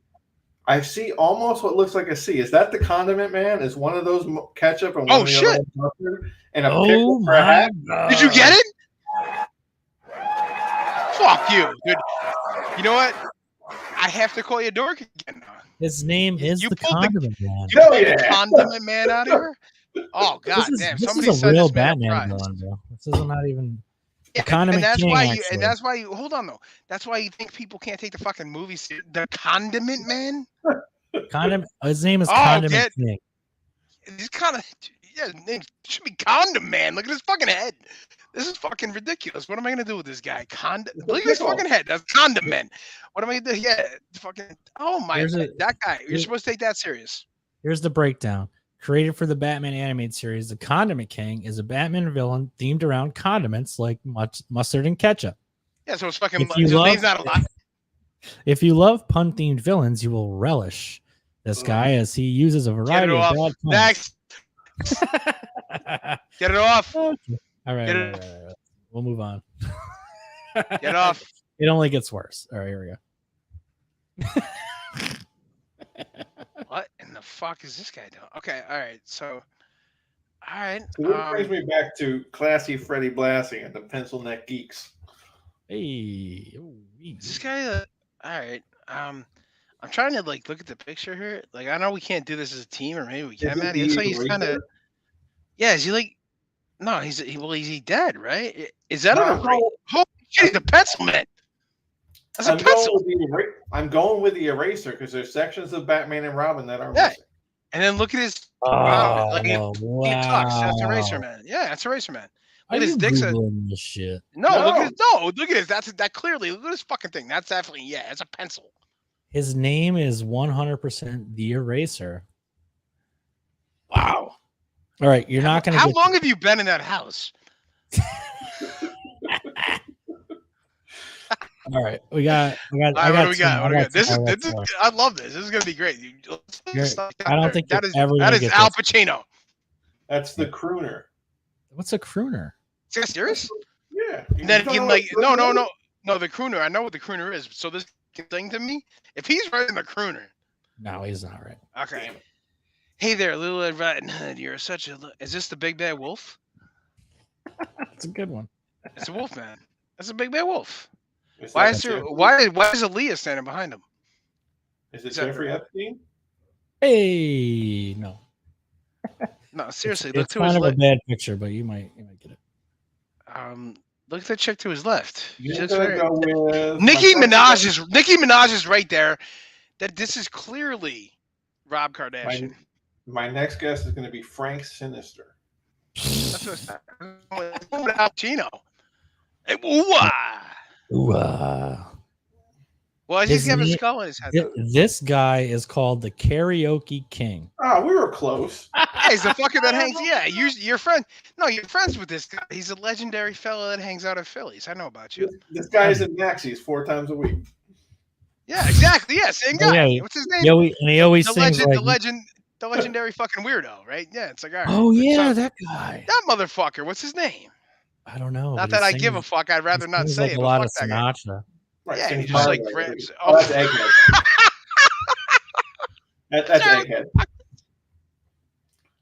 I see almost what looks like a C. Is that the Condiment Man? Is one of those ketchup and one of the other ones mustard and a pickle for a hat? God. Did you get it? Fuck you, dude. You know what? I have to call you a dork again. His name is the Condiment Man. You pulled the Condiment Man out of here? Oh god damn! Somebody is a real Batman villain, bro. This is not even. Yeah, Condiment and that's King, why actually. and that's why you hold on though. That's why you think people can't take the fucking movies. The Condiment Man. Condiment. His name is Condiment King. He's kind of his name should be Condom Man. Look at his fucking head. This is fucking ridiculous. What am I gonna do with this guy? Look at his fucking head. That's Condom Man. What am I gonna do? Yeah, fucking. Oh my, that guy. You're supposed to take that serious. Here's the breakdown. Created for the Batman animated series, the Condiment King is a Batman villain themed around condiments like mustard and ketchup. Yeah, so it's fucking. His name's not a lot. If you love pun-themed villains, you will relish this guy as he uses a variety of bad puns. Next. Get it off. Okay. All right. We'll move on. Get off. It only gets worse. All right, here we go. What in the fuck is this guy doing? Okay, all right. So, all right. So that brings me back to classy Freddie Blassie and the Pencil Neck Geeks. Hey, is this guy? All right. I'm trying to like look at the picture here. Like, I know we can't do this as a team, or maybe we can. Matt, he looks like he's kind of. Yeah, is he like? No, he's dead, right? Is that a holy shit? He's a pencil man. That's a pencil. I'm going with the eraser because there's sections of Batman and Robin that are missing. And then look at his. Wow. That's Eraser Man. Yeah, that's Eraser Man. Look at his dick's. This shit. No, look at his. That clearly. Look at this fucking thing. That's definitely it's a pencil. His name is 100% the Eraser. Wow. All right, you're not gonna. How long have you been in that house? All right, we got. What we got? This is. I love this. This is gonna be great. I don't think that is Al Pacino. That's the crooner. What's a crooner? Is that serious? Yeah. And then again, like no, the crooner. I know what the crooner is. So this thing to me, if he's writing the crooner, no, he's not right. Okay. Hey there, Little Red Riding Hood. You're such a. Is this the Big Bad Wolf? That's a good one. It's a wolf man. That's a Big Bad Wolf. Why is Aaliyah standing behind him? Is it Jeffrey Epstein? Hey, no. No, seriously, it's kind of a bad picture, but you might get it. Look at the chick to his left. Nicki Minaj is right there. That this is clearly Rob Kardashian. My next guest is going to be Frank Sinister. That's what Al Pacino. Hey, ooh-ah. Ooh-ah. Well, he's got a skull in his head. This guy is called the Karaoke King. Oh, we were close. Yeah, he's the fucker that hangs. Yeah, you're friend. No, you're friends with this guy. He's a legendary fellow that hangs out at Phillies. I know about you. This guy's in Maxie's 4 times a week. Yeah, exactly. Yeah, same guy. Yeah, What's his name? Yeah, and he always sings the legendary fucking weirdo, right? Yeah, it's like, all right. Oh yeah, that guy. That motherfucker. What's his name? I don't know. Not that I give a fuck. I'd rather not say it. A lot of fuck that guy. Sinatra. Right, Yeah, so he he's just like hard, grabs. Oh, that's Egghead. That's Egghead.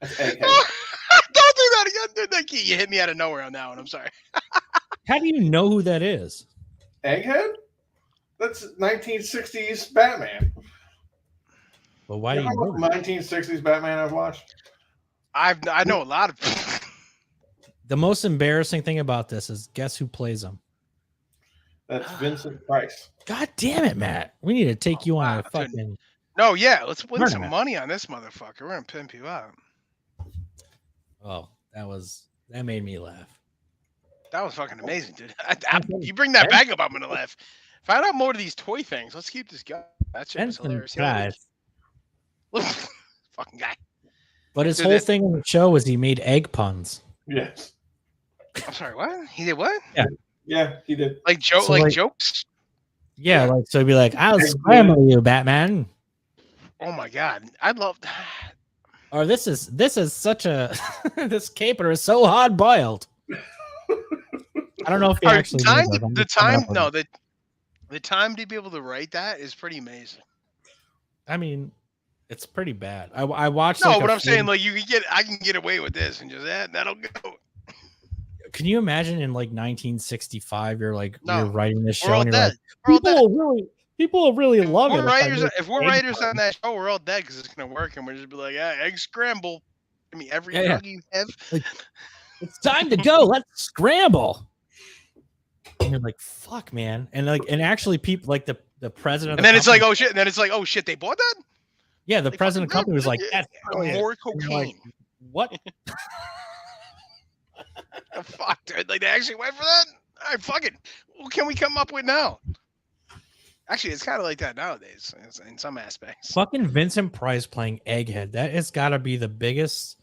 That's Egghead. Don't do that again, dude. You hit me out of nowhere on that one. I'm sorry. How do you know who that is? Egghead? That's 1960s Batman. But why do you know? 1960s Batman I've watched? I know a lot of. The most embarrassing thing about this is guess who plays him? That's Vincent Price. God damn it, Matt. We need to take you on a fucking. No, yeah, let's win tournament. some money on this motherfucker. We're gonna pimp you out. Oh, that made me laugh. That was fucking amazing, dude. You bring that back up, I'm gonna laugh. Find out more of these toy things. Let's keep this going. That shit was hilarious. Fucking guy. But his whole thing on the show was he made egg puns. Yes. I'm sorry, what? He did what? Yeah. Yeah, he did. Like jokes? Yeah, like so he'd be like, I'll scramble you, Batman. Oh my god. I'd love Or this is such a this caper is so hard boiled. I don't know if he actually the time to be able to write that is pretty amazing. I mean, it's pretty bad. I watched. No, but I'm saying like I can get away with this and just that'll go. Can you imagine in like 1965? You're writing this show all and you're dead. like, people will really love it. If we're writers on that show, we're all dead because it's gonna work and we'll just be like, egg scramble. I mean, every drug you have. Like, it's time to go. Let's scramble. And you're like, fuck, man. And actually people like the president. And then it's like, oh shit. And then it's like, oh shit, they bought that? Yeah, the president of the company was like, that's more cocaine. Like, what? Oh, fuck, dude. Like they actually went for that? All right, fuck it. What can we come up with now? Actually, it's kind of like that nowadays in some aspects. Fucking Vincent Price playing Egghead. That has got to be the biggest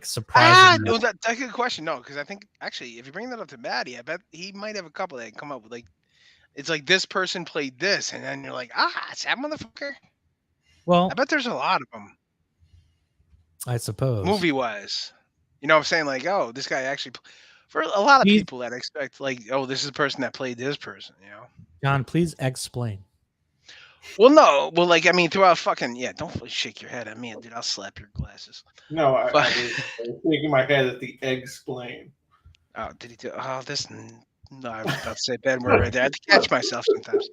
surprise. No, that's a good question. No, because I think actually, if you bring that up to Maddie, I bet he might have a couple that can come up with it's like this person played this, and then you're like, it's that motherfucker. Well, I bet there's a lot of them. I suppose. Movie wise, you know what I'm saying? Like, oh, this guy actually. For a lot of people that expect, like, oh, this is the person that played this person, you know? John, please explain. Well, no. Well, like, I mean, throughout fucking, don't shake your head at me, dude. I'll slap your glasses. No, I was shaking my head at the explain. Oh, did he do? Oh, this. No, I was about to say a bad word right there. I have to catch myself sometimes.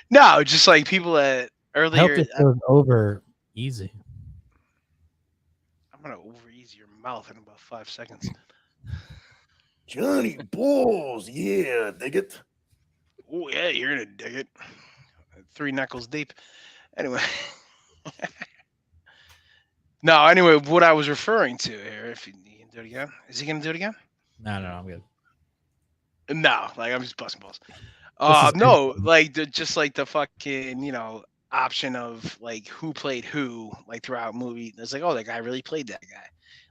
No, just like people that earlier. I hope this goes over easy. I'm going to over ease your mouth in about 5 seconds. Johnny Balls, yeah, dig it. Oh yeah, you're gonna dig it. 3 knuckles deep. Anyway. No, anyway, what I was referring to here, if you can do it again. Is he gonna do it again? No, I'm good. No, like I'm just busting balls. No, like just like the fucking, option of like who played who, like throughout movie. It's like, oh, that guy really played that guy.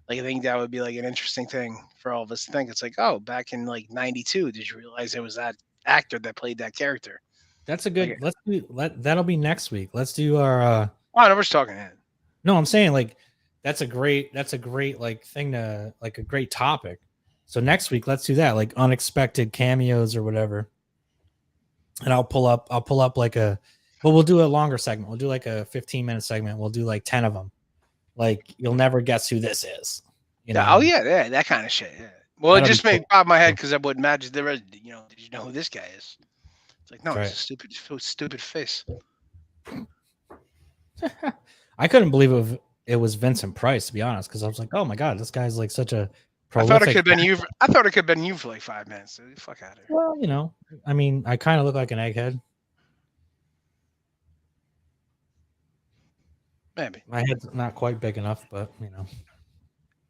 Like I think that would be like an interesting thing for all of us to think. It's like, oh, back in like '92, did you realize it was that actor that played that character? That's a good. That'll be next week. Let's do our. Oh, no, we're just talking. No, I'm saying like that's a great like thing to like a great topic. So next week, let's do that, like unexpected cameos or whatever. And I'll pull up like we'll do a longer segment. We'll do like a 15-minute segment. We'll do like 10 of them. Like you'll never guess who this is. Oh yeah, that kind of shit. Yeah. Well, it just made pop my head because I would imagine there was, did you know who this guy is? It's like, no, it's a stupid face. I couldn't believe it was Vincent Price, to be honest, because I was like, oh my god, this guy's like such a prolific. I thought it could have been you. I thought it could have been you for like 5 minutes. Dude. Fuck out of here. Well, I mean, I kind of look like an egghead. Maybe my head's not quite big enough, but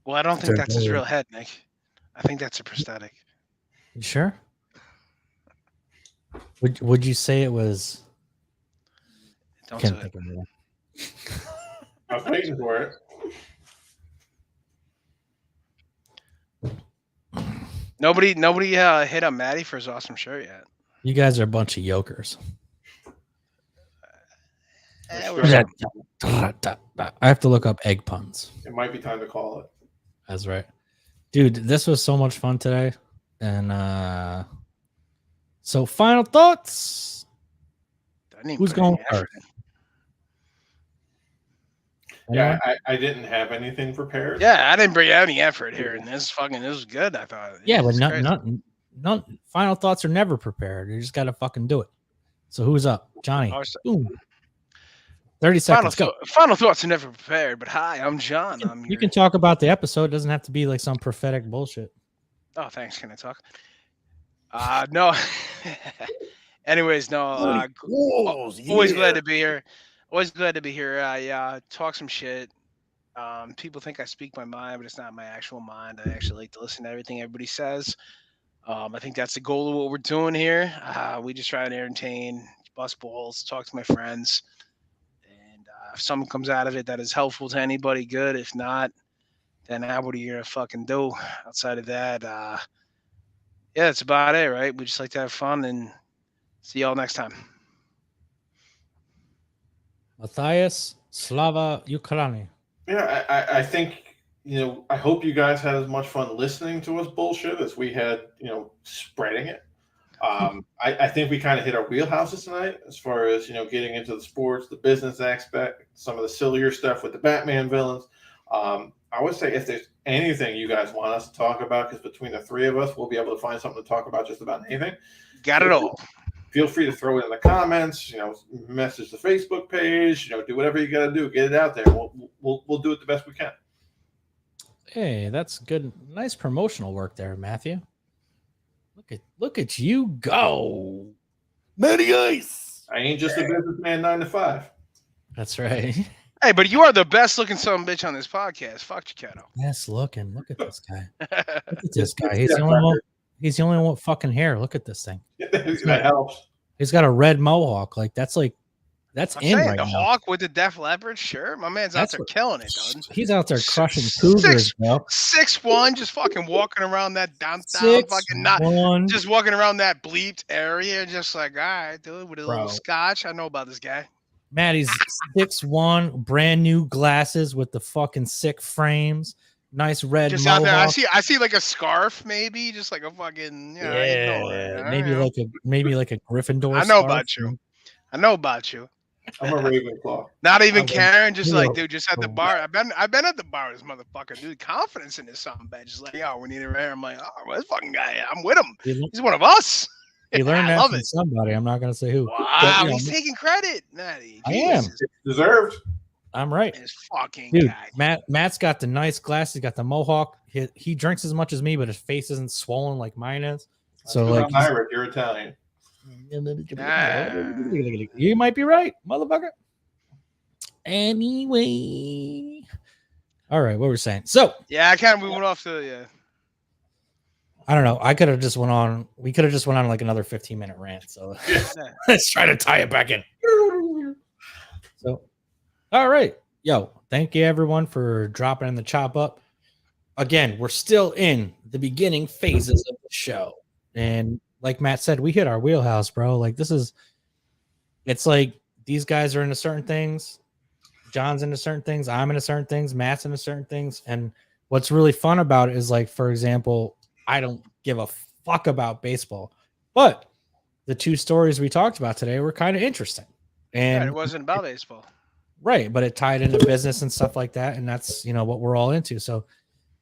Well, I don't think that's his real head, Nick. I think that's a prosthetic. You sure? Would you say it was? Don't Can't say think it. of it. I was waiting for it. Nobody hit up Maddie for his awesome shirt yet. You guys are a bunch of yokers. We're I have to look up egg puns. It might be time to call it. That's right. Dude, this was so much fun today. And so final thoughts. Who's going first? Yeah, I didn't have anything prepared. Yeah, I didn't bring any effort here, and this was good. I thought. Yeah, but not final thoughts are never prepared. You just gotta fucking do it. So who's up? Johnny. Boom. 30 seconds. Go. Final thoughts are never prepared, but hi, I'm John. You can talk about the episode. It doesn't have to be like some prophetic bullshit. Oh, thanks. Can I talk? No. Anyways, no. Always glad to be here. Always glad to be here. I talk some shit. People think I speak my mind, but it's not my actual mind. I actually like to listen to everything everybody says. I think that's the goal of what we're doing here. We just try to entertain, bust balls, talk to my friends. And if something comes out of it that is helpful to anybody, good. If not, then what are you going to fucking do? Outside of that, yeah, that's about it, right? We just like to have fun, and see y'all next time. Matthias, Slava Ukraini. Yeah, I think, I hope you guys had as much fun listening to us bullshit as we had, spreading it. I think we kind of hit our wheelhouses tonight as far as, getting into the sports, the business aspect, some of the sillier stuff with the Batman villains. I would say if there's anything you guys want us to talk about, because between the three of us, we'll be able to find something to talk about just about anything. Got it all. Feel free to throw it in the comments, message the Facebook page, do whatever you got to do, get it out there. We'll do it the best we can. Hey, that's good. Nice promotional work there, Matthew. Look at you go. Matty Ice. I ain't just a businessman 9 to 5. That's right. Hey, but you are the best looking son of a bitch on this podcast. Fuck you, Kato. Yes, looking. Look at this guy. Look at this guy. He's the only one. He's the only one with fucking hair. Look at this thing. That helps. He's got a red mohawk. Like that's in right the now. Hawk with the Def Leppard shirt. My man's out there killing it, dude. He's out there crushing cougars, bro. 6'1", just fucking walking around that downtown, just walking around that bleeped area, just like, all right, dude, with a little scotch. I know about this guy. Maddie's 6'1", brand new glasses with the fucking sick frames. Nice red just mohawk. out there. I see like a scarf, maybe just like a fucking maybe like a Gryffindor. I know about you. I know about you. I'm a Ravenclaw. Not even caring, just like, dude, just at the bar. I've been at the bar with this motherfucker, dude. Confidence in this something bad. Just like, yo, we need it right here. I'm like, oh, well, this fucking guy, I'm with him. He's one of us. You learned that from somebody. I'm not gonna say who. Wow, he's taking credit, Matty. I am. Deserved. I'm right. This fucking dude, guy. Matt's got the nice glasses. He's got the mohawk. He drinks as much as me, but his face isn't swollen like mine is. So like, Irish, you're Italian. You might be right, motherfucker. Anyway, all right, what we're saying. So yeah, I kind of moving off to I don't know. I could have just went on. We could have just went on like another 15-minute rant. So let's try to tie it back in. So, all right, yo, thank you everyone for dropping in the chop up. Again, we're still in the beginning phases of the show, and like Matt said, we hit our wheelhouse, bro. Like it's like these guys are into certain things. John's into certain things. I'm into certain things. Matt's into certain things. And what's really fun about it is, like, for example, I don't give a fuck about baseball, but the two stories we talked about today were kind of interesting. And it wasn't about baseball. Right. But it tied into business and stuff like that. And that's, what we're all into. So,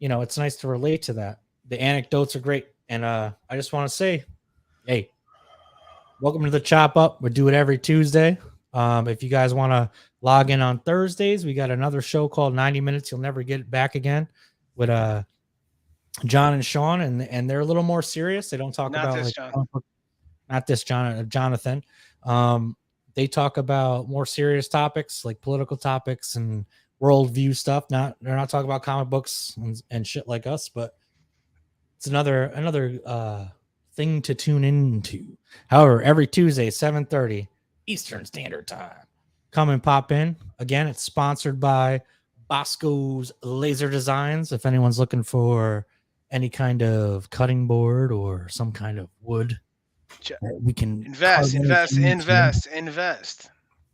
it's nice to relate to that. The anecdotes are great. And I just want to say, hey, welcome to the Chop Up. We do it every Tuesday. If you guys want to log in on Thursdays, we got another show called 90 Minutes. You'll never get it back again with John and Sean, and they're a little more serious. They don't talk about not this John, Jonathan. They talk about more serious topics like political topics and worldview stuff. They're not talking about comic books and shit like us, but it's another thing to tune into. However, every Tuesday, 7:30 Eastern Standard Time. Come and pop in. Again, it's sponsored by Bosco's Laser Designs. If anyone's looking for any kind of cutting board or some kind of wood, we can invest.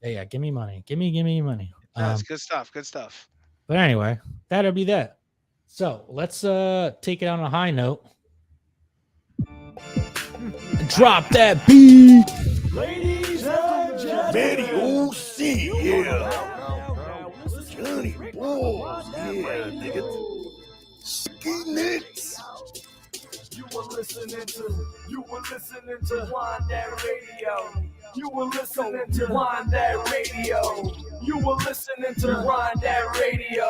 Yeah, give me money. Give me money. That's good stuff. Good stuff. But anyway, that'll be that. So let's take it on a high note. Drop that beat. Ladies and gentlemen. Manny O.C. Yeah. Johnny Balls. Yeah, nigga. Ski Nicks. You were listening to Wind That Radio. You were listening to Wind That Radio. You were listening to Wind That Radio.